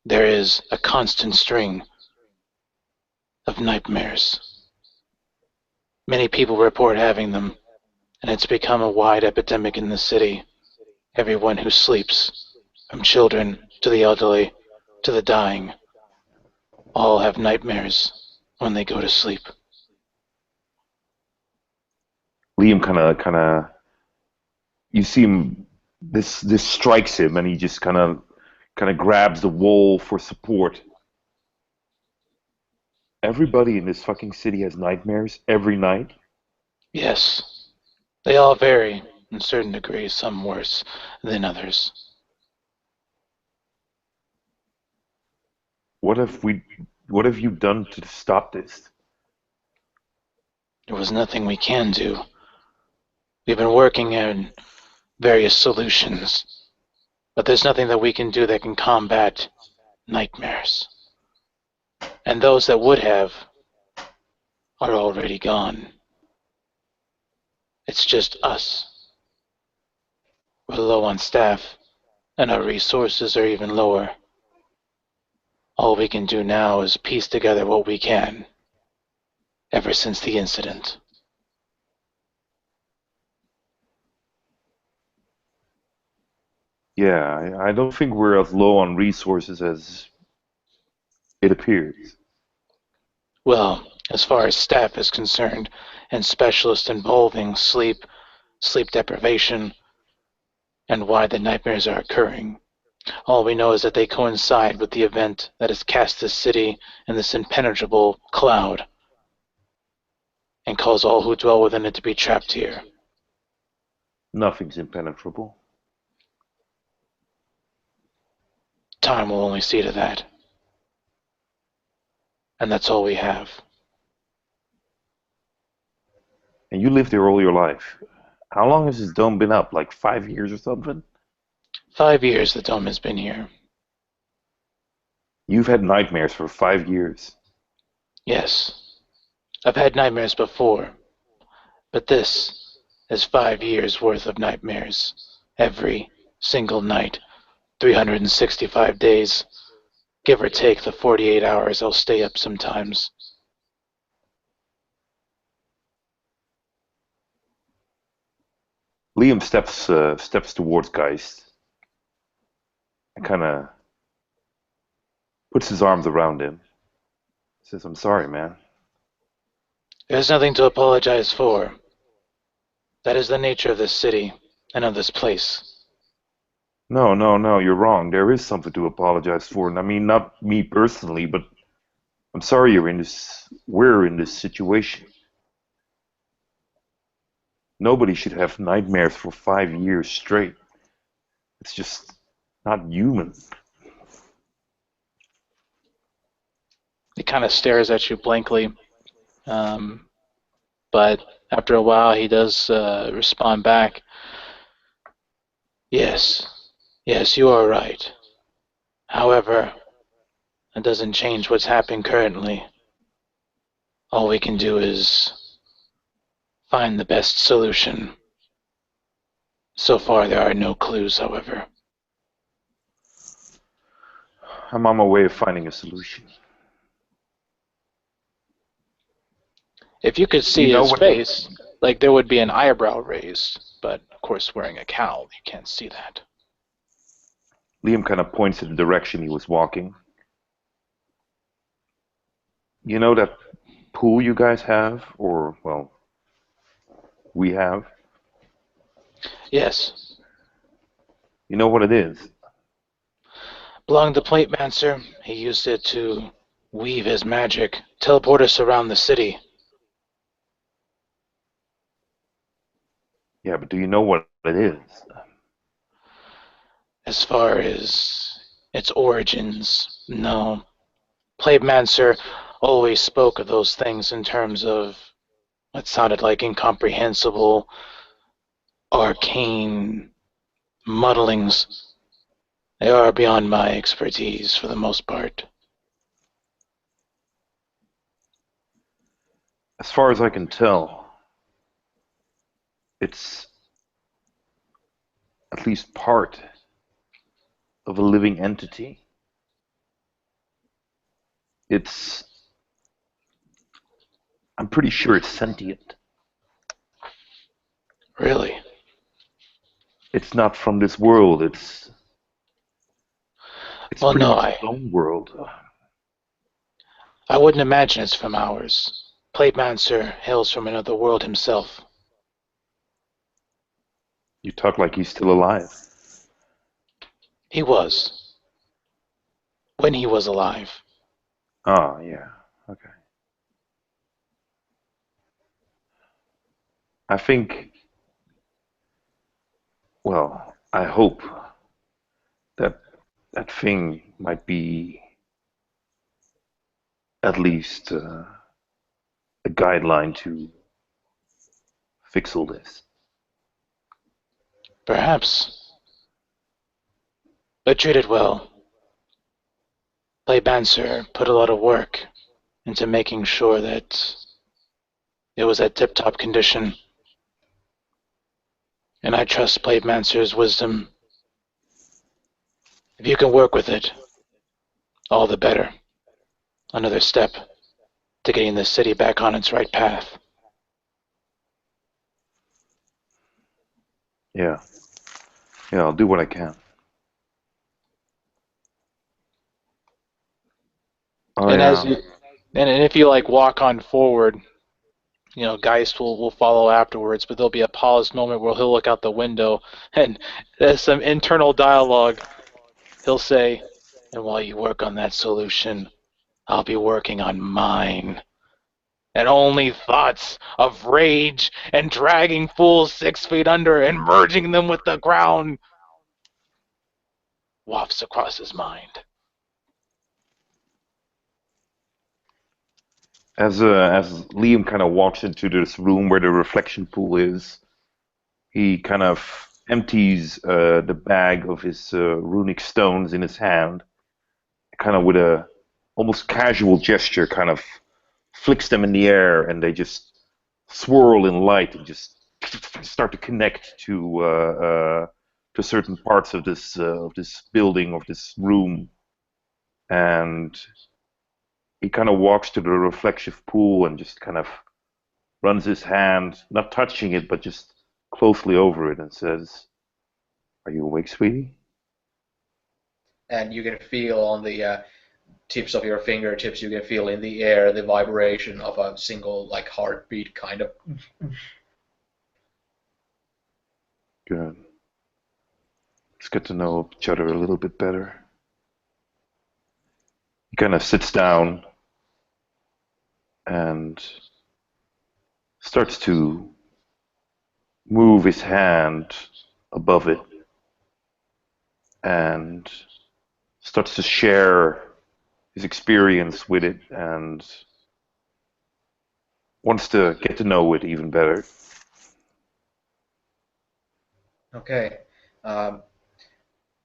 there is a constant string of nightmares. Many people report having them, and it's become a wide epidemic in the city. Everyone who sleeps, from children to the elderly to the dying, all have nightmares when they go to sleep. Liam you see him, this strikes him, and he just kind of grabs the wall for support. Everybody in this fucking city has nightmares every night. Yes, they all vary in certain degrees, some worse than others. What have we, what have you done to stop this? There was nothing we can do. We've been working on various solutions, but there's nothing that we can do that can combat nightmares. And those that would have are already gone. It's just us. We're low on staff, and our resources are even lower. All we can do now is piece together what we can, ever since the incident. Yeah, I don't think we're as low on resources as it appears. Well, as far as staff is concerned, and specialists involving sleep, sleep deprivation, and why the nightmares are occurring, all we know is that they coincide with the event that has cast this city in this impenetrable cloud and cause all who dwell within it to be trapped here. Nothing's impenetrable. Time will only see to that. And that's all we have. And you lived here all your life. How long has this dome been up? Like 5 years or something? 5 years the dome has been here. You've had nightmares for 5 years. Yes. I've had nightmares before, but this is 5 years worth of nightmares. Every single night, 365 days, give or take the 48 hours I'll stay up sometimes. Liam steps towards Geist and kind of puts his arms around him. Says, "I'm sorry, man." There's nothing to apologize for. That is the nature of this city and of this place. No, no, no, you're wrong. There is something to apologize for. And I mean, not me personally, but I'm sorry we're in this situation. Nobody should have nightmares for 5 years straight. It's just not human. He kind of stares at you blankly, but after a while he does respond back. Yes, yes, you are right. However, that doesn't change what's happening currently. All we can do is find the best solution. So far, there are no clues, however. I'm on my way of finding a solution. If you could see You know his what? face, like there would be an eyebrow raised, but of course, wearing a cowl, you can't see that. Liam kind of points in the direction he was walking. You know that pool you guys have, or, well, we have? Yes. You know what it is? Belonged to Platemancer. He used it to weave his magic, teleport us around the city. Yeah, but do you know what it is? As far as its origins, no. Platemancer always spoke of those things in terms of what sounded like incomprehensible, arcane muddlings. They are beyond my expertise for the most part. As far as I can tell, it's at least part of a living entity. I'm pretty sure it's sentient. Really? It's not from this world. It's Well, pretty no, much its own world. I wouldn't imagine it's from ours. Platemancer hails from another world himself. You talk like he's still alive. He was. When he was alive. Oh, yeah. Okay. I think, well, I hope that that thing might be at least a guideline to fix all this. Perhaps. But treat it well. Platemancer put a lot of work into making sure that it was at tip-top condition. And I trust Platemancer's wisdom. If you can work with it, all the better. Another step to getting the city back on its right path. Yeah. Yeah, I'll do what I can. And as you, and if you like walk on forward, you know, Geist will follow afterwards, but there'll be a paused moment where he'll look out the window and there's some internal dialogue. He'll say, and while you work on that solution, I'll be working on mine. And only thoughts of rage and dragging fools 6 feet under and merging them with the ground wafts across his mind. As Liam kind of walks into this room where the reflection pool is, he kind of empties the bag of his runic stones in his hand, kind of with a almost casual gesture, kind of flicks them in the air, and they just swirl in light and just start to connect to certain parts of this building, of this room, and he kind of walks to the reflective pool and just kind of runs his hand, not touching it, but just closely over it, and says, "Are you awake, sweetie?" And you can feel on the tips of your fingertips, you can feel in the air the vibration of a single like heartbeat, kind of. Good. It's Let's get to know each other a little bit better. He kind of sits down and starts to move his hand above it and starts to share his experience with it and wants to get to know it even better. Okay.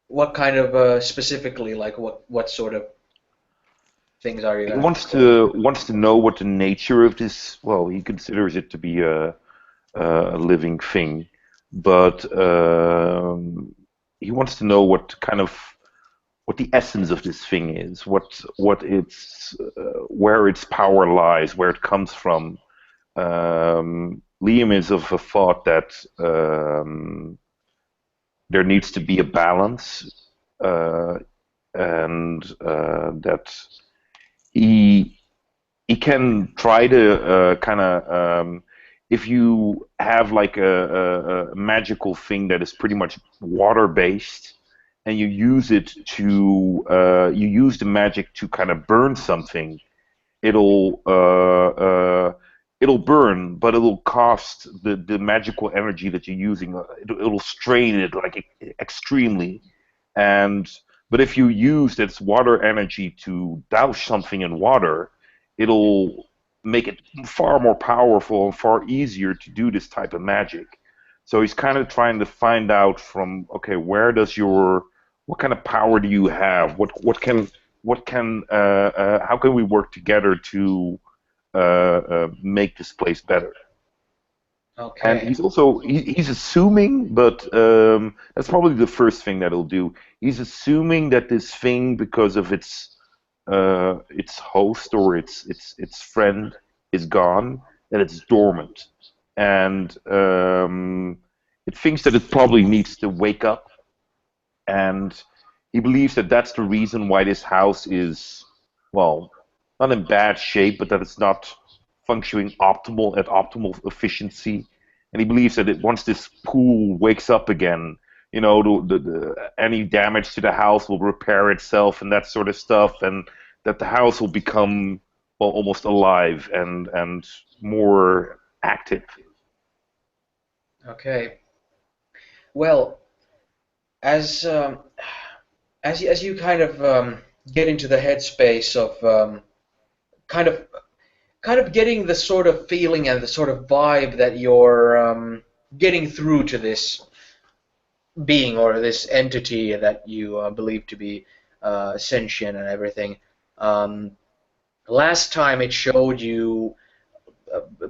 What kind of specifically, like what sort of things are you He gonna? wants to know what the nature of this. Well, he considers it to be a living thing, but he wants to know what the essence of this thing is, what its where its power lies, where it comes from. Liam is of a thought that there needs to be a balance, and that he he can try to kind of if you have like a magical thing that is pretty much water based and you use it to you use the magic to kind of burn something, it'll it'll burn, but it'll cost the magical energy that you're using. It'll strain it like extremely, and but if you use its water energy to douse something in water, it'll make it far more powerful and far easier to do this type of magic. So he's kind of trying to find out from, okay, where does your what kind of power do you have? How can we work together to make this place better? And Okay. he's also he's assuming, but that's probably the first thing that he'll do. He's assuming that this thing, because of its host or its friend is gone, that it's dormant, and it thinks that it probably needs to wake up, and he believes that that's the reason why this house is, well, not in bad shape, but that it's not functioning at optimal efficiency. And he believes that once this pool wakes up again, any damage to the house will repair itself and that sort of stuff, and that the house will become, well, almost alive and more active. Okay. Well, as as you kind of get into the headspace of kind of getting the sort of feeling and the sort of vibe that you're getting through to this being or this entity that you believe to be sentient and everything. Um, Last time it showed you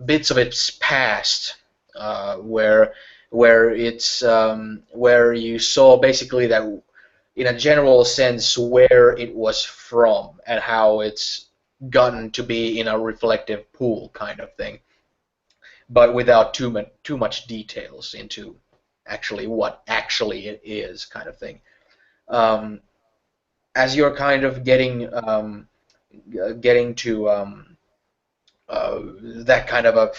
bits of its past, where it's where you saw basically that in a general sense where it was from and how it's gotten to be in a reflective pool kind of thing, but without too much details into actually what actually it is kind of thing. Um, as you're kind of getting to that kind of a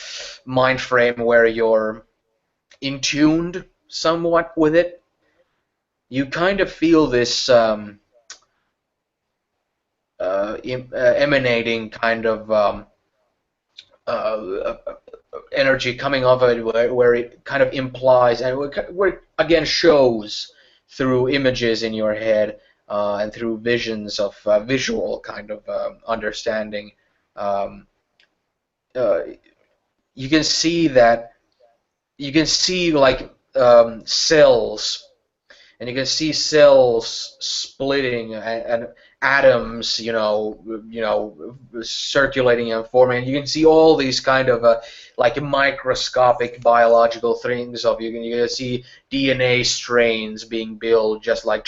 mind frame where you're in tuned somewhat with it, you kind of feel this emanating kind of uh, energy coming off of it, where it kind of implies and where it again shows through images in your head and through visions of visual kind of understanding. Um, uh, you can see that you can see like cells, and you can see cells splitting and atoms, circulating and forming. You can see all these kind of like microscopic biological things of you can see DNA strains being built, just like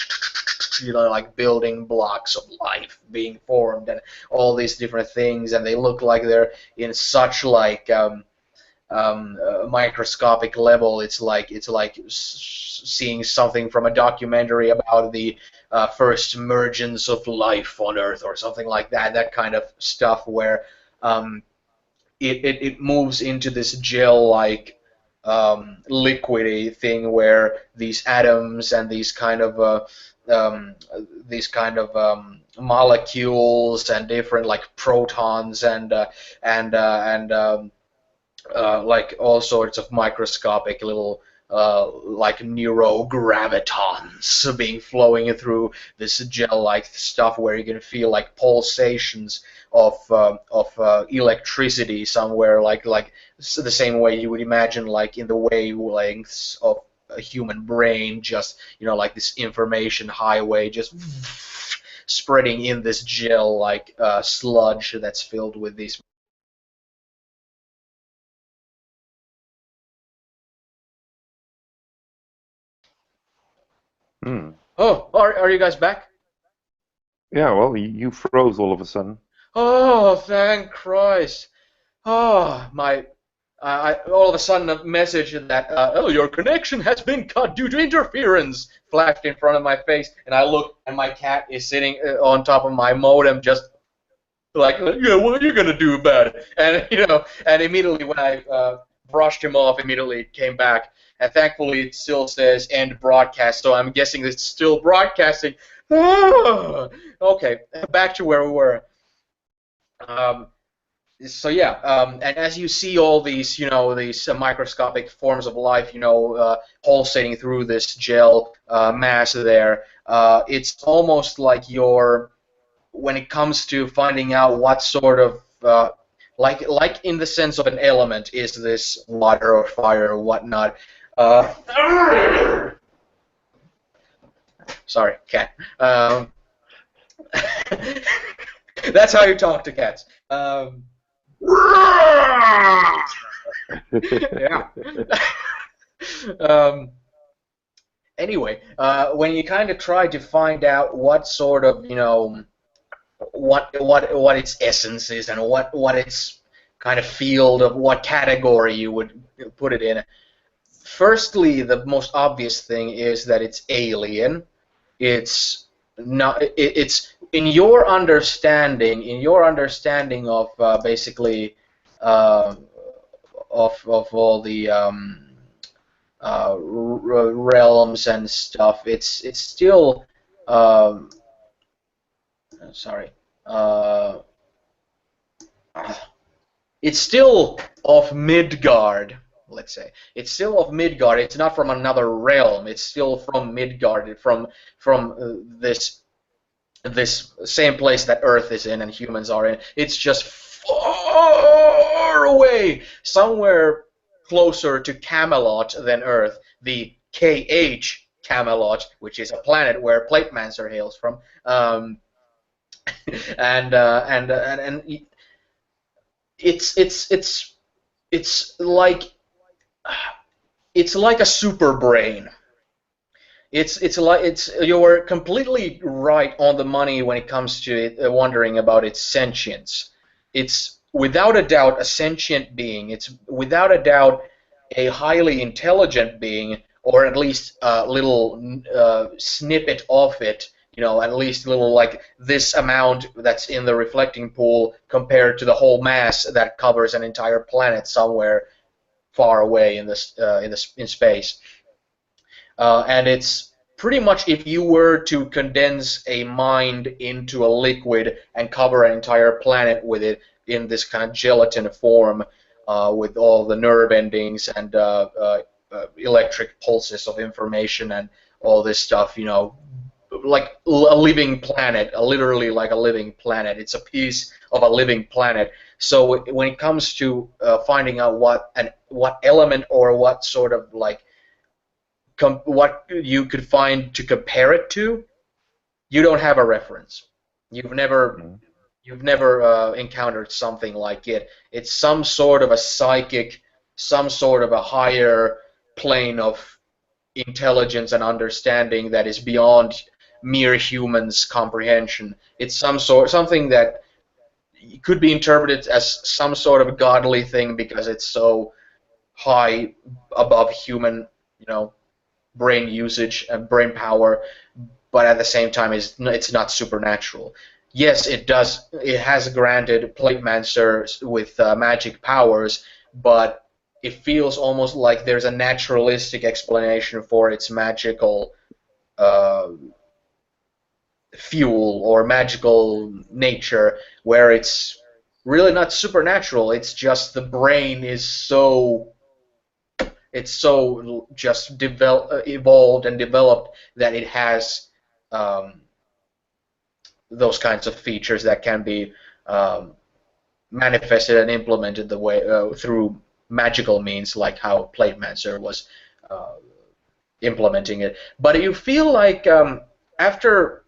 like building blocks of life being formed, and all these different things, and they look like they're in such like microscopic level. It's like seeing something from a documentary about the first emergence of life on Earth or something like that. That kind of stuff where it moves into this gel-like liquidy thing where these atoms and molecules and different like protons and like all sorts of microscopic little like neurogravitons being flowing through this gel-like stuff where you can feel like pulsations of electricity somewhere, like the same way you would imagine, like in the wavelengths of a human brain, just like this information highway just spreading in this gel like sludge that's filled with these. Hmm. Oh, are you guys back? Yeah, well, you froze all of a sudden. Oh, thank Christ. Oh, all of a sudden a message that, oh, your connection has been cut due to interference flashed in front of my face, and I look, and my cat is sitting on top of my modem just like, yeah, what are you going to do about it? And, and immediately when I brushed him off, immediately it came back. And thankfully it still says end broadcast, so I'm guessing it's still broadcasting. Ah! Okay, back to where we were. So yeah, and as you see all these, these microscopic forms of life, pulsating through this gel mass there, it's almost like when it comes to finding out what sort of like in the sense of an element, is this water or fire or whatnot. Sorry, cat. That's how you talk to cats. Yeah. Anyway, when you kind of try to find out what sort of, what its essence is and what its kind of field of what category you would put it in. Firstly, the most obvious thing is that it's alien. It's not. It's in your understanding. In your understanding of basically of all the realms and stuff. It's still. Sorry. It's still of Midgard. Let's say it's still of Midgard. It's not from another realm. It's still from Midgard, from this same place that Earth is in and humans are in. It's just far away, somewhere closer to Camelot than Earth. The KH Camelot, which is a planet where Platemancer hails from, and it's like a super brain. You're completely right on the money when it comes to it, wondering about its sentience. It's without a doubt a sentient being. It's without a doubt a highly intelligent being, or at least a little snippet of it. At least a little like this amount that's in the reflecting pool compared to the whole mass that covers an entire planet somewhere far away in space. And it's pretty much, if you were to condense a mind into a liquid and cover an entire planet with it in this kind of gelatin form, with all the nerve endings and electric pulses of information and all this stuff, like a living planet, literally like a living planet. It's a piece of a living planet. So when it comes to finding out what element or what sort of like what you could find to compare it to, you don't have a reference. You've never encountered something like it. It's some sort of a psychic, some sort of a higher plane of intelligence and understanding that is beyond mere humans' comprehension. It's something that could be interpreted as some sort of a godly thing because it's so high above human, brain usage and brain power, but at the same time it's not supernatural. Yes, it has granted Platemancer with magic powers, but it feels almost like there's a naturalistic explanation for its magical uh, fuel or magical nature, where it's really not supernatural. It's just the brain is so just evolved and developed that it has um, those kinds of features that can be um, manifested and implemented the way through magical means, like how Platemancer was uh, implementing it. But you feel like after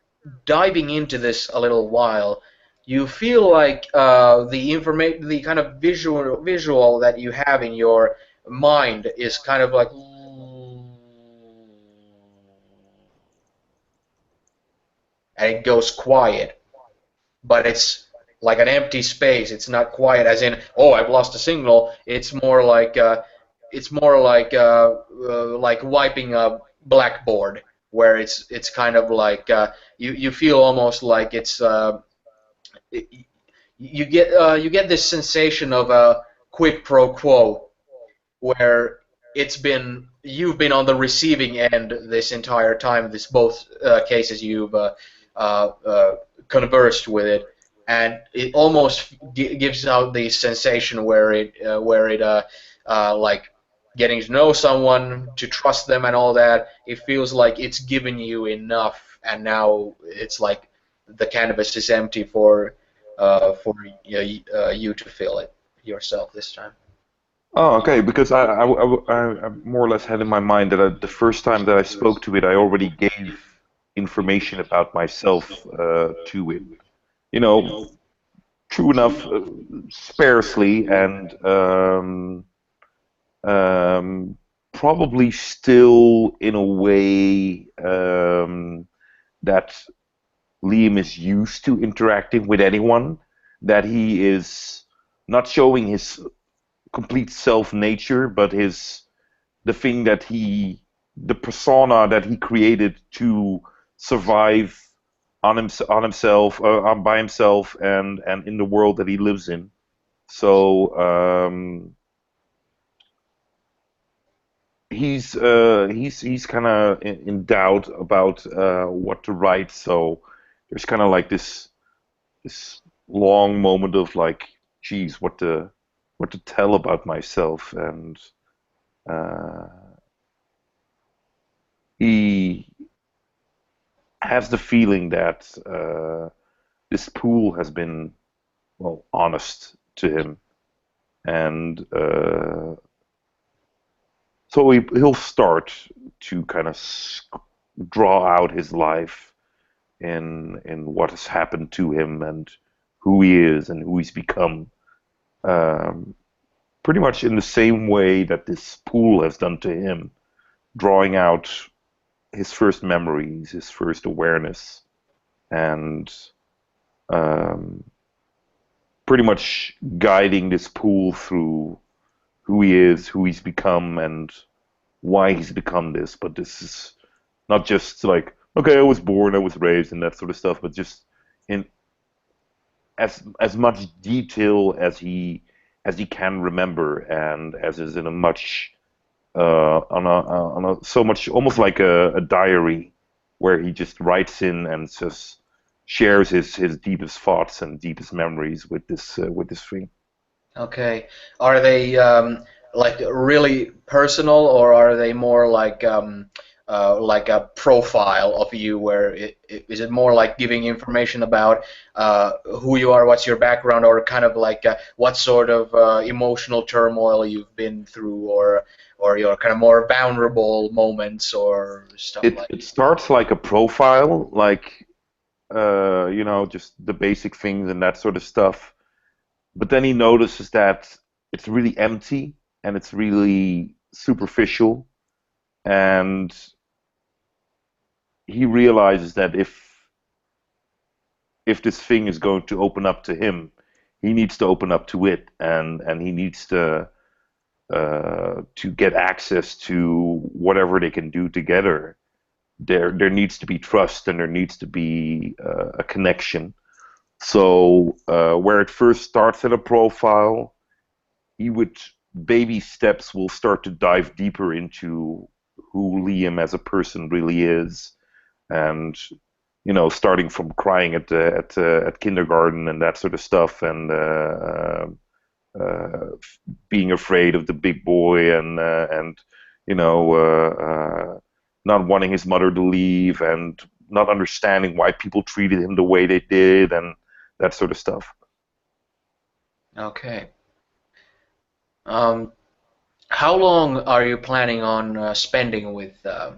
diving into this a little while, you feel like the kind of visual that you have in your mind is kind of like, and it goes quiet, but it's like an empty space. It's not quiet as in, oh, I've lost a signal. It's more like wiping a blackboard, where it's kind of like you feel almost like it, you get this sensation of a quid pro quo, where you've been on the receiving end this entire time. This both cases you've conversed with it, and it almost gives out the sensation where it like getting to know someone, to trust them, and all that. It feels like it's given you enough, and now it's like the canvas is empty for you to fill it yourself this time. Oh, okay. Because I more or less had in my mind that the first time that I spoke to it, I already gave information about myself to it. You know, true enough, sparsely, and probably still in a way that Liam is used to interacting with anyone, that he is not showing his complete self nature, but the thing that the persona that he created to survive on himself, by himself, and in the world that he lives in. So he's kind of in doubt about what to write. So there's kind of like this long moment of like, geez, what to tell about myself, and uh, he has the feeling that this pool has been, well, honest to him, and so he'll start to kind of draw out his life in what has happened to him, and who he is and who he's become. Pretty much in the same way that this pool has done to him, drawing out his first memories, his first awareness, and um, pretty much guiding this pool through who he is, who he's become, and why he's become this. But this is not just like, okay, I was born, I was raised, and that sort of stuff, but just in as much detail as he can remember, and as is in a much on a so much, almost like a diary, where he just writes in and just shares his deepest thoughts and deepest memories with this thing. Okay. Are they like really personal, or are they more like a profile of you, where is it more like giving information about who you are, what's your background, or kind of like what sort of emotional turmoil you've been through, or your kind of more vulnerable moments or stuff It like it starts like a profile, like just the basic things and that sort of stuff. But then he notices that it's really empty and it's really superficial, and he realizes that if this thing is going to open up to him, he needs to open up to it, and he needs to get access to whatever they can do together. There needs to be trust, and there needs to be a connection. So where it first starts at a profile, he would baby steps, we'll start to dive deeper into who Liam as a person really is, and starting from crying at kindergarten and that sort of stuff, and being afraid of the big boy, and not wanting his mother to leave, and not understanding why people treated him the way they did, and that sort of stuff. Okay. How long are you planning on spending with the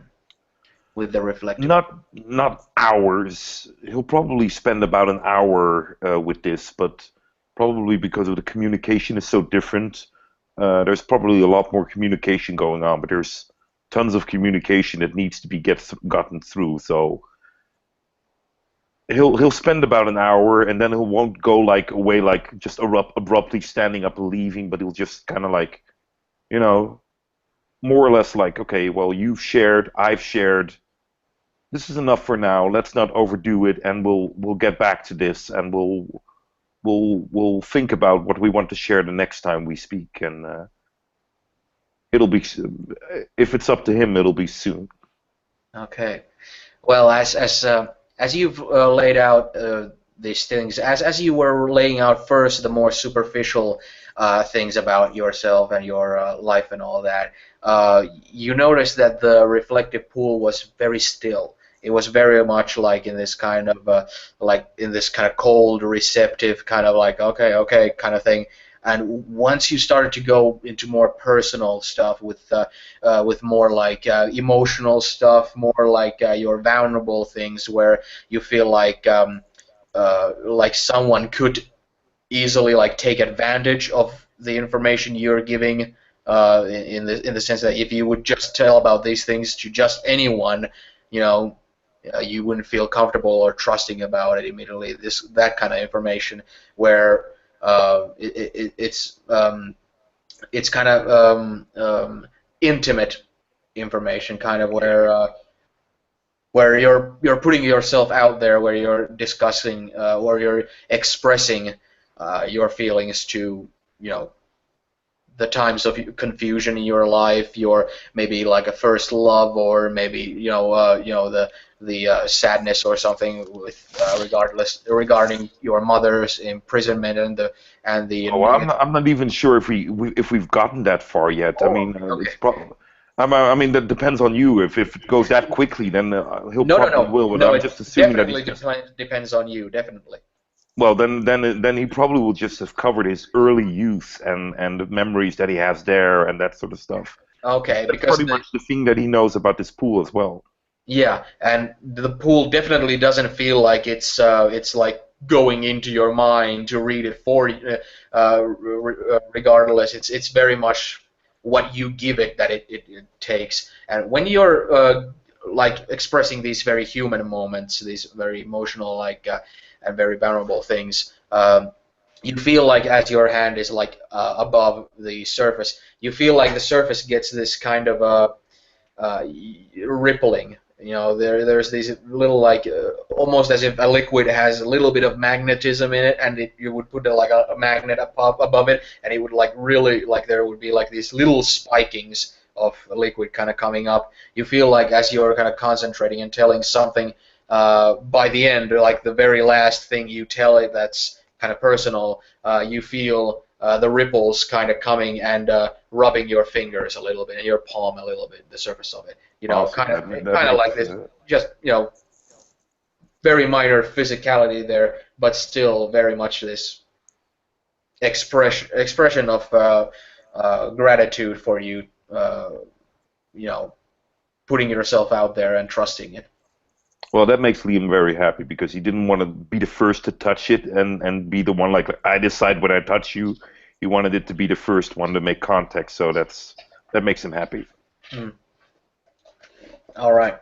reflective? Not hours. He'll probably spend about an hour with this, but probably because of the communication is so different. There's probably a lot more communication going on, but there's tons of communication that needs to be gotten through. So he'll spend about an hour, and then he won't go away just abruptly standing up and leaving, but he'll just kind of more or less okay, well, you've shared, I've shared. This is enough for now. Let's not overdo it, and we'll get back to this, and we'll think about what we want to share the next time we speak, and it'll be, if it's up to him, it'll be soon. Okay. Well, as you've laid out these things, as you were laying out first the more superficial things about yourself and your life and all that, you noticed that the reflective pool was very still. It was very much like in this kind of cold, receptive kind of okay kind of thing. And once you started to go into more personal stuff with more emotional stuff, more your vulnerable things, where you feel like someone could easily take advantage of the information you're giving, in the sense that if you would just tell about these things to just anyone, you wouldn't feel comfortable or trusting about it immediately. That kind of information where it's kind of intimate information, kind of where you're putting yourself out there, where you're discussing or you're expressing your feelings to the times of confusion in your life, your maybe a first love, or maybe the sadness or something with regarding your mother's imprisonment and the. Oh, I'm not even sure if we've gotten that far yet. Oh, I mean, okay. it's I mean, that depends on you. If it goes that quickly, then he'll probably will. But No, I'm just assuming that he's depends on you, definitely. well. Then he probably will just have covered his early youth and the memories that he has there and that sort of stuff. Okay, That's because pretty much the thing that he knows about this pool as well. yeah, and the pool definitely doesn't feel like it's like going into your mind to read it for you. Regardless, it's very much what you give it that it takes. And when you're expressing these very human moments, these very emotional and very vulnerable things, you feel like as your hand is above the surface, you feel like the surface gets this kind of rippling. There's these little almost as if a liquid has a little bit of magnetism in it, and you would put a magnet above it, and it would really there would be these little spikings of liquid kind of coming up. You feel like as you're kind of concentrating and telling something, by the end, the very last thing you tell it that's kind of personal, you feel the ripples kind of coming and rubbing your fingers a little bit and your palm a little bit, the surface of it. Awesome. Kind of like this, just very minor physicality there, but still very much this expression of gratitude for you, putting yourself out there and trusting it. Well, that makes Liam very happy because he didn't want to be the first to touch it and be the one I decide when I touch you. He wanted it to be the first one to make contact, so that makes him happy. Mm. All right.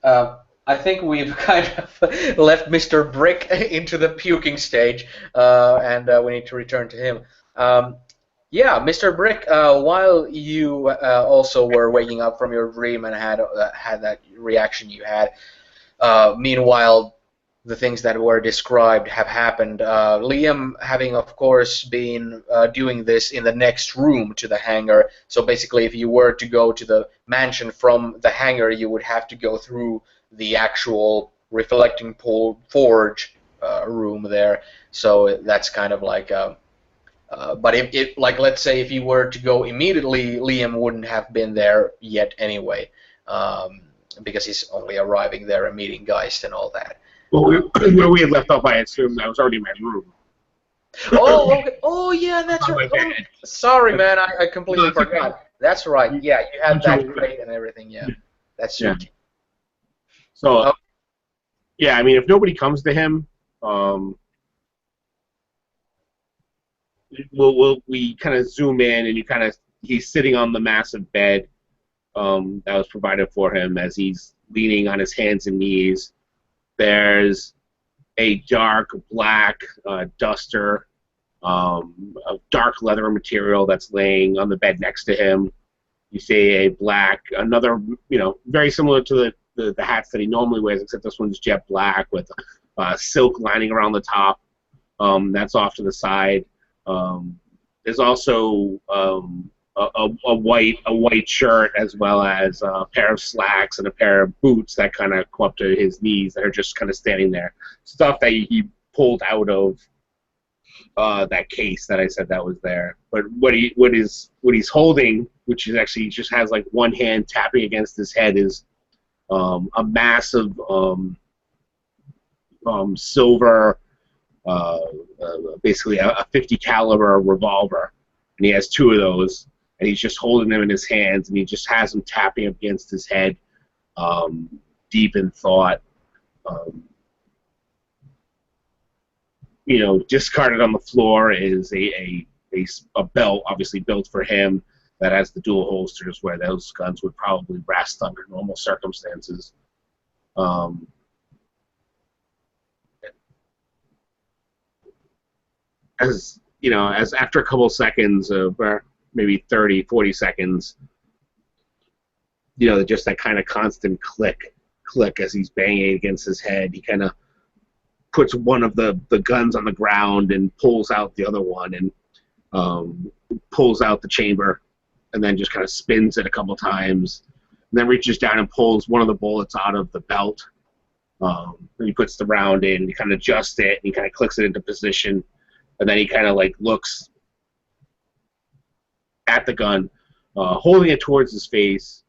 I think we've kind of left Mr. Brick into the puking stage, and we need to return to him. Yeah, Mr. Brick, while you also were waking up from your dream and had that reaction you had, meanwhile, the things that were described have happened. Liam having, of course, been doing this in the next room to the hangar. So basically, if you were to go to the mansion from the hangar, you would have to go through the actual reflecting pool forge room there. So that's kind of like. But if, like, let's say if you were to go immediately, Liam wouldn't have been there yet anyway, because he's only arriving there and meeting Geist and all that. Well, where we had left off, I assumed I was already in my room. Oh, okay. Oh, yeah, that's On my right. Oh, bed. sorry, man, I completely No, it's okay. forgot. That's right. Yeah, you had That's that right. crate and everything. Yeah, that's Yeah. sweet. So, Oh. yeah, I mean, if nobody comes to him, we kind of zoom in, and he's sitting on the massive bed that was provided for him as he's leaning on his hands and knees. There's a dark black duster of dark leather material that's laying on the bed next to him. You see another, very similar to the hats that he normally wears, except this one's jet black with silk lining around the top. That's off to the side. There's also a white shirt, as well as a pair of slacks and a pair of boots that kind of come up to his knees that are just kind of standing there. Stuff that he pulled out of that case that I said that was there. But what he's holding, which is actually just has like one hand tapping against his head, is a massive silver, basically a 50 caliber revolver, and he has two of those, and he's just holding them in his hands, and he just has them tapping up against his head, deep in thought. Discarded on the floor is a belt, obviously built for him, that has the dual holsters where those guns would probably rest under normal circumstances. As after a couple seconds of maybe 30, 40 seconds, just that kind of constant click as he's banging against his head, he kind of puts one of the guns on the ground and pulls out the other one, and pulls out the chamber, and then just kind of spins it a couple times, and then reaches down and pulls one of the bullets out of the belt. And he puts the round in, he kind of adjusts it, and he kind of clicks it into position, and then he kind of like looks at the gun, holding it towards his face,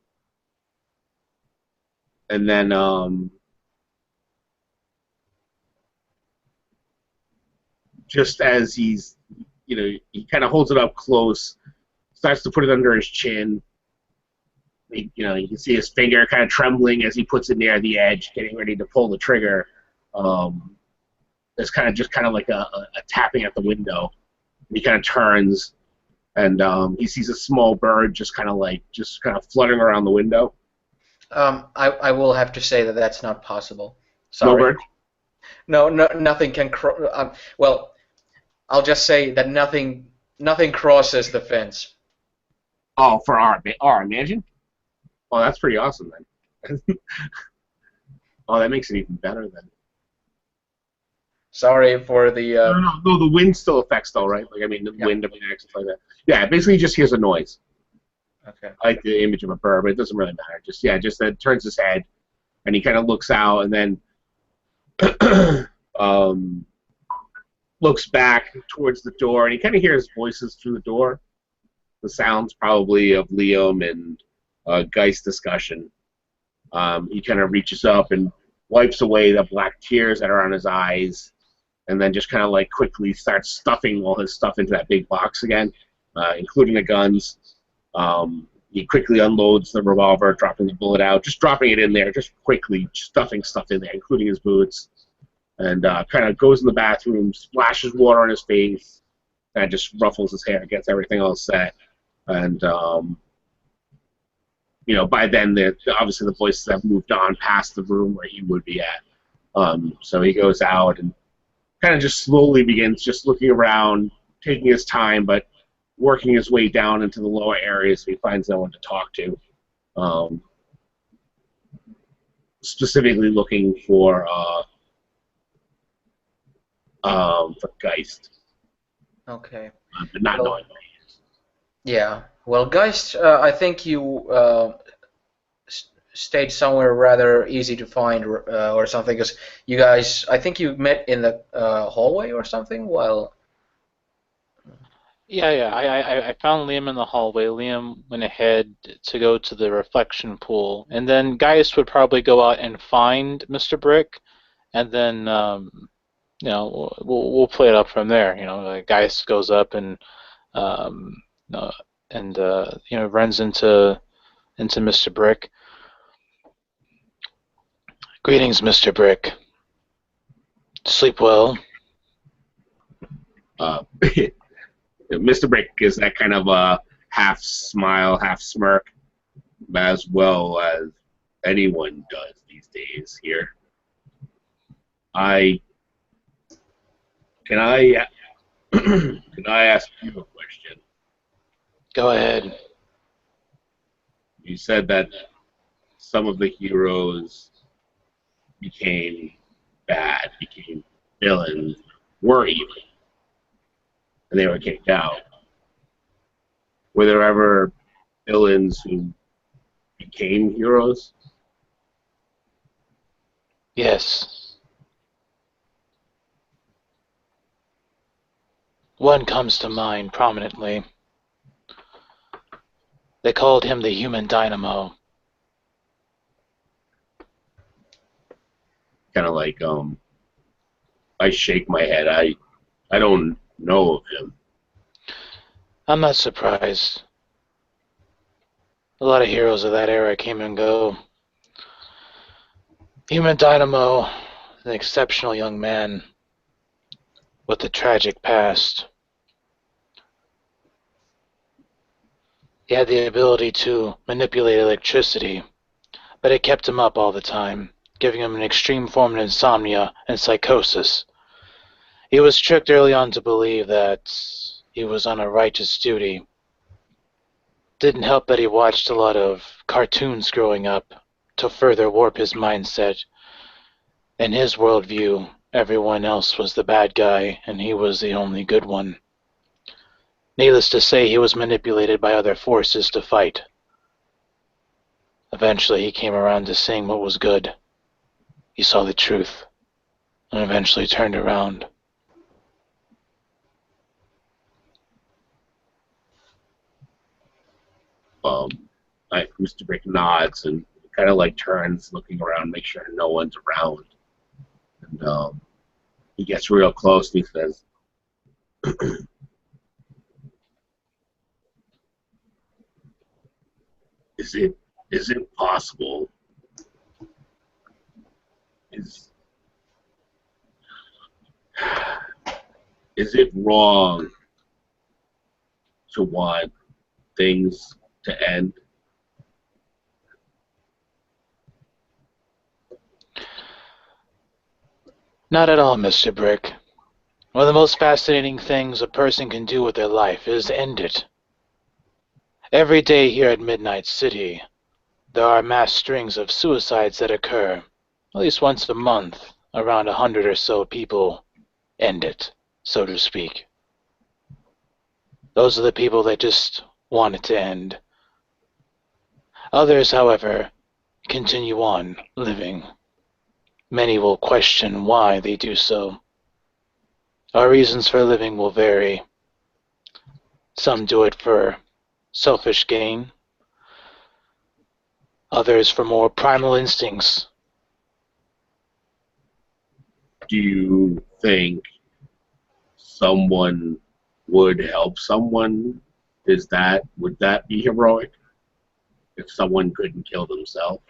and then just as he's, he kind of holds it up close, starts to put it under his chin. You can see his finger kind of trembling as he puts it near the edge, getting ready to pull the trigger. There's kind of like a tapping at the window. And he kind of turns, and he sees a small bird just kind of fluttering around the window. I will have to say that that's not possible. Sorry. No bird? No, nothing can. Well, I'll just say that nothing crosses the fence. Oh, for our mansion? Oh, that's pretty awesome then. Oh, that makes it even better then. Sorry for the. No, the wind still affects though, right? Like, I mean, the wind affects like that. Yeah, basically, he just hears a noise. Okay. I like the image of a bird, but it doesn't really matter. Just that turns his head, and he kind of looks out, and then looks back towards the door, and he kind of hears voices through the door. The sounds probably of Liam and Geist discussion. He kind of reaches up and wipes away the black tears that are on his eyes, and then just kind of like quickly starts stuffing all his stuff into that big box again, including the guns. He quickly unloads the revolver, dropping the bullet out, just dropping it in there, just quickly stuffing stuff in there, including his boots, and kind of goes in the bathroom, splashes water on his face, and just ruffles his hair, gets everything all set, and by then obviously the voices have moved on past the room where he would be at. So he goes out and kind of just slowly begins just looking around, taking his time, but working his way down into the lower areas so he finds no one to talk to. Specifically looking for for Geist, Okay. but not Well, knowing where he is. yeah. Well, Geist, I think you stayed somewhere rather easy to find or something, because you guys, I think you met in the hallway or something. Well, Yeah, yeah. I found Liam in the hallway. Liam went ahead to go to the reflection pool, and then Geist would probably go out and find Mr. Brick, and then we'll play it up from there. Geist goes up and um, uh, runs into Mr. Brick. Greetings, Mr. Brick. Sleep well. Mr. Brick gives that kind of a half smile, half smirk, as well as anyone does these days here. Can I can I ask you a question? Go ahead. You said that some of the heroes became bad, became villains, were evil, and they were kicked out. Were there ever villains who became heroes? Yes. One comes to mind prominently. They called him the Human Dynamo. Kind of like I shake my head. I don't know of him. I'm not surprised. A lot of heroes of that era came and go. Human Dynamo, an exceptional young man with a tragic past. He had the ability to manipulate electricity, but it kept him up all the time, giving him an extreme form of insomnia and psychosis. He was tricked early on to believe that he was on a righteous duty. Didn't help that he watched a lot of cartoons growing up to further warp his mindset. In his worldview, everyone else was the bad guy, and he was the only good one. Needless to say, he was manipulated by other forces to fight. Eventually, he came around to seeing what was good. He saw the truth, and eventually turned around. Mr. Brick nods and kind of like turns, looking around, make sure no one's around. And he gets real close and he says, "Is it possible? Is is it wrong to want things to end?" Not at all, Mr. Brick. One of the most fascinating things a person can do with their life is end it. Every day here at Midnight City, there are mass strings of suicides that occur. At least once a month, around 100 or so people end it, so to speak. Those are the people that just want it to end. Others, however, continue on living. Many will question why they do so. Our reasons for living will vary. Some do it for selfish gain, others for more primal instincts. Do you think someone would help someone? Would that be heroic if someone couldn't kill themselves?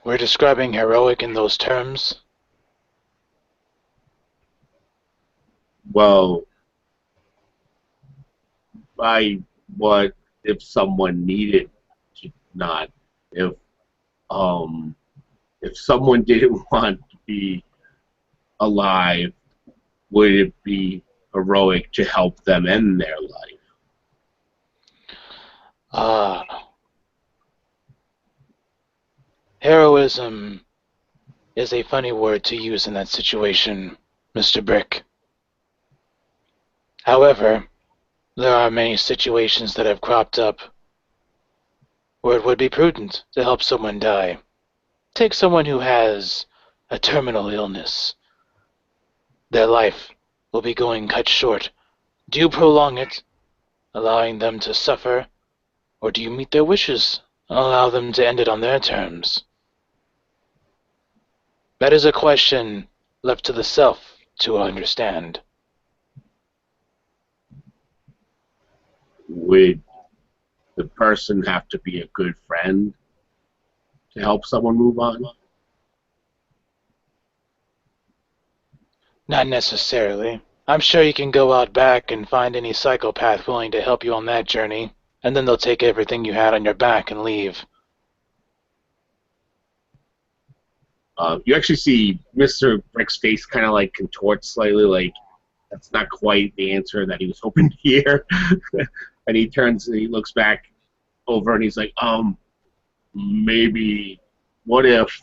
We're describing heroic in those terms. Well, what if someone needed to not um if someone didn't want to be alive, would it be heroic to help them end their life? Heroism is a funny word to use in that situation, Mr. Brick. However, there are many situations that have cropped up where it would be prudent to help someone die. Take someone who has a terminal illness. Their life will be going cut short. Do you prolong it, allowing them to suffer, or do you meet their wishes and allow them to end it on their terms? That is a question left to the self to understand. Would the person have to be a good friend to help someone move on? Not necessarily. I'm sure you can go out back and find any psychopath willing to help you on that journey, and then they'll take everything you had on your back and leave. You actually see Mr. Brick's face kind of like contort slightly, like that's not quite the answer that he was hoping to hear. And he turns and he looks back over and he's like, maybe, what if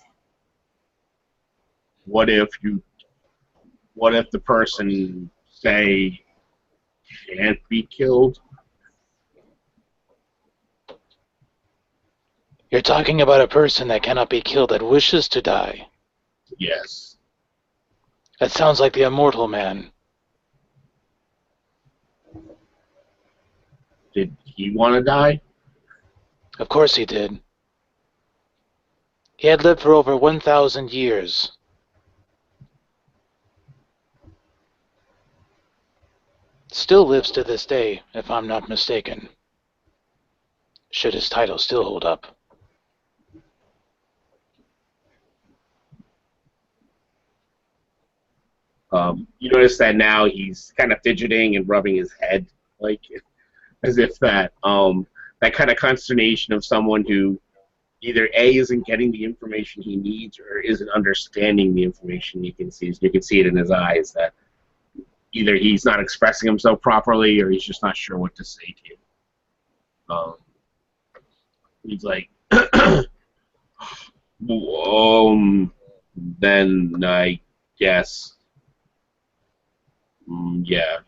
the person, say, can't be killed? You're talking about a person that cannot be killed that wishes to die. Yes. That sounds like the immortal man. Did he want to die? Of course he did. He had lived for over 1,000 years. Still lives to this day, if I'm not mistaken. Should his title still hold up. You notice that now he's kind of fidgeting and rubbing his head, like as if that kind of consternation of someone who either A, isn't getting the information he needs, or isn't understanding the information he can see. You can see it in his eyes that either he's not expressing himself properly, or he's just not sure what to say to you. He's like, then I guess, yeah.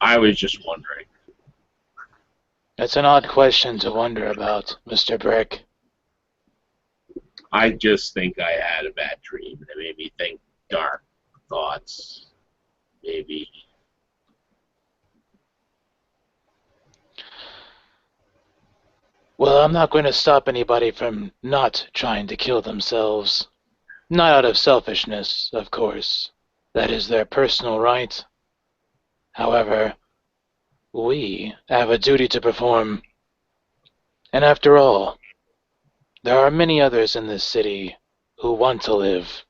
I was just wondering. That's an odd question to wonder about, Mr. Brick. I just think I had a bad dream that made me think dark thoughts. Maybe. Well, I'm not going to stop anybody from not trying to kill themselves. Not out of selfishness, of course. That is their personal right. However, we have a duty to perform. And after all, there are many others in this city who want to live.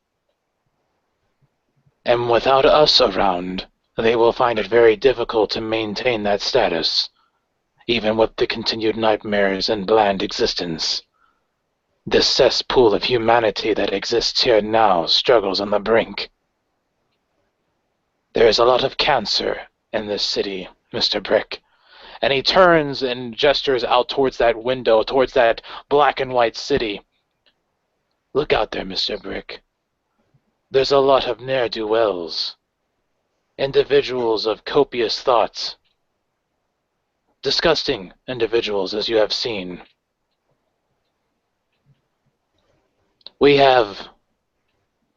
And without us around, they will find it very difficult to maintain that status, even with the continued nightmares and bland existence. This cesspool of humanity that exists here now struggles on the brink. There is a lot of cancer in this city, Mr. Brick. And he turns and gestures out towards that window, towards that black and white city. Look out there, Mr. Brick. There's a lot of ne'er-do-wells, individuals of copious thoughts, disgusting individuals, as you have seen. We have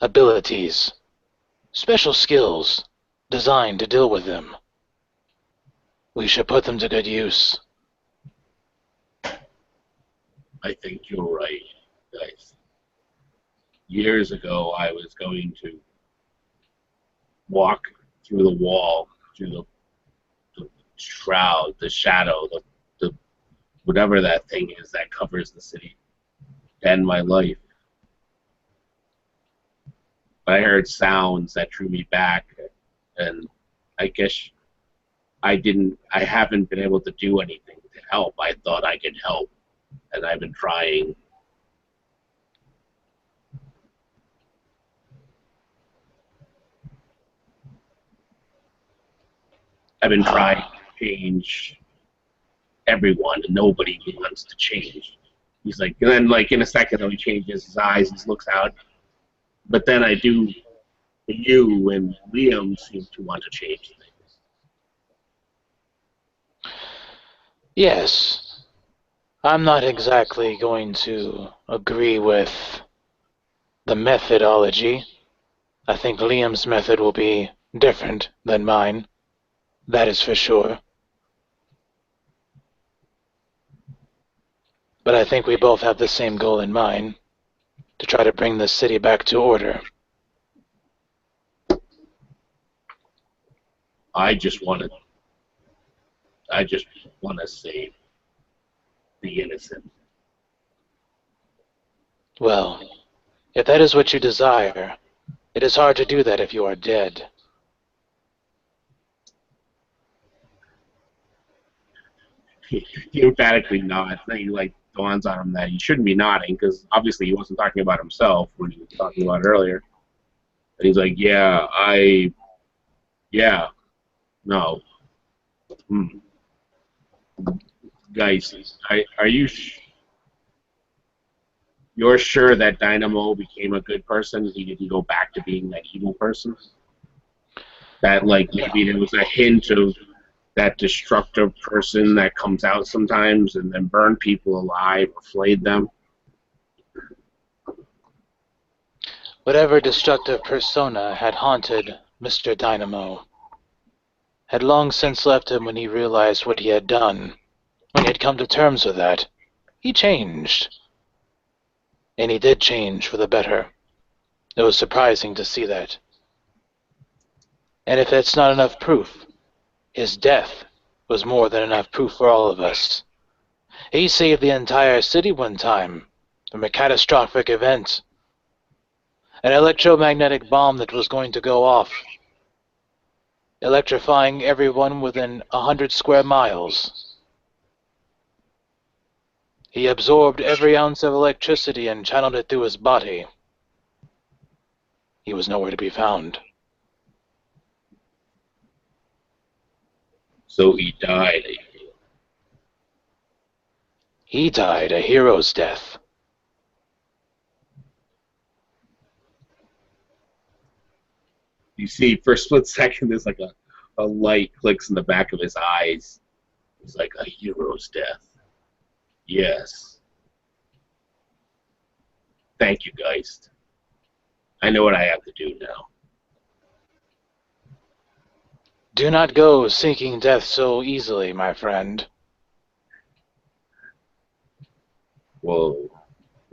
abilities, special skills designed to deal with them. We should put them to good use. I think you're right, guys. Years ago, I was going to walk through the wall, through the shroud, the shadow, the whatever that thing is that covers the city, end my life. But I heard sounds that drew me back, and I guess I haven't been able to do anything to help. I thought I could help, and I've been trying. I've been trying to change everyone, and nobody wants to change. He's like, and then like in a second, though, he changes his eyes and looks out. But then I do. You and Liam seem to want to change things. Yes. I'm not exactly going to agree with the methodology. I think Liam's method will be different than mine. That is for sure. But I think we both have the same goal in mind, to try to bring the city back to order. I just want to save the innocent. Well, if that is what you desire, it is hard to do that if you are dead. He emphatically nods. Then he like dawns on him that he shouldn't be nodding because obviously he wasn't talking about himself when he was talking about it earlier. And he's like, "Yeah, no, guys, are you? You're sure that Dynamo became a good person? He didn't go back to being that evil person? That like maybe there was a hint of that destructive person that comes out sometimes and then burned people alive or flayed them?" Whatever destructive persona had haunted Mr. Dynamo had long since left him when he realized what he had done. When he had come to terms with that, he changed. And he did change for the better. It was surprising to see that. And if that's not enough proof, his death was more than enough proof for all of us. He saved the entire city one time from a catastrophic event. An electromagnetic bomb that was going to go off, electrifying everyone within 100 square miles. He absorbed every ounce of electricity and channeled it through his body. He was nowhere to be found. So he died. He died a hero's death. You see, for a split second, there's like a light clicks in the back of his eyes. He's like, a hero's death. Yes. Thank you, Geist. I know what I have to do now. Do not go seeking death so easily, my friend. Whoa.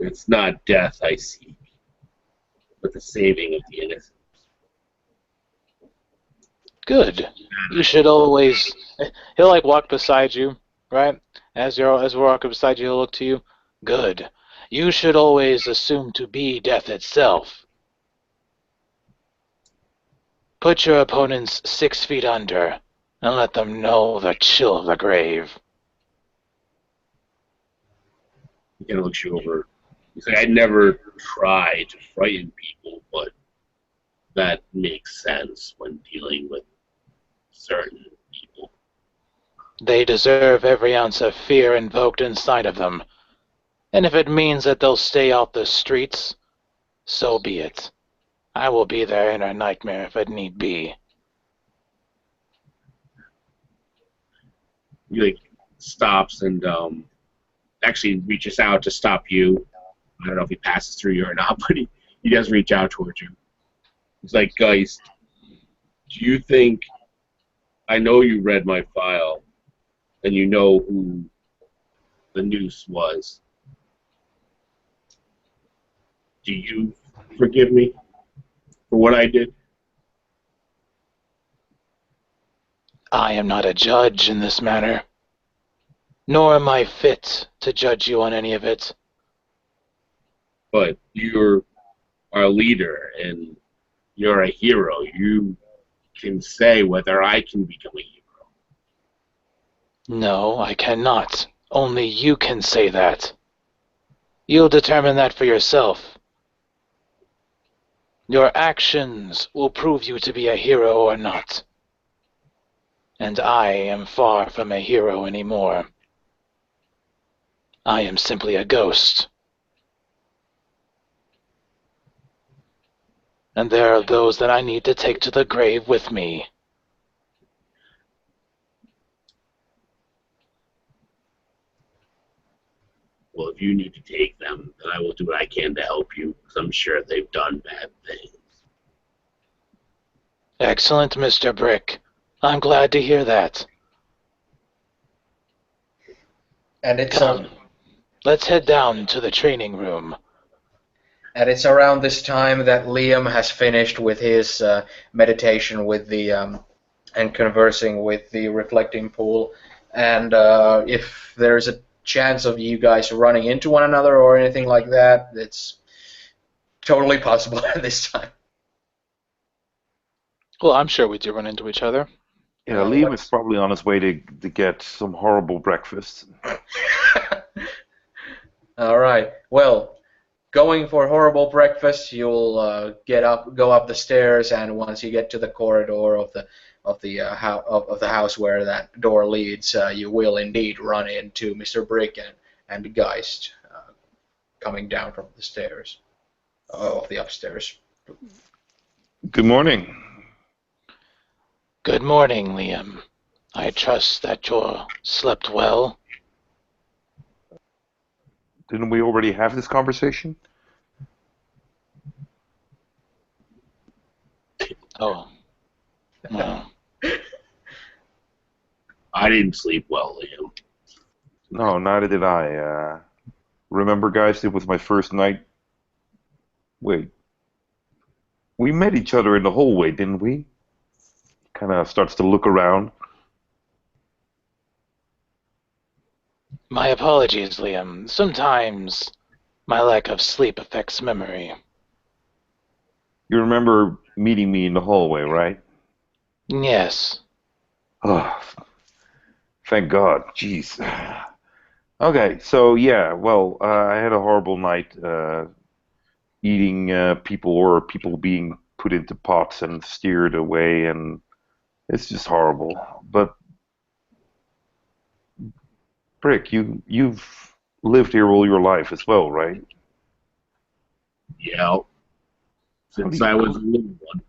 It's not death I seek, but the saving of the innocent. Good. You should always... He'll like walk beside you, right? As we're walking beside you, he'll look to you. Good. You should always assume to be death itself. Put your opponents 6 feet under, and let them know the chill of the grave. He kind of looks you over. He's like, I'd never try to frighten people, but that makes sense when dealing with certain people. They deserve every ounce of fear invoked inside of them. And if it means that they'll stay off the streets, so be it. I will be their inner nightmare if it need be. He like stops and actually reaches out to stop you. I don't know if he passes through you or not, but he does reach out towards you. He's like, Geist, do you think... I know you read my file, and you know who the noose was. Do you forgive me for what I did? I am not a judge in this matter, nor am I fit to judge you on any of it. But you're our leader, and you're a hero. You can say whether I can become a hero. No, I cannot. Only you can say that. You'll determine that for yourself. Your actions will prove you to be a hero or not. And I am far from a hero anymore. I am simply a ghost. And there are those that I need to take to the grave with me. Well, if you need to take them, then I will do what I can to help you, because I'm sure they've done bad things. Excellent, Mr. Brick. I'm glad to hear that. And it's Come, let's head down to the training room. And it's around this time that Liam has finished with his meditation with the and conversing with the reflecting pool. And if there's a chance of you guys running into one another or anything like that, it's totally possible at this time. Well, I'm sure we do run into each other. Yeah, Uh, Liam what's- is probably on his way to get some horrible breakfast. All right. Well, going for horrible breakfast, you'll go up the stairs, and once you get to the corridor of the house where that door leads, you will indeed run into Mr. Brick and Geist coming down from the stairs of the upstairs. Good morning. Good morning, Liam. I trust that you slept well. Didn't we already have this conversation? Oh. No. I didn't sleep well, Liam. No, neither did I. Remember, guys, it was my first night. Wait. We met each other in the hallway, didn't we? Kind of starts to look around. My apologies, Liam. Sometimes my lack of sleep affects memory. You remember meeting me in the hallway, right? Yes. Oh, thank God. Jeez. Okay, so yeah, well, I had a horrible night eating people being put into pots and steered away, and it's just horrible. But Brick, you've lived here all your life as well, right? Yeah. Since I was a little one.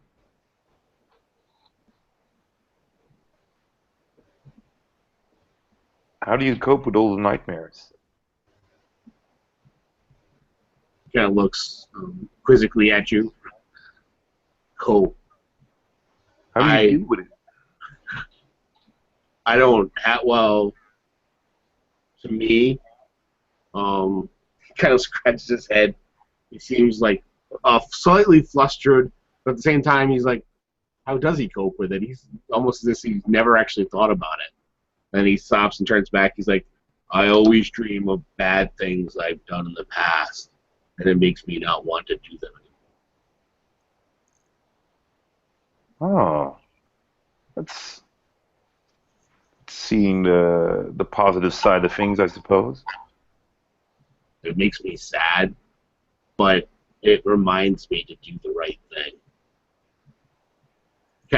How do you cope with all the nightmares? Kind of looks quizzically at you. Cool. How do you deal with it? I don't well, to me, kind of scratches his head. He seems like slightly flustered, but at the same time, he's like, how does he cope with it? He's almost as if he's never actually thought about it. Then he stops and turns back. He's like, I always dream of bad things I've done in the past, and it makes me not want to do them anymore. Oh, that's seeing the positive side of things, I suppose. It makes me sad, but it reminds me to do the right thing.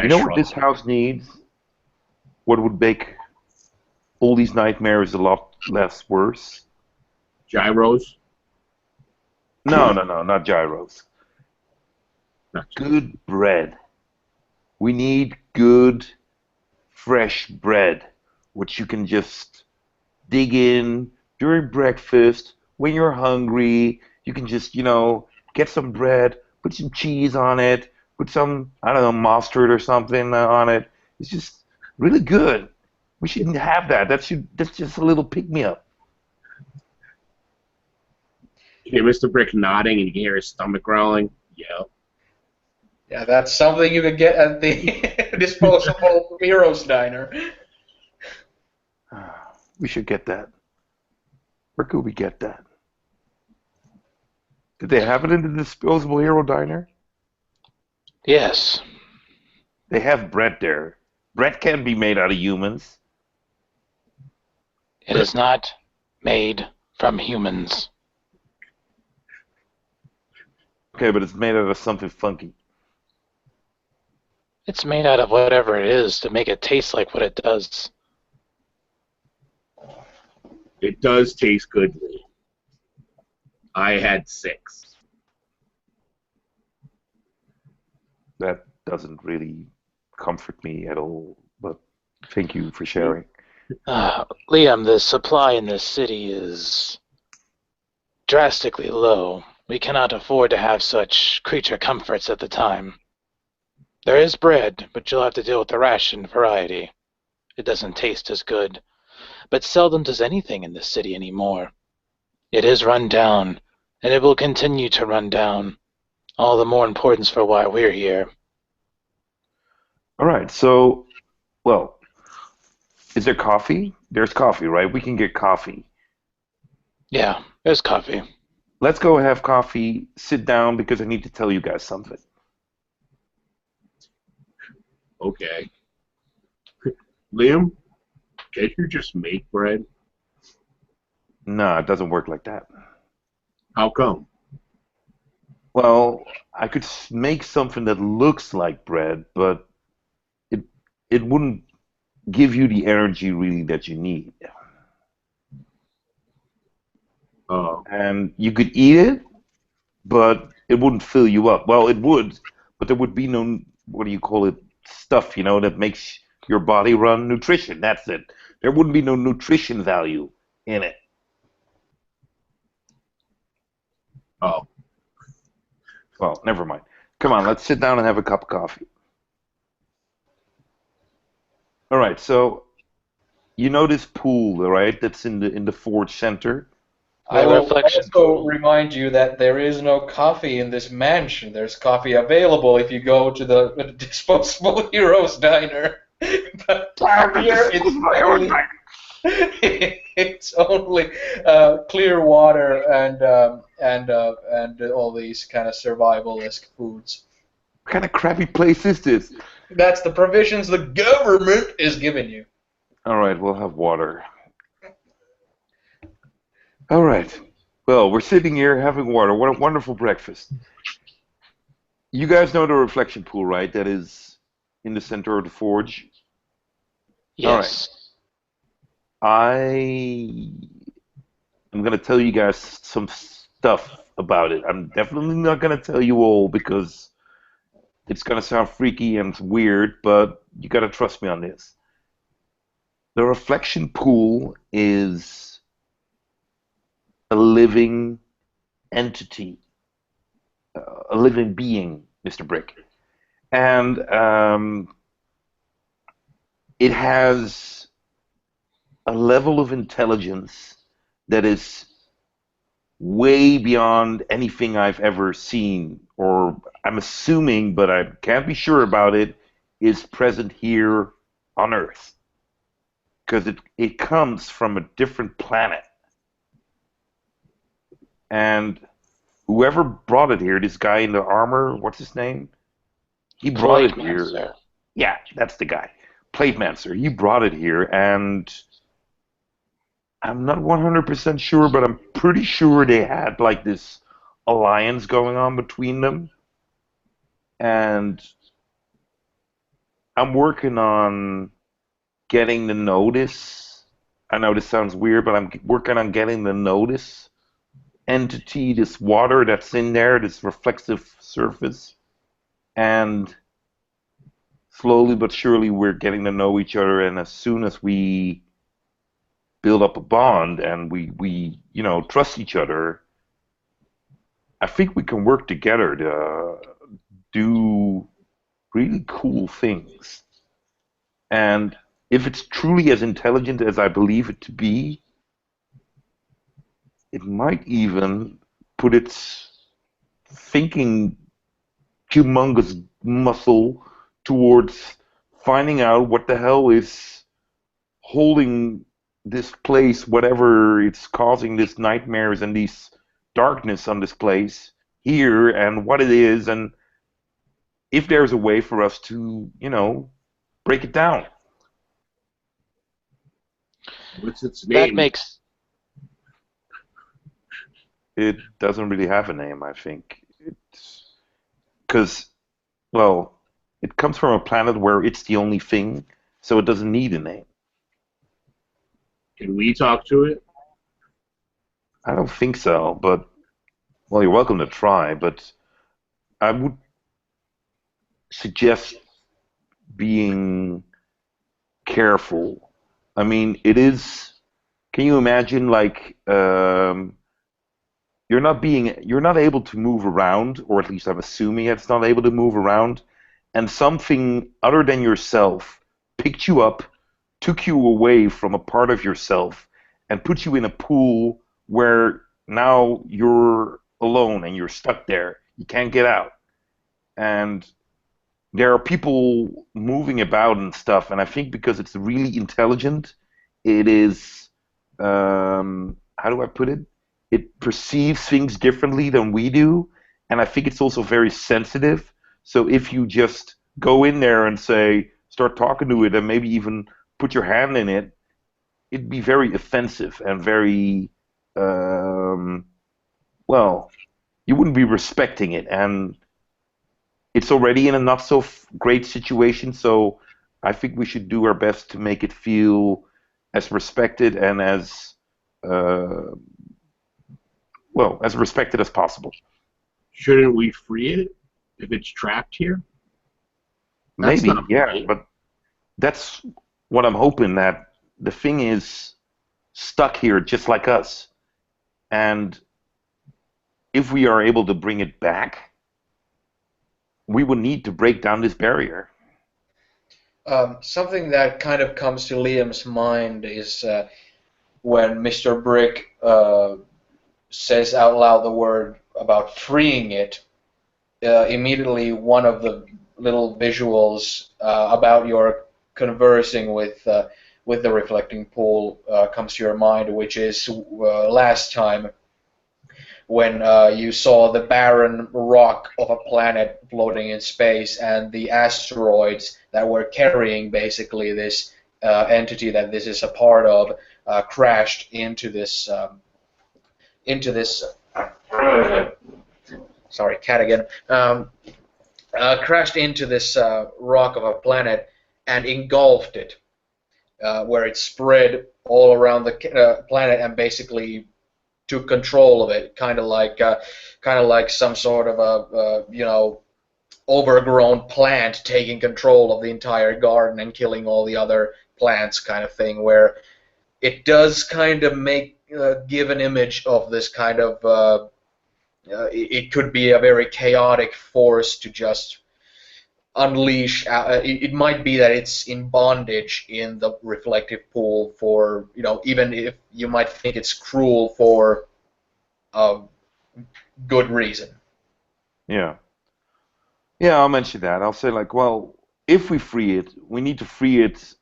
You know what this house needs? What would make all these nightmares a lot less worse? Gyros? No, not gyros. Good bread. We need good, fresh bread, which you can just dig in during breakfast when you're hungry. You can just, get some bread, put some cheese on it, put some, I don't know, mustard or something on it. It's just really good. We shouldn't have that. That's just a little pick-me-up. You hear Mr. Brick nodding, and you can hear his stomach growling. Yeah. Yeah, that's something you could get at the disposable Heroes Diner. We should get that. Where could we get that? Did they have it in the disposable hero diner? Yes. They have bread there. Bread can be made out of humans. It is not made from humans. Okay, but it's made out of something funky. It's made out of whatever it is to make it taste like what it does. It does taste good. I had 6. That doesn't really comfort me at all, but thank you for sharing. Liam, the supply in this city is drastically low. We cannot afford to have such creature comforts at the time. There is bread, but you'll have to deal with the ration variety. It doesn't taste as good, but seldom does anything in this city anymore. It is run down, and it will continue to run down. All the more importance for why we're here. All right, so, well, is there coffee? There's coffee, right? We can get coffee. Yeah, there's coffee. Let's go have coffee, sit down, because I need to tell you guys something. Okay. Liam, can't you just make bread? No, it doesn't work like that. How come? Well, I could make something that looks like bread, but it wouldn't give you the energy really that you need. Oh. And you could eat it, but it wouldn't fill you up. Well, it would, but there would be no, what do you call it, stuff, that makes your body run. Nutrition, that's it. There wouldn't be no nutrition value in it. Oh. Well, never mind. Come on, let's sit down and have a cup of coffee. All right, so you know this pool, right? That's in the Forge Center. I will reflection also pool. remind you that there is no coffee in this mansion. There's coffee available if you go to the Disposable Heroes Diner. But here it's only clear water and all these kind of survivalist foods. What kind of crappy place is this? That's the provisions the government is giving you. All right, we'll have water. All right. Well, we're sitting here having water. What a wonderful breakfast. You guys know the reflection pool, right? That is in the center of the forge. Yes. I am going to tell you guys some stuff about it. I'm definitely not going to tell you all because it's going to sound freaky and weird, but you got to trust me on this. The reflection pool is a living entity, a living being, Mr. Brick. And it has a level of intelligence that is way beyond anything I've ever seen, or I'm assuming, but I can't be sure about it, is present here on Earth. Because it comes from a different planet. And whoever brought it here, this guy in the armor, what's his name? He brought it here. Mancer. Yeah, that's the guy. Platemancer. He brought it here, and I'm not 100% sure, but I'm pretty sure they had like this alliance going on between them. And I'm working on getting the notice. I know this sounds weird, but I'm working on getting the notice entity, this water that's in there, this reflexive surface. And slowly but surely we're getting to know each other, and as soon as we build up a bond and we trust each other, I think we can work together to do really cool things. And if it's truly as intelligent as I believe it to be, it might even put its thinking humongous muscle towards finding out what the hell is holding this place, whatever it's causing these nightmares and these darkness on this place here, and what it is, and if there's a way for us to, break it down. What's its name? It doesn't really have a name, I think. It's because, well, it comes from a planet where it's the only thing, so it doesn't need a name. Can we talk to it? I don't think so, but well, you're welcome to try. But I would suggest being careful. I mean, it is. Can you imagine, like, you're not able to move around, or at least I'm assuming it's not able to move around, and something other than yourself picked you up, took you away from a part of yourself, and put you in a pool where now you're alone and you're stuck there. You can't get out. And there are people moving about and stuff, and I think because it's really intelligent, it is, how do I put it? It perceives things differently than we do, and I think it's also very sensitive. So if you just go in there and say, start talking to it, and maybe even put your hand in it, it'd be very offensive and very, well, you wouldn't be respecting it, and it's already in a not so great situation. So I think we should do our best to make it feel as respected and as uh, well as respected as possible. Shouldn't we free it if it's trapped here? That's Maybe, not yeah, right. but that's what I'm hoping, that the thing is stuck here just like us, and if we are able to bring it back, we would need to break down this barrier. Something that kind of comes to Liam's mind is when Mr. Brick says out loud the word about freeing it. Immediately, one of the little visuals about your conversing with the reflecting pool comes to your mind, which is last time when you saw the barren rock of a planet floating in space and the asteroids that were carrying basically this entity that this is a part of crashed into this sorry, cat again, crashed into this rock of a planet and engulfed it, where it spread all around the planet and basically took control of it, kind of like some sort of a overgrown plant taking control of the entire garden and killing all the other plants, kind of thing, where it does kind of make give an image of this kind of it could be a very chaotic force to just unleash. It might be that it's in bondage in the reflective pool for, even if you might think it's cruel for a good reason. Yeah. Yeah, I'll mention that. I'll say, like, well, if we free it, we need to free it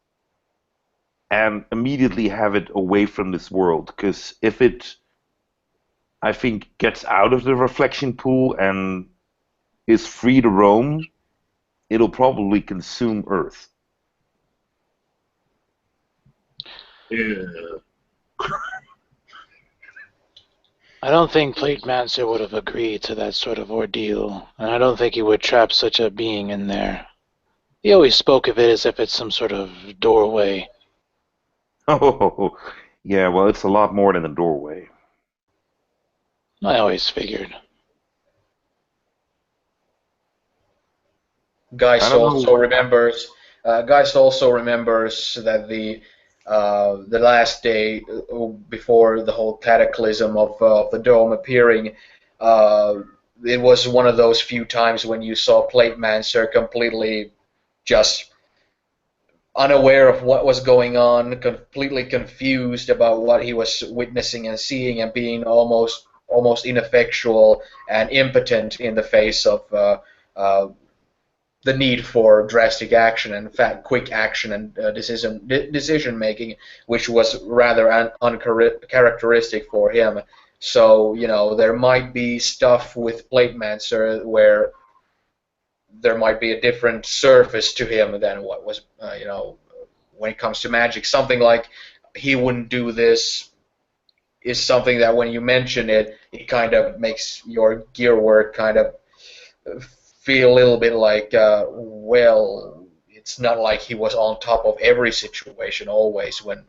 and immediately have it away from this world. Because if it, I think, gets out of the reflection pool and is free to roam, it'll probably consume Earth. Yeah. I don't think Plate Mancer would have agreed to that sort of ordeal, and I don't think he would trap such a being in there. He always spoke of it as if it's some sort of doorway. Oh, yeah, well, it's a lot more than a doorway. I always figured. I Geist don't also know. remembers. Geist also remembers that the last day before the whole cataclysm of the dome appearing, uh, it was one of those few times when you saw Plate Mancer completely just unaware of what was going on, completely confused about what he was witnessing and seeing, and being almost ineffectual and impotent in the face of uh, the need for drastic action and quick action and decision making, which was rather uncharacteristic for him. So there might be stuff with Plate Mancer where there might be a different surface to him than what was when it comes to magic. Something like he wouldn't do this is something that when you mention it, it kind of makes your gear work kind of feel a little bit like, well, it's not like he was on top of every situation always when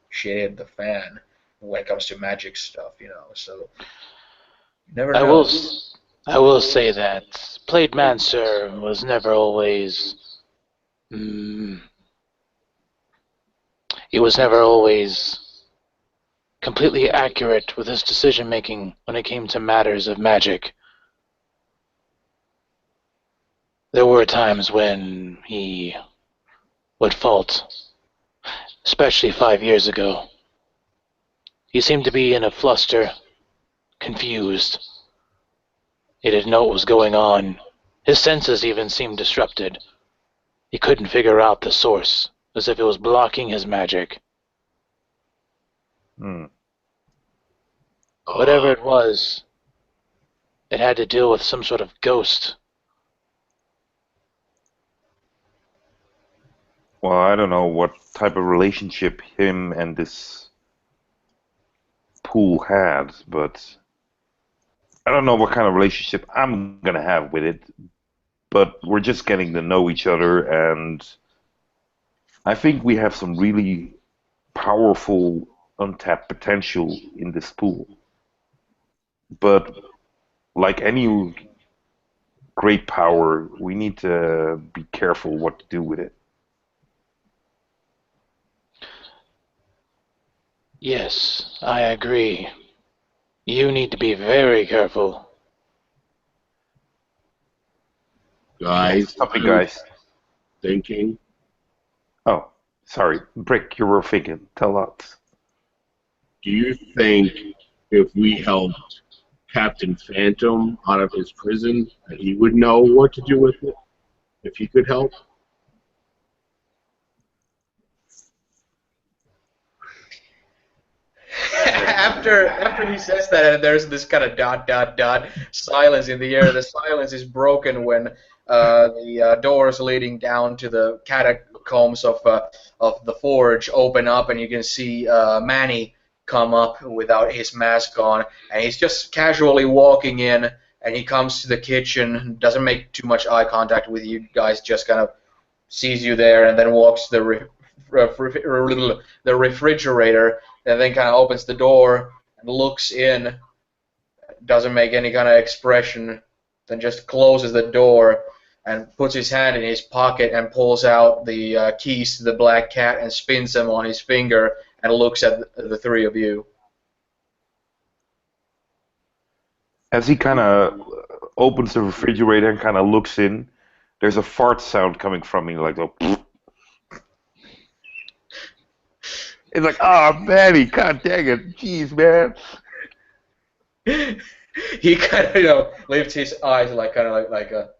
shit hit the fan. when it comes to magic stuff, So never I know. will, I will say that Played Man, sir, was never always. Mm, he was never always completely accurate with his decision making when it came to matters of magic. There were times when he would fault, especially 5 years ago. He seemed to be in a fluster, confused. He didn't know what was going on. His senses even seemed disrupted. He couldn't figure out the source, as if it was blocking his magic. Hmm. Whatever it was, it had to deal with some sort of ghost. Well, I don't know what type of relationship him and this pool had, but I don't know what kind of relationship I'm gonna have with it. But we're just getting to know each other, and I think we have some really powerful untapped potential in this pool. But like any great power, we need to be careful what to do with it. Yes, I agree. You need to be very careful. Guys, Something, I was guys. thinking, Oh, sorry, Brick, you were thinking. Tell us. do you think if we helped Captain Phantom out of his prison, that he would know what to do with it? If he could help? After he says that, and there's this kind of dot dot dot silence in the air. The silence is broken when the doors leading down to the catacombs of the forge open up, and you can see Manny come up without his mask on, and he's just casually walking in, and he comes to the kitchen, doesn't make too much eye contact with you guys, just kind of sees you there, and then walks to the refrigerator, and then kind of opens the door and looks in, doesn't make any kind of expression, then just closes the door and puts his hand in his pocket and pulls out the keys to the black cat and spins them on his finger and looks at the three of you. As he kind of opens the refrigerator and kind of looks in, there's a fart sound coming from me, like a. It's like, oh, Manny, god dang it, jeez, man. He kind of, lifts his eyes like kind of like a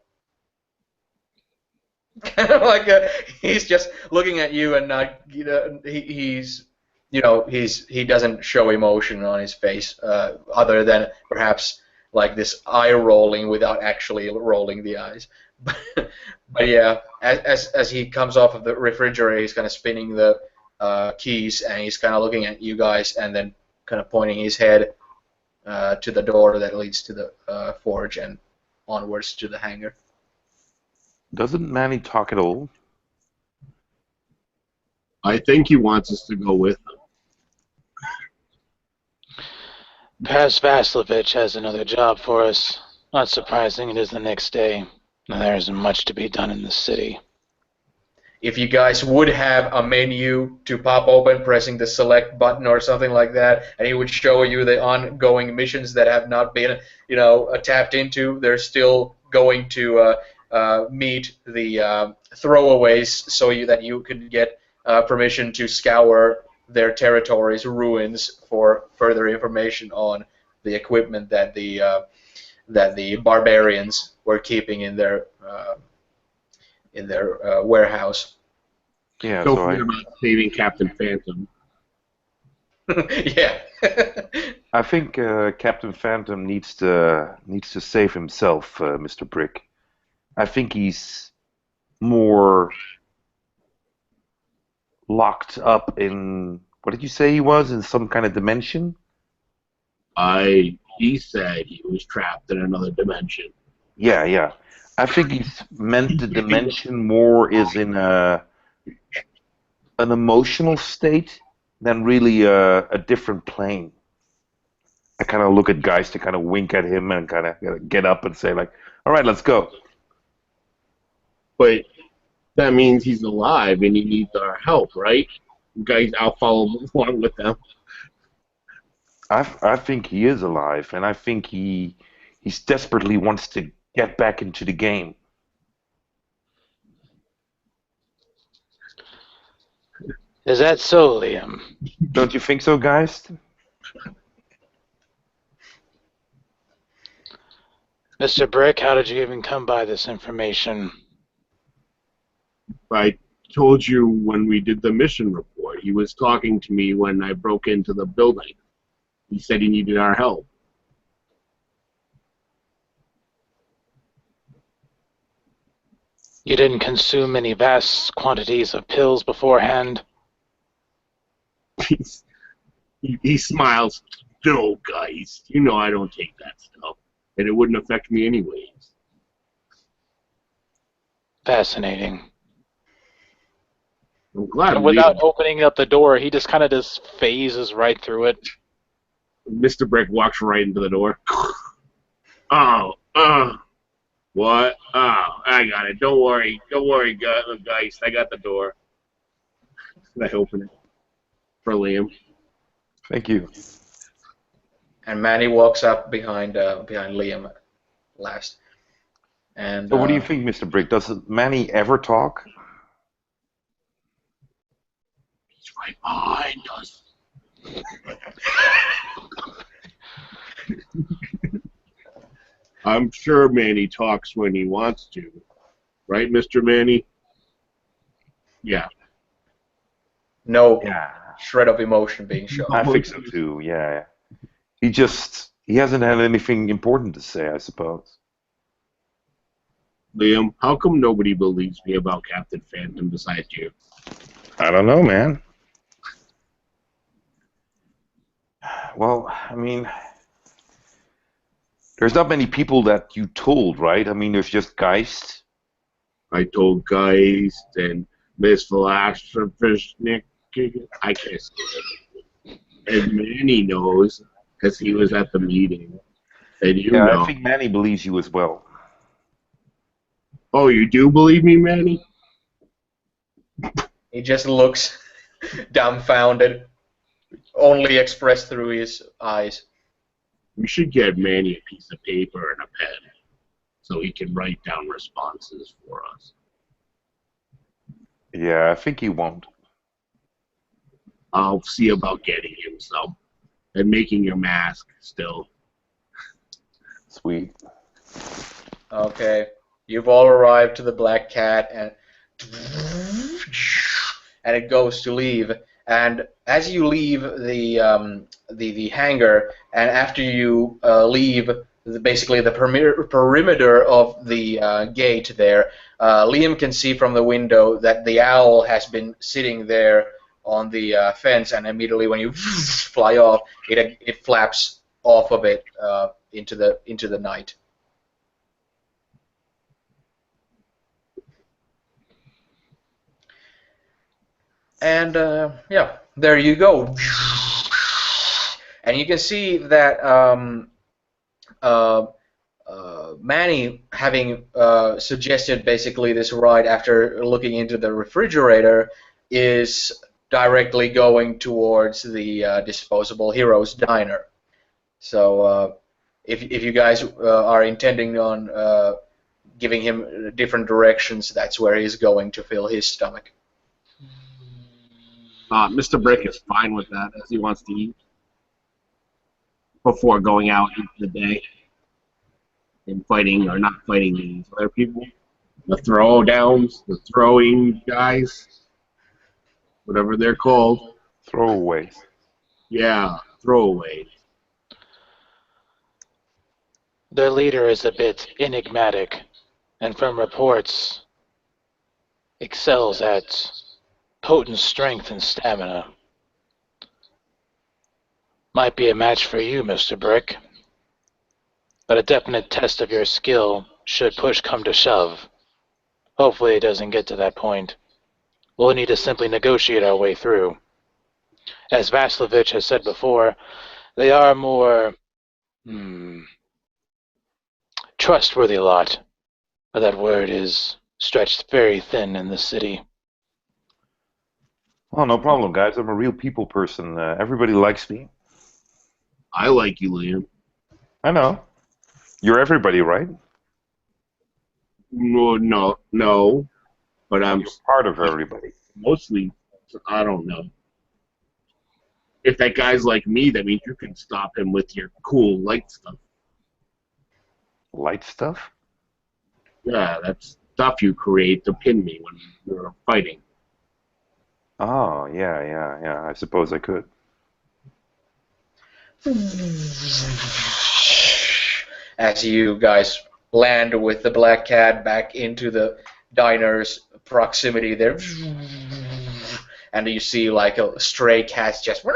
kind of like a, he's just looking at you and not, he doesn't show emotion on his face, other than perhaps like this eye rolling without actually rolling the eyes. But yeah, as he comes off of the refrigerator, he's kind of spinning the keys, and he's kind of looking at you guys, and then kind of pointing his head to the door that leads to the forge and onwards to the hangar. Doesn't Manny talk at all? I think he wants us to go with him. Perhaps Vaslovich has another job for us. Not surprising, it is the next day. There isn't much to be done in the city. If you guys would have a menu to pop open, pressing the select button or something like that, and it would show you the ongoing missions that have not been, tapped into, they're still going to meet the throwaways, so that you could get permission to scour their territory's ruins for further information on the equipment that the barbarians were keeping in their warehouse. Yeah, Don't so forget about saving Captain Phantom. Yeah. I think Captain Phantom needs to save himself, Mr. Brick. I think he's more locked up in, what did you say he was, in some kind of dimension? He said he was trapped in another dimension. Yeah. I think he's meant the dimension more is in an emotional state then really a different plane. I kind of look at Geist to kind of wink at him and kind of get up and say like, "All right, let's go." But that means he's alive and he needs our help, right? Guys, I'll follow along with them. I think he is alive, and I think he's desperately wants to get back into the game. Is that so, Liam? Don't you think so, Geist? Mr. Brick, how did you even come by this information? I told you when we did the mission report. He was talking to me when I broke into the building. He said he needed our help. You didn't consume any vast quantities of pills beforehand? He smiles. No, guys, you know I don't take that stuff, and it wouldn't affect me anyways. Fascinating. I'm glad. And without opening up the door, he just kind of just phases right through it. Mr. Brick walks right into the door. What? Oh, I got it. Don't worry, guys. I got the door. I open it for Liam. Thank you. And Manny walks up behind Liam last. And So what do you think, Mr. Brick? Does Manny ever talk? He's right behind us. I'm sure Manny talks when he wants to. Right, Mr. Manny? Yeah. No Yeah. shred of emotion being shown. I think so too, yeah. He hasn't had anything important to say, I suppose. Liam, how come nobody believes me about Captain Phantom besides you? I don't know, man. Well, I mean, there's not many people that you told, right? I mean, there's just Geist. I told Geist and Miss Velasquez, I can't say it. And Manny knows, because he was at the meeting. And you know. I think Manny believes you as well. Oh, you do believe me, Manny? He just looks dumbfounded, only expressed through his eyes. We should get Manny a piece of paper and a pen so he can write down responses for us. Yeah, I think he won't. I'll see about getting him some. And making your mask still. Sweet. Okay. You've all arrived to the Black Cat, and it goes to leave. And as you leave the hangar, and after you leave basically the perimeter of the gate there, Liam can see from the window that the owl has been sitting there on the fence, and immediately when you fly off, it flaps off of it into the night. And yeah, there you go. And you can see that Manny, having suggested basically this ride after looking into the refrigerator, is directly going towards the Disposable Heroes Diner. So if you guys are intending on giving him different directions, that's where he's going to fill his stomach. Mr. Brick is fine with that, as he wants to eat before going out into the day and fighting or not fighting these other people. The throwdowns, the throwing guys, whatever they're called. Throwaways. Yeah, throwaways. Their leader is a bit enigmatic, and from reports, excels at potent strength and stamina. Might be a match for you, Mr. Brick, but a definite test of your skill should push come to shove. Hopefully it doesn't get to that point. We'll need to simply negotiate our way through. as Vaslovich has said before, they are a more trustworthy lot. But that word is stretched very thin in this city. Oh, no problem, guys. I'm a real people person. Everybody likes me. I like you, Liam. I know. You're everybody, right? No. But I'm You're part of everybody. mostly, I don't know. If that guy's like me, that means you can stop him with your cool light stuff. Light stuff? Yeah, that's stuff you create to pin me when we're fighting. Oh, yeah. I suppose I could. As you guys land with the black cat back into the diner's proximity there, and you see like a stray cat just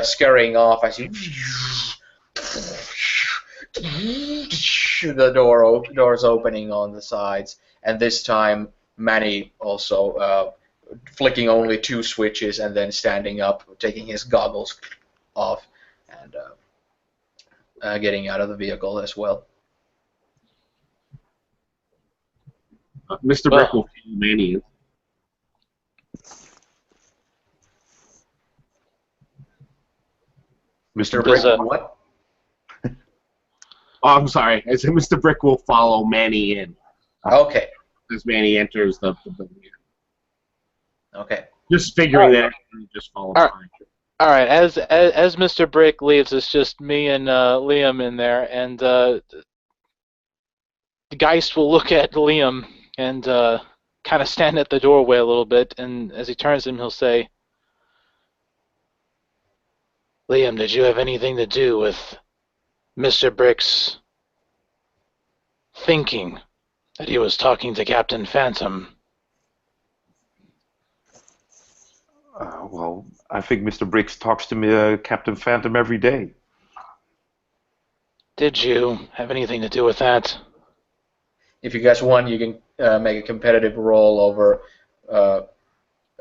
scurrying off as you the doors opening on the sides, and this time Manny also flicking only 2 switches and then standing up, taking his goggles off, and getting out of the vehicle as well. Mr. Brick will follow Manny in. Mr. Brick, what? Oh, I'm sorry. I said Mr. Brick will follow Manny in. Okay. As Manny enters the building. Okay. Just figuring that out and just follow behind. All right. As Mr. Brick leaves, it's just me and Liam in there, and Geist will look at Liam and kind of stand at the doorway a little bit, and as he turns to him, he'll say, "Liam, did you have anything to do with Mr. Brick's thinking that he was talking to Captain Phantom?" Well, I think Mr. Briggs talks to me, Captain Phantom every day. Did you have anything to do with that? If you guys want, you can make a competitive roll over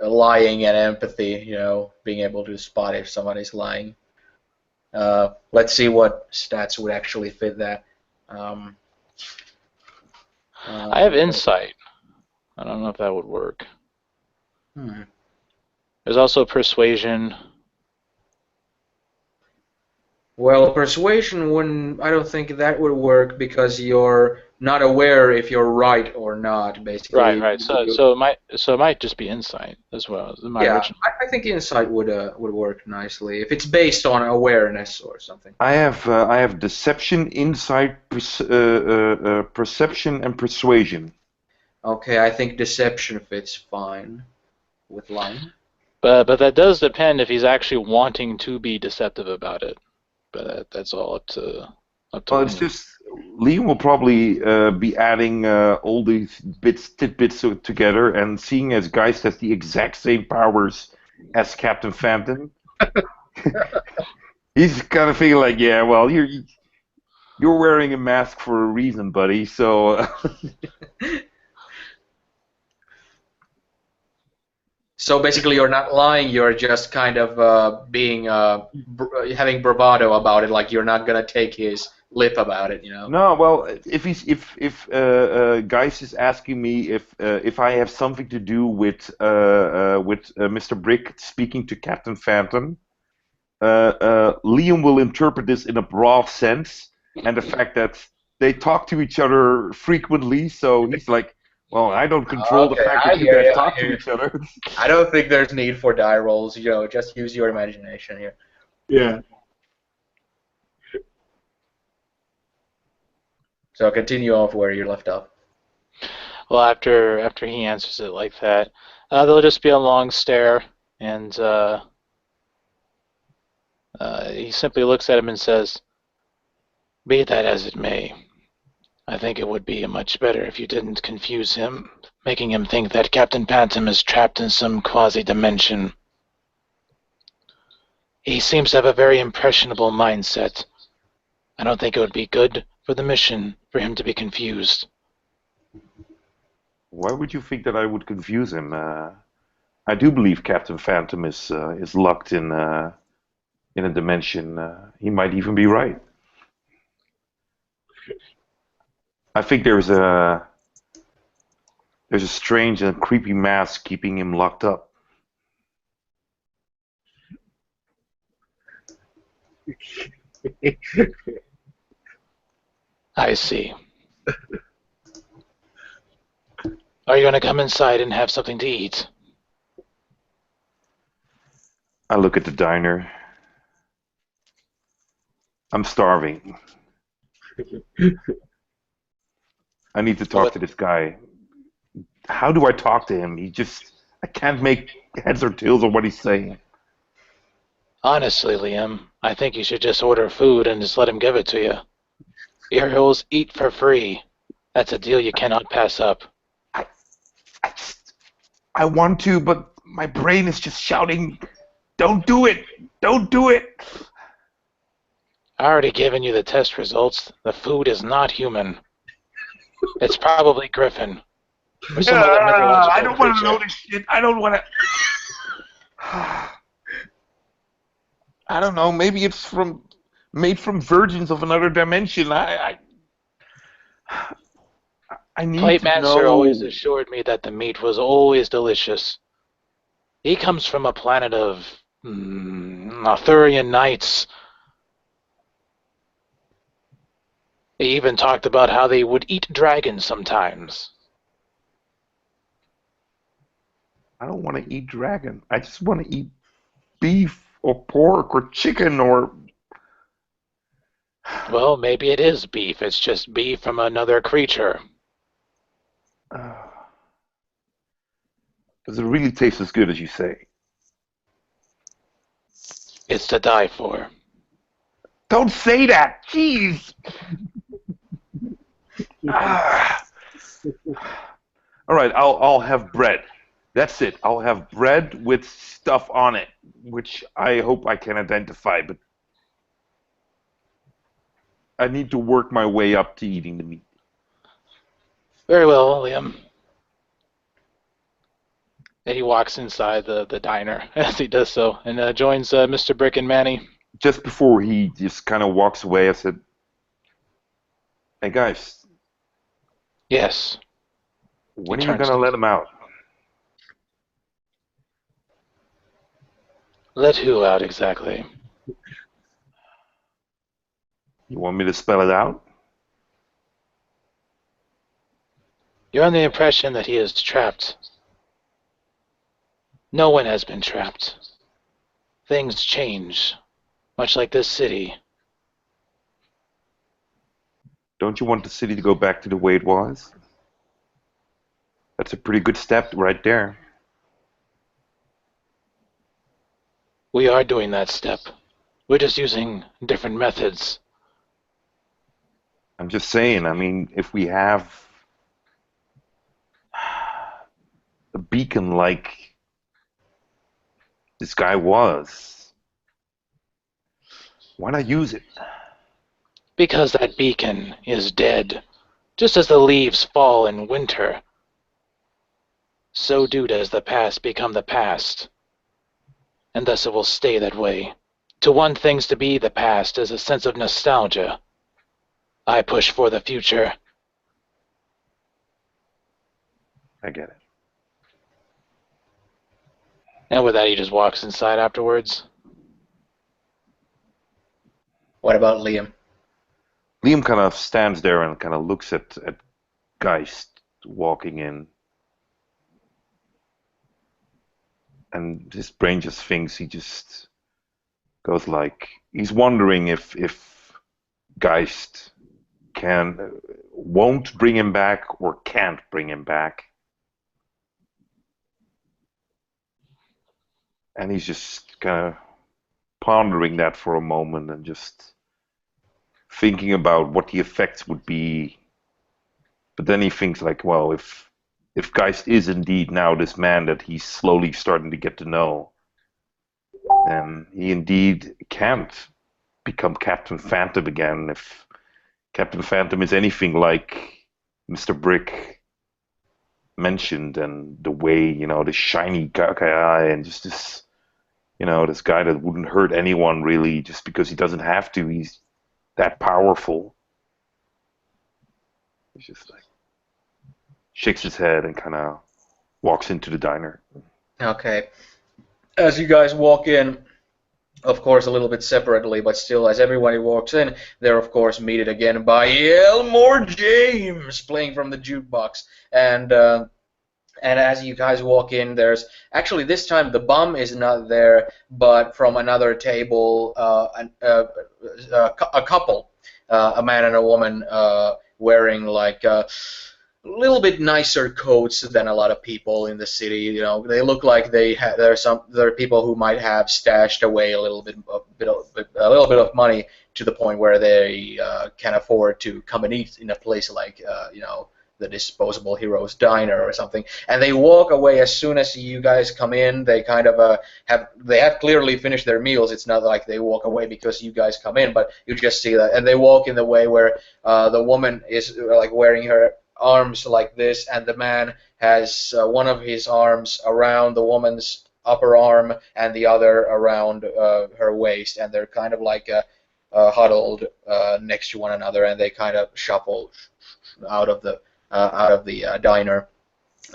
lying and empathy, being able to spot if somebody's lying. Let's see what stats would actually fit that. I have insight. I don't know if that would work. There's also persuasion. Well, persuasion wouldn't. I don't think that would work because you're not aware if you're right or not. Basically. Right. So it might just be insight as well. Yeah, I think insight would work nicely if it's based on awareness or something. I have deception, insight, perception, and persuasion. Okay, I think deception fits fine with lying. But that does depend if he's actually wanting to be deceptive about it. But that's all up to Well, it's just Liam will probably be adding all these tidbits together, and seeing as Geist has the exact same powers as Captain Phantom, he's kind of feeling like, yeah, well, you're wearing a mask for a reason, buddy. So. So basically, you're not lying. You're just kind of being having bravado about it. Like you're not gonna take his lip about it, No, well, if Geist is asking me if I have something to do with Mr. Brick speaking to Captain Phantom, Liam will interpret this in a broad sense, and the fact that they talk to each other frequently. So he's like, well, I don't control the fact that you guys talk to each other. I don't think there's need for die rolls. Just use your imagination here. Yeah. So continue off where you left off. Well, after he answers it like that, there'll just be a long stare, and he simply looks at him and says, "Be that as it may, I think it would be much better if you didn't confuse him, making him think that Captain Phantom is trapped in some quasi-dimension. He seems to have a very impressionable mindset. I don't think it would be good for the mission for him to be confused." Why would you think that I would confuse him? I do believe Captain Phantom is locked in a dimension. He might even be right. I think there's a strange and creepy mask keeping him locked up. I see. Are you going to come inside and have something to eat? I look at the diner. I'm starving. I need to talk to this guy. How do I talk to him? I can't make heads or tails of what he's saying. Honestly, Liam, I think you should just order food and just let him give it to you. Heroes eat for free. That's a deal you cannot pass up. I want to, but my brain is just shouting, "Don't do it! Don't do it!" I already given you the test results. The food is not human. It's probably Griffin. Or some other mythological I don't want to creature. know this shit. I don't want to. I don't know. Maybe it's made from virgins of another dimension. I need Plate to Master know. always assured me that the meat was always delicious. He comes from a planet of Arthurian knights. He even talked about how they would eat dragons sometimes. I don't want to eat dragon. I just want to eat beef or pork or chicken or. Well, maybe it is beef. It's just beef from another creature. Does it really taste as good as you say? It's to die for. Don't say that. Jeez. All right, I'll have bread. That's it. I'll have bread with stuff on it, which I hope I can identify, but I need to work my way up to eating the meat. Very well, Liam. And he walks inside the diner as he does so, and joins Mr. Brick and Manny. Just before he just kind of walks away, I said, "Hey guys, Yes. when He are you turns gonna to let him out?" Let who out exactly? You want me to spell it out? You're under the impression that he is trapped. No one has been trapped. Things change, much like this city. Don't you want the city to go back to the way it was? That's a pretty good step right there. We are doing that step. We're just using different methods. I'm just saying, I mean, if we have a beacon like this guy was, why not use it? Because that beacon is dead. Just as the leaves fall in winter, so do does the past become the past. And thus it will stay that way. To want things to be the past is a sense of nostalgia. I push for the future. I get it. And with that, he just walks inside afterwards. What about Liam? Liam kind of stands there and kind of looks at Geist walking in. And his brain just thinks, he just goes like, he's wondering if Geist won't bring him back or can't bring him back. And he's just kind of pondering that for a moment and just thinking about what the effects would be. But then he thinks like, well, if Geist is indeed now this man that he's slowly starting to get to know, then he indeed can't become Captain Phantom again. If Captain Phantom is anything like Mr. Brick, mentioned, and the way, the shiny guy, and just this, this guy that wouldn't hurt anyone really just because he doesn't have to. He's that powerful. He's just like shakes his head and kind of walks into the diner. Okay. As you guys walk in, of course, a little bit separately, but still, as everybody walks in, they're of course meted again by Elmore James playing from the jukebox, and as you guys walk in, there's actually this time the bum is not there, but from another table, a couple, a man and a woman, wearing like a little bit nicer coats than a lot of people in the city. They look like there are people who might have stashed away a little bit of money to the point where they can afford to come and eat in a place like the Disposable Heroes Diner or something, and they walk away as soon as you guys come in. They kind of have clearly finished their meals. It's not like they walk away because you guys come in, but you just see that, and they walk in the way where the woman is like wearing her arms like this, and the man has one of his arms around the woman's upper arm and the other around her waist, and they're kind of like huddled next to one another, and they kind of shuffle out of the diner,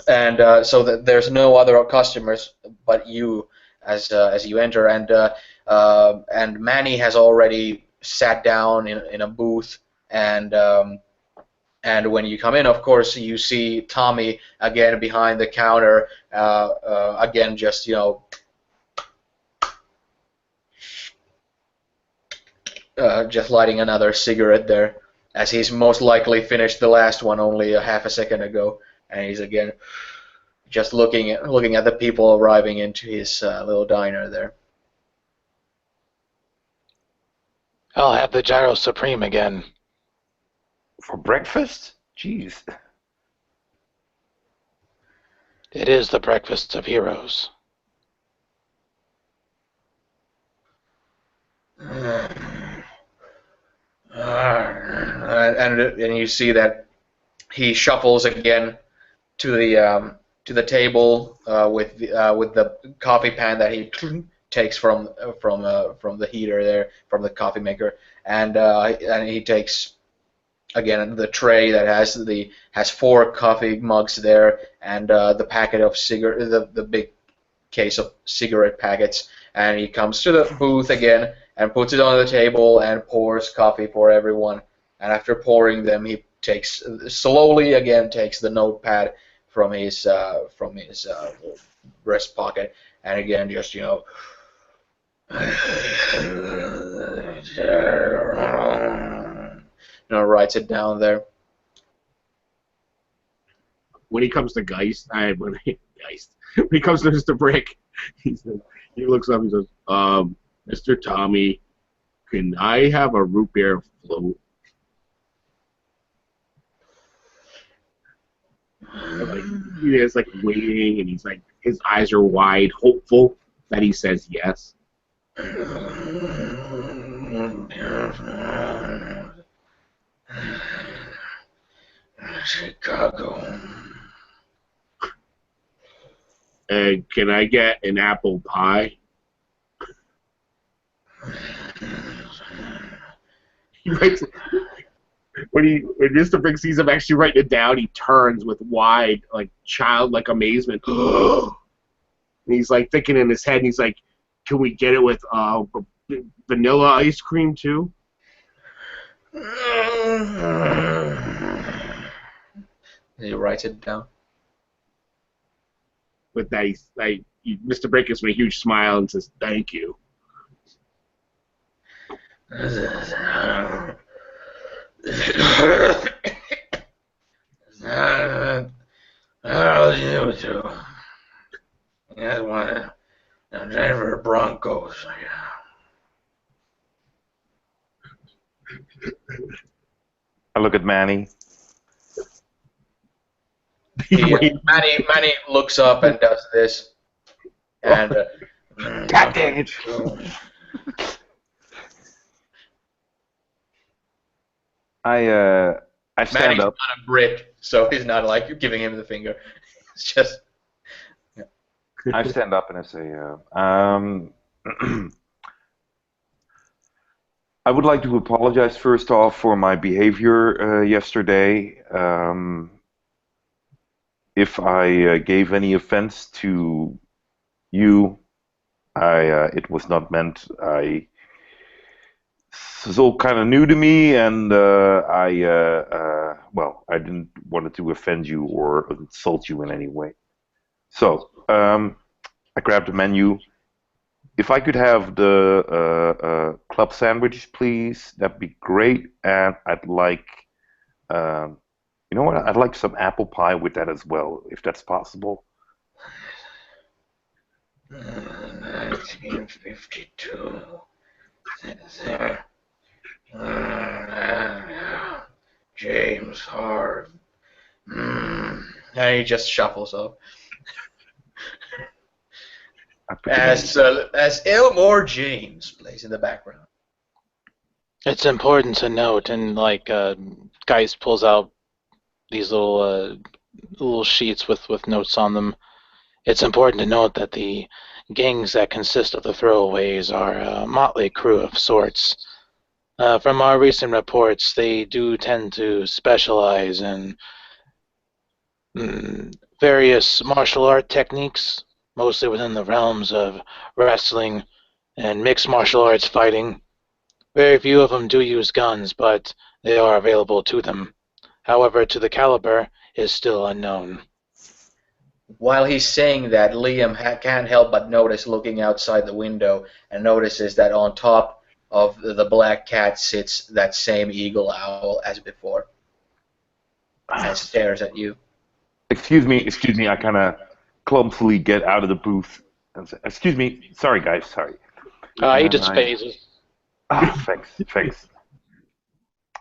and so that there's no other customers but you as you enter, and Manny has already sat down in a booth, and when you come in, of course, you see Tommy again behind the counter, again just just lighting another cigarette there, as he's most likely finished the last one only a half a second ago, and he's again just looking at the people arriving into his little diner there. I'll have the Gyro Supreme again. For breakfast? Jeez. It is the breakfast of heroes. And you see that he shuffles again to the table with the coffee pan that he takes from the heater there, from the coffee maker, and he takes again the tray that has 4 coffee mugs there, and the packet of the big case of cigarette packets, and he comes to the booth again and puts it on the table and pours coffee for everyone. And after pouring them, he slowly again takes the notepad from his breast pocket, and again just writes it down there. When he comes to Geist, when he comes to Mr. Brick, he looks up and says, Mr. Tommy, can I have a root beer float? He is like waiting, and he's like, his eyes are wide, hopeful that he says yes. Chicago. And can I get an apple pie? He writes, when Mr. Brick sees him actually writing it down, he turns with wide, like childlike amazement. And he's like thinking in his head, and he's like, "Can we get it with vanilla ice cream too?" He writes it down. With that, Mr. Brick gives me a huge smile and says, "Thank you." You two. You guys want to Denver Broncos. I look at Manny. Manny looks up and does this. And God dang it. I stand Manny's up. not a Brit, so he's not like giving him the finger. It's just. I stand up and I say, I would like to apologize first off for my behavior yesterday. If I gave any offense to you, it was not meant. This is all kind of new to me, and I didn't want to offend you or insult you in any way. So, I grabbed the menu. If I could have the club sandwich, please, that'd be great. And I'd like, you know what? I'd like some apple pie with that as well, if that's possible. 1952. There. James Hard. And he just shuffles up. As Elmore James plays in the background. It's important to note, and Geist pulls out these little sheets with notes on them. It's important to note that the gangs that consist of the throwaways are a motley crew of sorts. From our recent reports, they do tend to specialize in various martial art techniques, mostly within the realms of wrestling and mixed martial arts fighting. Very few of them do use guns, but they are available to them. However, to the caliber is still unknown. While he's saying that, Liam can't help but notice, looking outside the window, and notices that on top of the black cat sits that same eagle owl as before, and stares at you. Excuse me, I kind of clumsily get out of the booth and say, excuse me, sorry guys, sorry. He just phases. Thanks.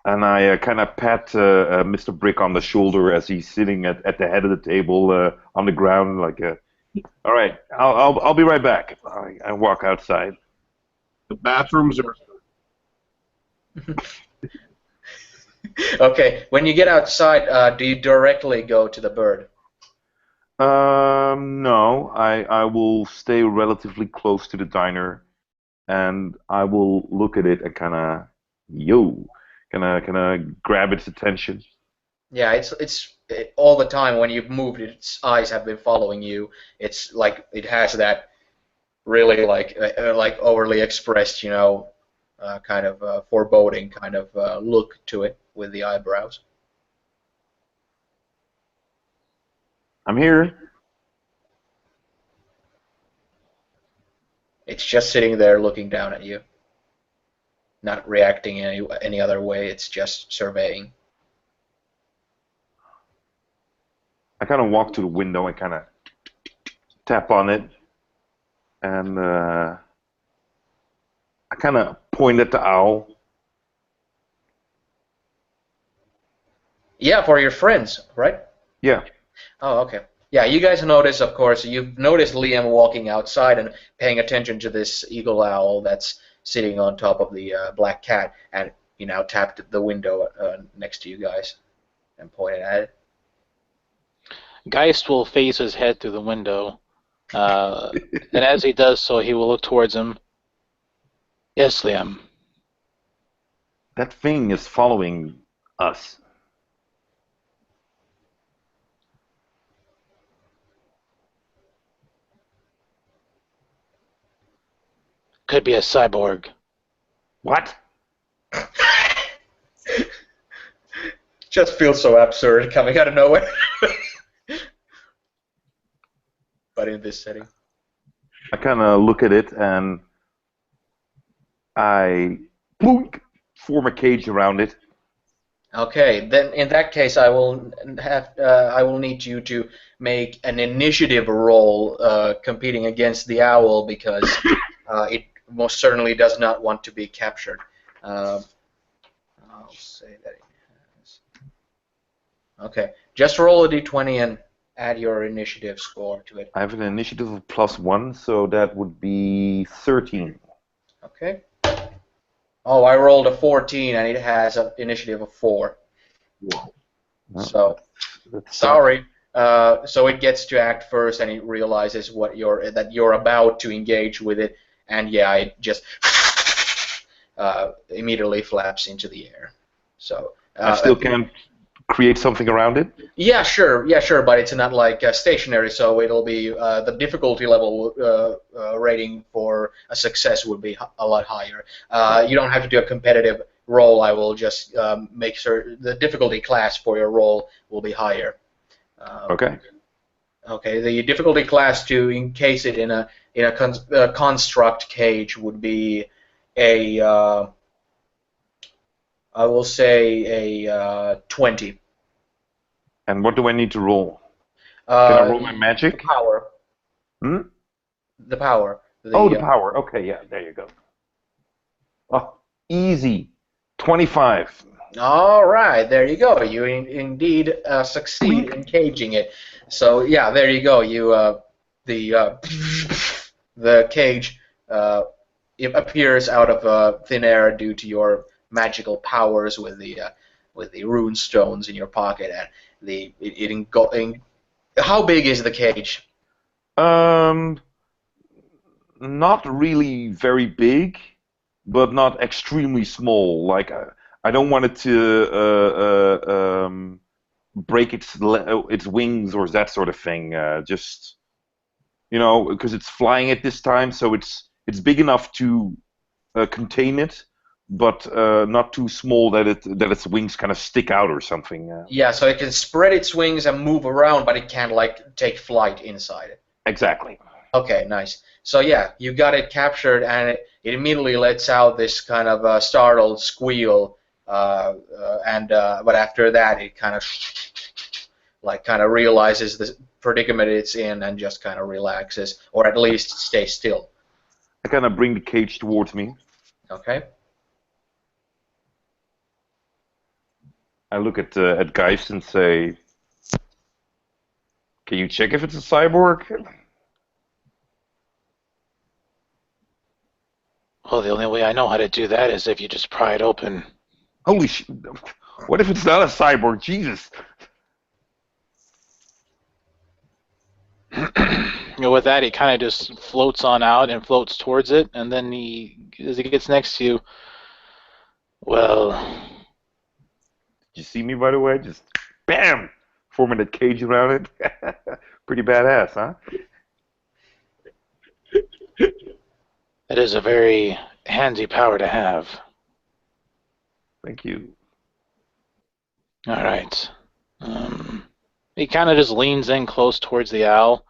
And I kind of pat Mr. Brick on the shoulder as he's sitting at the head of the table on the ground, like, all right, I'll be right back. I walk outside. The bathrooms are. Okay, when you get outside, do you directly go to the bird? No, I will stay relatively close to the diner, and I will look at it and kind of grab its attention. Yeah, it's all the time when you've moved, its eyes have been following you. It's like it has that really like overly expressed, kind of foreboding kind of look to it with the eyebrows. I'm here. It's just sitting there looking down at you, not reacting in any other way. It's just surveying. I kind of walk to the window and kind of tap on it, and I kind of point at the owl. Yeah, for your friends, right? Yeah. Oh, okay. Yeah, you guys notice, of course, you've noticed Liam walking outside and paying attention to this eagle owl that's sitting on top of the black cat, and he now tapped the window next to you guys and pointed at it. Geist will face his head through the window, and as he does so, he will look towards him. Yes, Liam. That thing is following us. Could be a cyborg. What? Just feels so absurd coming out of nowhere. But in this setting. I kind of look at it and I form a cage around it. Okay, then in that case, I will need you to make an initiative roll competing against the owl because it most certainly does not want to be captured. I'll say that it has. Okay, just roll a d20 and add your initiative score to it. I have an initiative of +1, so that would be 13. Okay. Oh, I rolled a 14 and it has an initiative of 4. Whoa. So, sorry. So it gets to act first, and it realizes that you're about to engage with it, and yeah, it just immediately flaps into the air. So I still can't create something around it. yeah, sure, but it's not like stationary, so it'll be the difficulty level rating for a success would be a lot higher. You don't have to do a competitive roll. I will just make sure the difficulty class for your roll will be higher. Okay. Okay, the difficulty class to encase it in a construct cage would be a I will say a 20. And what do I need to roll? Can I roll my The magic? power. Hmm? The power. Oh, the power. Okay, yeah, there you go. Oh, easy. 25. All right, there you go. You indeed succeed in caging it. So yeah, there you go. You the cage it appears out of thin air due to your magical powers with the rune stones in your pocket, and how big is the cage? Um, Not really very big, but not extremely small. Like I don't want it to break its wings or that sort of thing. Just because it's flying at this time, so it's big enough to contain it, but not too small that its wings kind of stick out or something. Yeah, so it can spread its wings and move around, but it can't like take flight inside it. Exactly. Okay, nice. So yeah, you got it captured, and it immediately lets out this kind of startled squeal, but after that, it kind of realizes the predicament it's in and just kind of relaxes, or at least stays still. I kind of bring the cage towards me. Okay. I look at Geist and say, "Can you check if it's a cyborg?" Well, the only way I know how to do that is if you just pry it open. Holy shit! What if it's not a cyborg? Jesus! With that, he kind of just floats on out and floats towards it, and then as he gets next to you, well, Did you see me, by the way? Just bam, forming a cage around it. Pretty badass, huh? that is a very handy power to have. Thank you. All right. He kind of just leans in close towards the owl.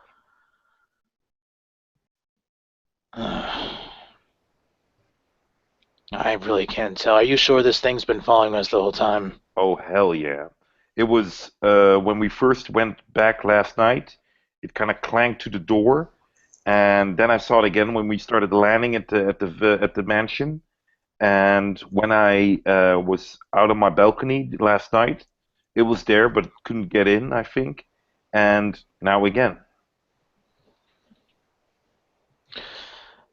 I really can't tell. Are you sure this thing's been following us the whole time? Oh, hell yeah. It was when we first went back last night, it kind of clanged to the door, and then I saw it again when we started landing at the mansion. And when I was out on my balcony last night, it was there but couldn't get in, I think. And now again.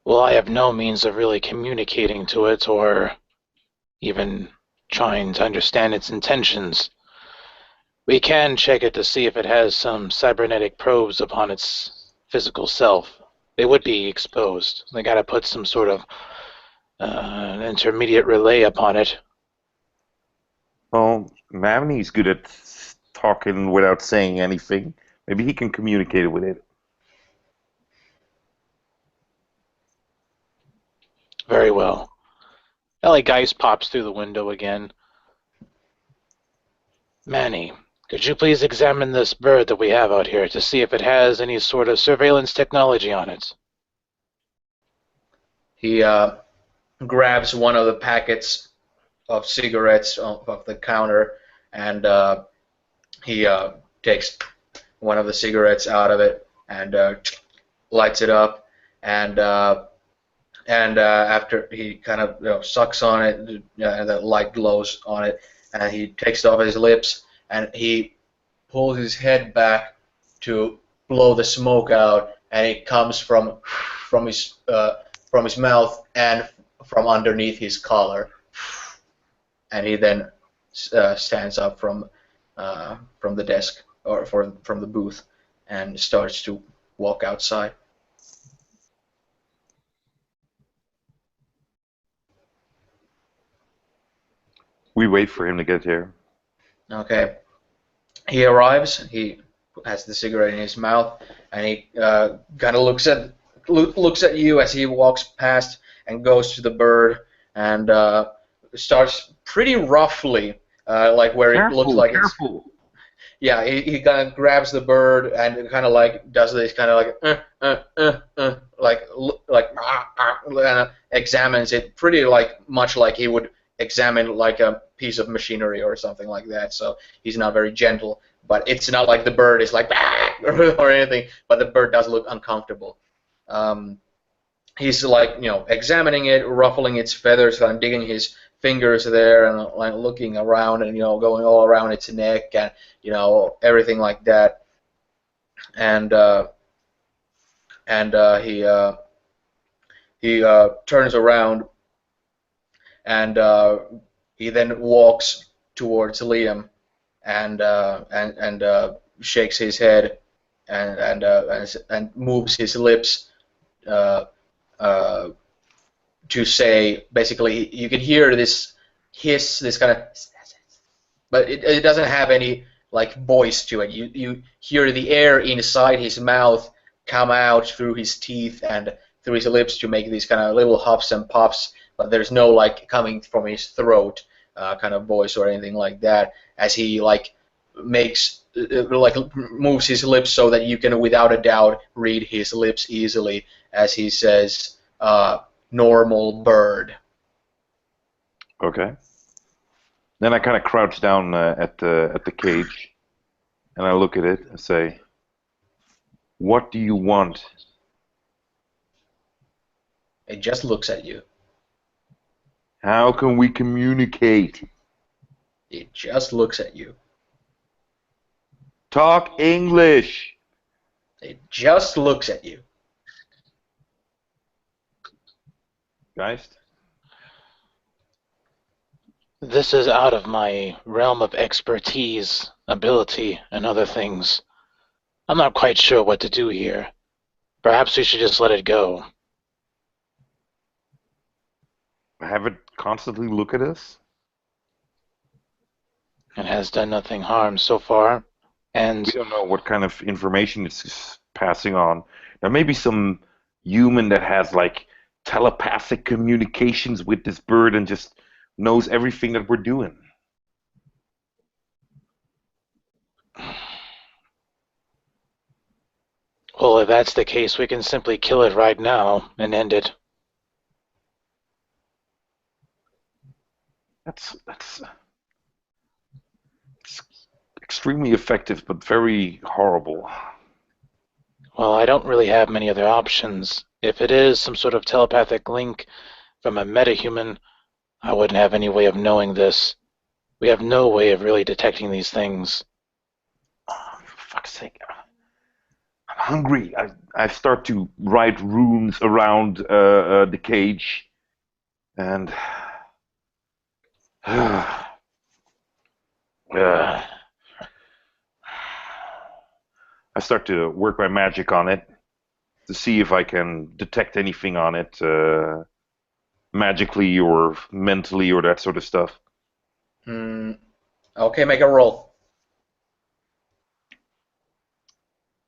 Well, I have no means of really communicating to it or even trying to understand its intentions. We can check it to see if it has some cybernetic probes upon its physical self. They would be exposed. They gotta put some sort of an intermediate relay upon it. Well, Mavney's good at talking without saying anything. Maybe he can communicate with it. Very well. Ellie Geist pops through the window again. Manny, could you please examine this bird that we have out here to see if it has any sort of surveillance technology on it? He grabs one of the packets of cigarettes off the counter, and he takes one of the cigarettes out of it and lights it up, and after he kind of sucks on it, and the light glows on it, and he takes it off his lips, and he pulls his head back to blow the smoke out, and it comes from his mouth and from underneath his collar, and he then stands up from the desk or from the booth, and starts to walk outside. We wait for him to get here. Okay. He arrives. He has the cigarette in his mouth, and he kind of looks at you as he walks past and goes to the bird and starts pretty roughly, like where it looks like careful. Yeah, he kind of grabs the bird and kind of like does this kind of like and examines it pretty like much like he would examine like a piece of machinery or something like that. So he's not very gentle, but it's not like the bird is like or anything. But the bird does look uncomfortable. He's like examining it, ruffling its feathers, kind of digging his fingers there and like looking around and going all around its neck and everything like that. And he turns around and he then walks towards Liam and shakes his head and moves his lips to say, basically, you can hear this hiss, this kind of, but it doesn't have any like voice to it. You hear the air inside his mouth come out through his teeth and through his lips to make these kind of little huffs and puffs, but there's no like coming from his throat kind of voice or anything like that, as he like makes like moves his lips so that you can without a doubt read his lips easily as he says, normal bird. Okay. Then I kind of crouch down at the cage, and I look at it and say, "What do you want?" It just looks at you. How can we communicate? It just looks at you. Talk English. It just looks at you. Geist? This is out of my realm of expertise, ability, and other things. I'm not quite sure what to do here. Perhaps we should just let it go. Have it constantly look at us? It has done nothing harm so far, and We don't know what kind of information it's passing on. There may be some human that has like telepathic communications with this bird and just knows everything that we're doing. well, if that's the case, we can simply kill it right now and end it. That's it's extremely effective, but very horrible. Well, I don't really have many other options. If it is some sort of telepathic link from a metahuman, I wouldn't have any way of knowing this. We have no way of really detecting these things. Oh, for fuck's sake. I'm hungry. I start to write runes around the cage, and I start to work my magic on it to see if I can detect anything on it magically or mentally or that sort of stuff. Okay, make a roll.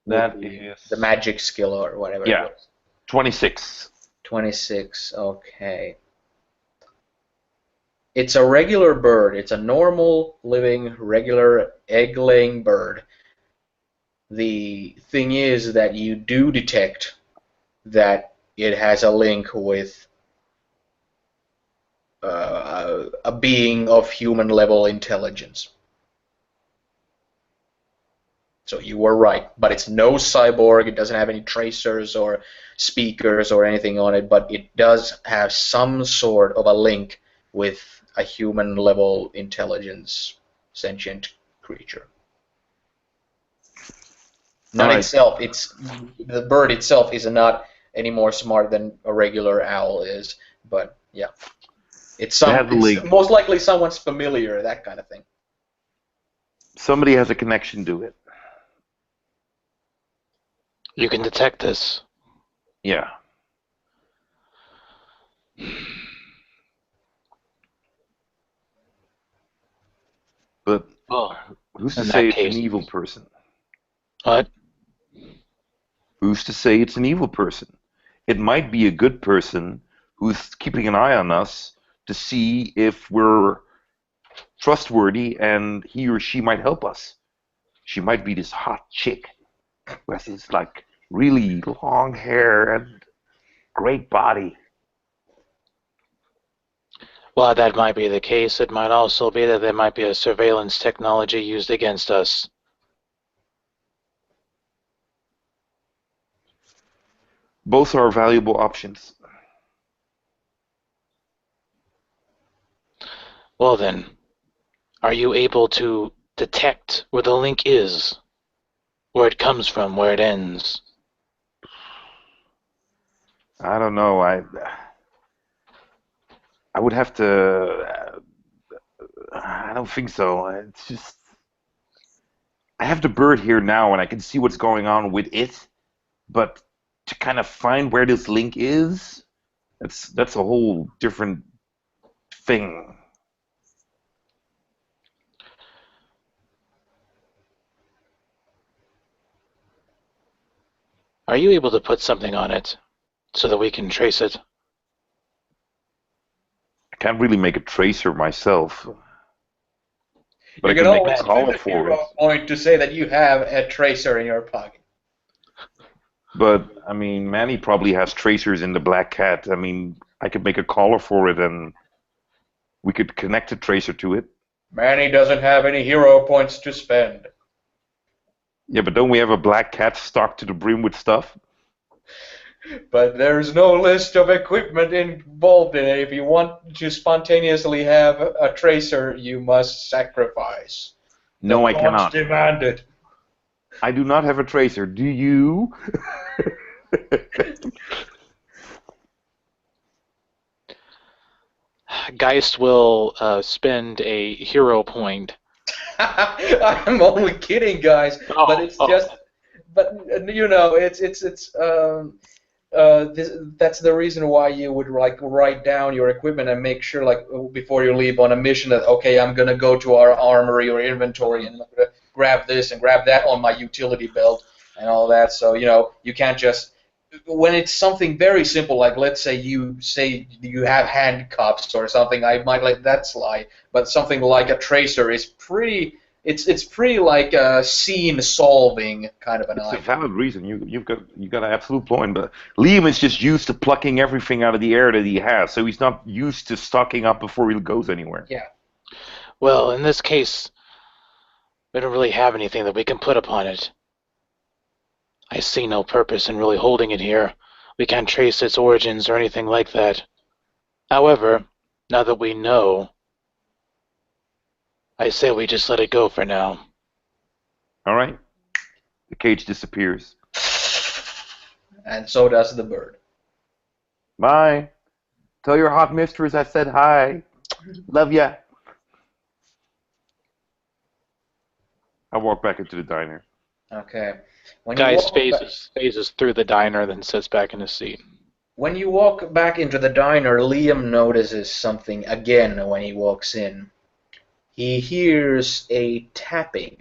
That is the magic skill or whatever. Yeah. It was. 26. 26. Okay. It's a regular bird. It's a normal, living, regular, egg-laying bird. The thing is that you do detect that it has a link with a being of human-level intelligence. So you were right, but it's no cyborg. It doesn't have any tracers or speakers or anything on it, but it does have some sort of a link with a human-level intelligence, sentient creature. Not Alright. itself. It's the bird itself is not any more smart than a regular owl is, but yeah, it's Badly. most likely someone's familiar, that kind of thing. Somebody has a connection to it. You can detect this. Yeah. But Well, who's to in say that it's an case, evil person? what? Who's to say it's an evil person? It might be a good person who's keeping an eye on us to see if we're trustworthy and he or she might help us. She might be this hot chick with this like really long hair and great body. Well, that might be the case. It might also be that there might be a surveillance technology used against us. Both are valuable options. Well then, are you able to detect where the link is? Where it comes from, where it ends? I don't know. I would have to. I don't think so. It's just I have the bird here now, and I can see what's going on with it. But to kind of find where this link is, that's a whole different thing. Are you able to put something on it so that we can trace it? I can't really make a tracer myself, but You I can can make a always Manny. spend collar a for hero it. point to say that you have a tracer in your pocket. But I mean, Manny probably has tracers in the Black Cat. I mean, I could make a collar for it, and we could connect a tracer to it. Manny doesn't have any hero points to spend. Yeah, but don't we have a Black Cat stocked to the brim with stuff? But there's no list of equipment involved in it. If you want to spontaneously have a tracer, you must sacrifice. No, I The gods cannot. demand it. I do not have a tracer. Do you? Geist will spend a hero point. I'm only kidding, guys. But it's just, but you know, that's the reason why you would like write down your equipment and make sure, like before you leave on a mission, that okay, I'm gonna go to our armory or inventory and I'm gonna grab this and grab that on my utility belt and all that. So you know, you can't just when it's something very simple, like let's say you have handcuffs or something, I might let that slide. But something like a tracer is pretty. It's pretty like a scene solving kind of an It's a item. valid reason. You got an absolute point. But Liam is just used to plucking everything out of the air that he has, so he's not used to stocking up before he goes anywhere. Yeah. Well, in this case, we don't really have anything that we can put upon it. I see no purpose in really holding it here. We can't trace its origins or anything like that. However, now that we know, I say we just let it go for now. All right. The cage disappears. And so does the bird. Bye. Tell your hot mistress I said hi. Love ya. I walk back into the diner. Okay. Geist phases through the diner, then sits back in his seat. When you walk back into the diner, Liam notices something again when he walks in. He hears a tapping.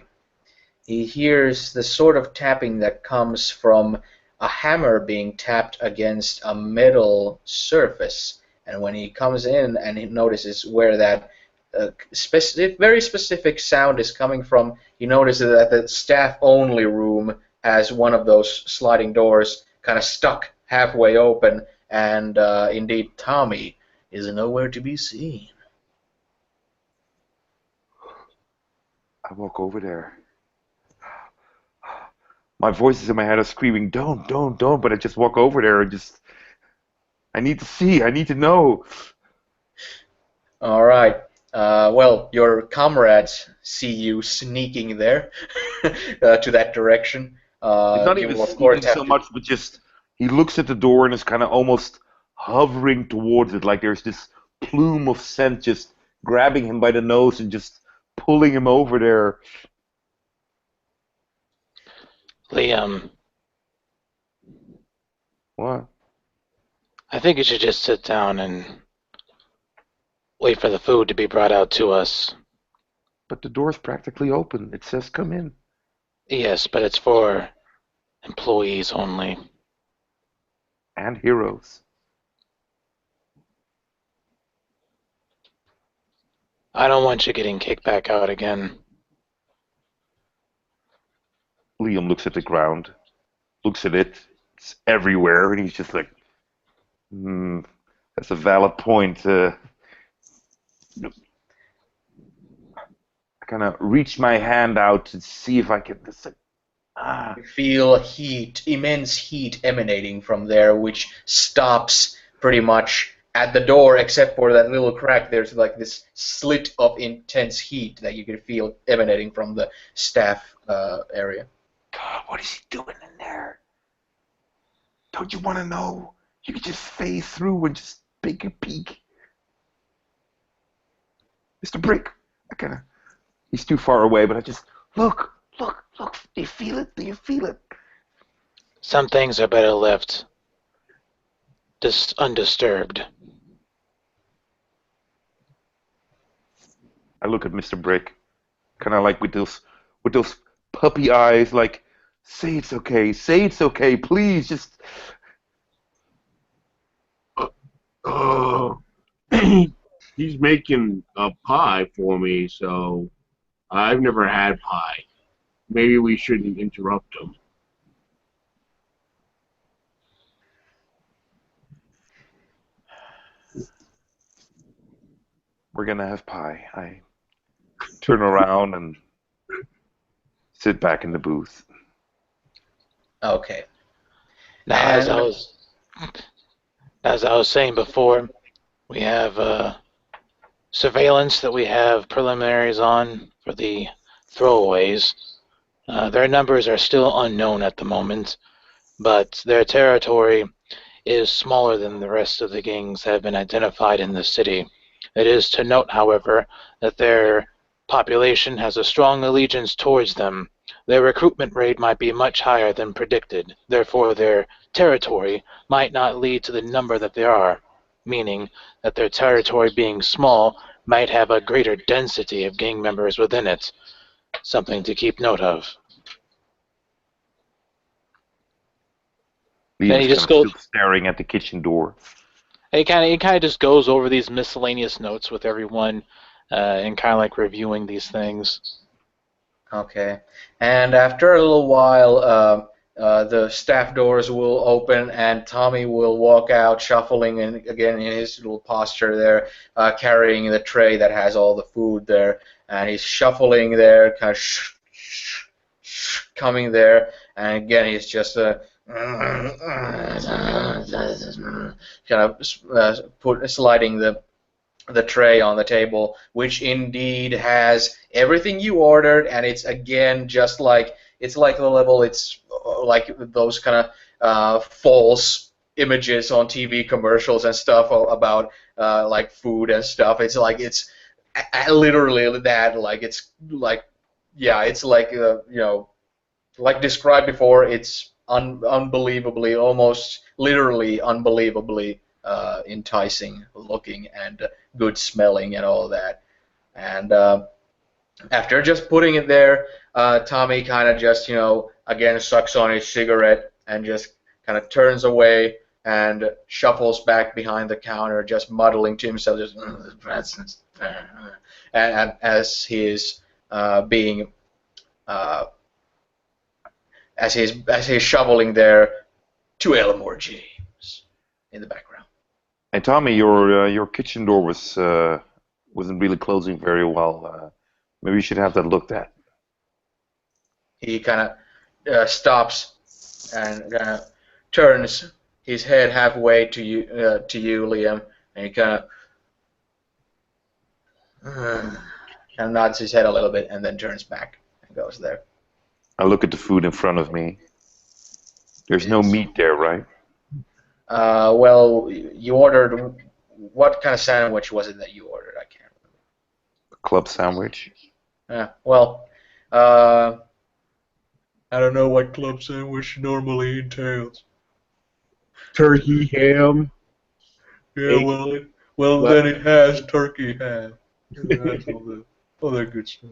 He hears the sort of tapping that comes from a hammer being tapped against a metal surface. And when he comes in and he notices where that very specific sound is coming from, he notices that the staff-only room has one of those sliding doors kind of stuck halfway open, and indeed Tommy is nowhere to be seen. I walk over there. My voices in my head are screaming, don't, but I just walk over there and just, I need to see, I need to know. All right. Well, your comrades see you sneaking there to that direction. It's not You even will, of course, sneaking have so to. much, but just, he looks at the door and is kind of almost hovering towards it, like there's this plume of scent just grabbing him by the nose and just pulling him over there. Liam, What? I think you should just sit down and wait for the food to be brought out to us. But the door's practically open. It says come in. Yes, but it's for employees only. And heroes. I don't want you getting kicked back out again. Liam looks at the ground, looks at it. It's everywhere, and he's just like, that's a valid point. I kind of reach my hand out to see if I can. You feel heat, immense heat emanating from there, which stops pretty much at the door, except for that little crack. There's like this slit of intense heat that you can feel emanating from the staff area. God, what is he doing in there? Don't you want to know? You could just phase through and just take a peek. Mr. Brick, he's too far away, but I just, look. Do you feel it? Do you feel it? Some things are better left just undisturbed. I look at Mr. Brick, kind of like with those puppy eyes, like, say it's okay, please, just. He's making a pie for me, so I've never had pie. Maybe we shouldn't interrupt him. We're gonna have pie. I turn around and sit back in the booth. Okay. Now, as I was saying before, we have surveillance that we have preliminaries on for the throwaways. Their numbers are still unknown at the moment, but their territory is smaller than the rest of the gangs that have been identified in the city. It is to note, however, that their population has a strong allegiance towards them. Their recruitment rate might be much higher than predicted. Therefore, their territory might not lead to the number that they are, meaning that their territory being small might have a greater density of gang members within it. Something to keep note of. Liam's he just kind of goes- still staring at the kitchen door. He kind of just goes over these miscellaneous notes with everyone and kind of like reviewing these things. Okay. And after a little while, the staff doors will open and Tommy will walk out, shuffling in, again in his little posture there, carrying the tray that has all the food there. And he's shuffling there, kind of coming there. And again, he's just kind of sliding the tray on the table, which indeed has everything you ordered, and it's again just like it's like the level. It's like those kind of false images on TV commercials and stuff about like food and stuff. It's like it's literally that. Like it's like it's like like described before. It's unbelievably, almost literally unbelievably enticing looking and good smelling and all that. And after just putting it there, Tommy kind of just, again sucks on his cigarette and just kind of turns away and shuffles back behind the counter, just muddling to himself, just and as he is being as he's shoveling there to Elmore James in the background. Hey Tommy, your kitchen door wasn't really closing very well. Maybe you should have that looked at. He kind of stops and turns his head halfway to you, Liam, and he kind of nods his head a little bit and then turns back and goes there. I look at the food in front of me. There's no meat there, right? Well, you ordered. What kind of sandwich was it that you ordered? I can't remember. A club sandwich. Well, I don't know what club sandwich normally entails. turkey ham. Yeah, well, then it has turkey ham. It has all the other good stuff.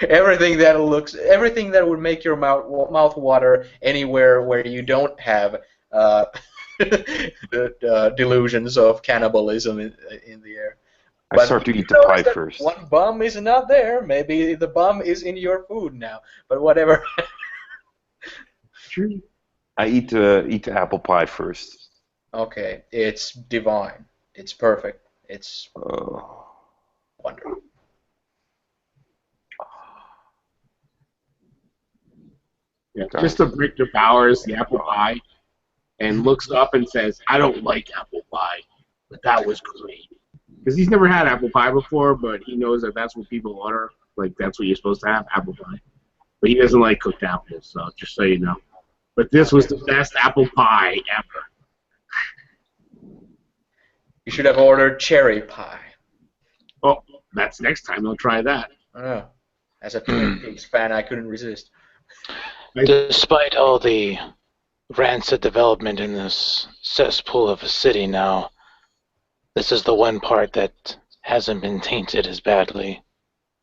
Everything that would make your mouth water anywhere where you don't have the delusions of cannibalism in the air. I start to eat the pie first. One bum is not there. Maybe the bum is in your food now. But whatever. True. I eat the apple pie first. Okay, it's divine. It's perfect. It's Oh. wonderful. Yeah, Mr. Brick devours the apple pie and looks up and says, "I don't like apple pie, but that was great." Because he's never had apple pie before, but he knows that that's what people order. Like, that's what you're supposed to have, apple pie. But he doesn't like cooked apples, so just so you know. But this was the best apple pie ever. You should have ordered cherry pie. Oh, that's next time. They'll try that. Oh, as a Twin Peaks fan, I couldn't resist. Despite all the rancid development in this cesspool of a city now, this is the one part that hasn't been tainted as badly.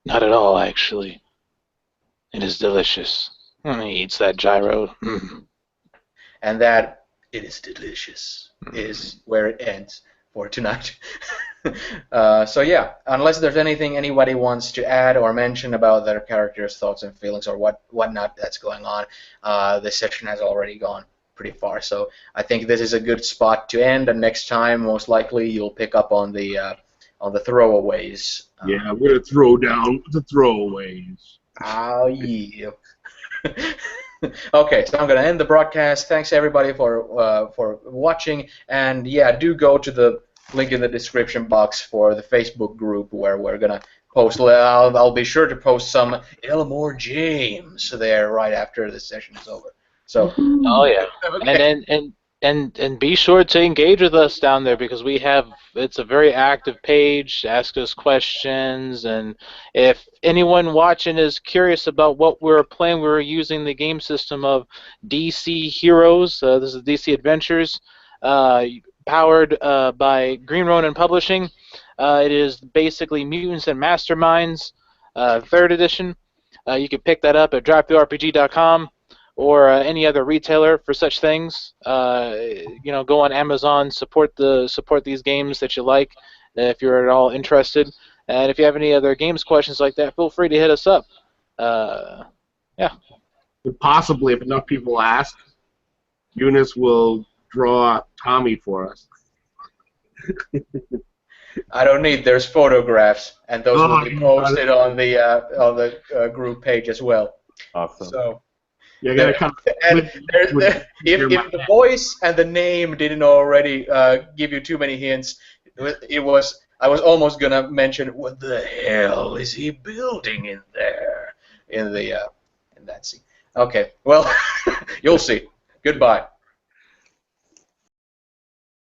Not at all, actually. It is delicious. He eats that gyro. And that it is delicious is where it ends for tonight. So yeah, unless there's anything anybody wants to add or mention about their characters' thoughts and feelings or whatnot that's going on, this session has already gone pretty far. So I think this is a good spot to end. And next time, most likely, you'll pick up on the throwaways. Yeah, we're gonna throw down the throwaways. Oh yeah. Okay, so I'm gonna end the broadcast. Thanks everybody for watching, and yeah, do go to the link in the description box for the Facebook group where we're gonna post. I'll be sure to post some Elmore James there right after the session is over. So. Oh yeah, Okay. and be sure to engage with us down there because it's a very active page. Ask us questions, and if anyone watching is curious about what we're playing, we're using the game system of DC Heroes. This is DC Adventures, powered by Green Ronin Publishing. It is basically Mutants and Masterminds, 3rd edition. You can pick that up at drop3rpg.com. or any other retailer for such things. Go on Amazon, support these games that you like if you're at all interested. And if you have any other games questions like that, feel free to hit us up. Yeah. And possibly, if enough people ask, Eunice will draw Tommy for us. I don't need. There's photographs, and those will be posted on the group page as well. Awesome. So. You're gonna come. If the voice and the name didn't already give you too many hints, I was almost gonna mention what the hell is he building in there in that scene. Okay, well, you'll see. Goodbye.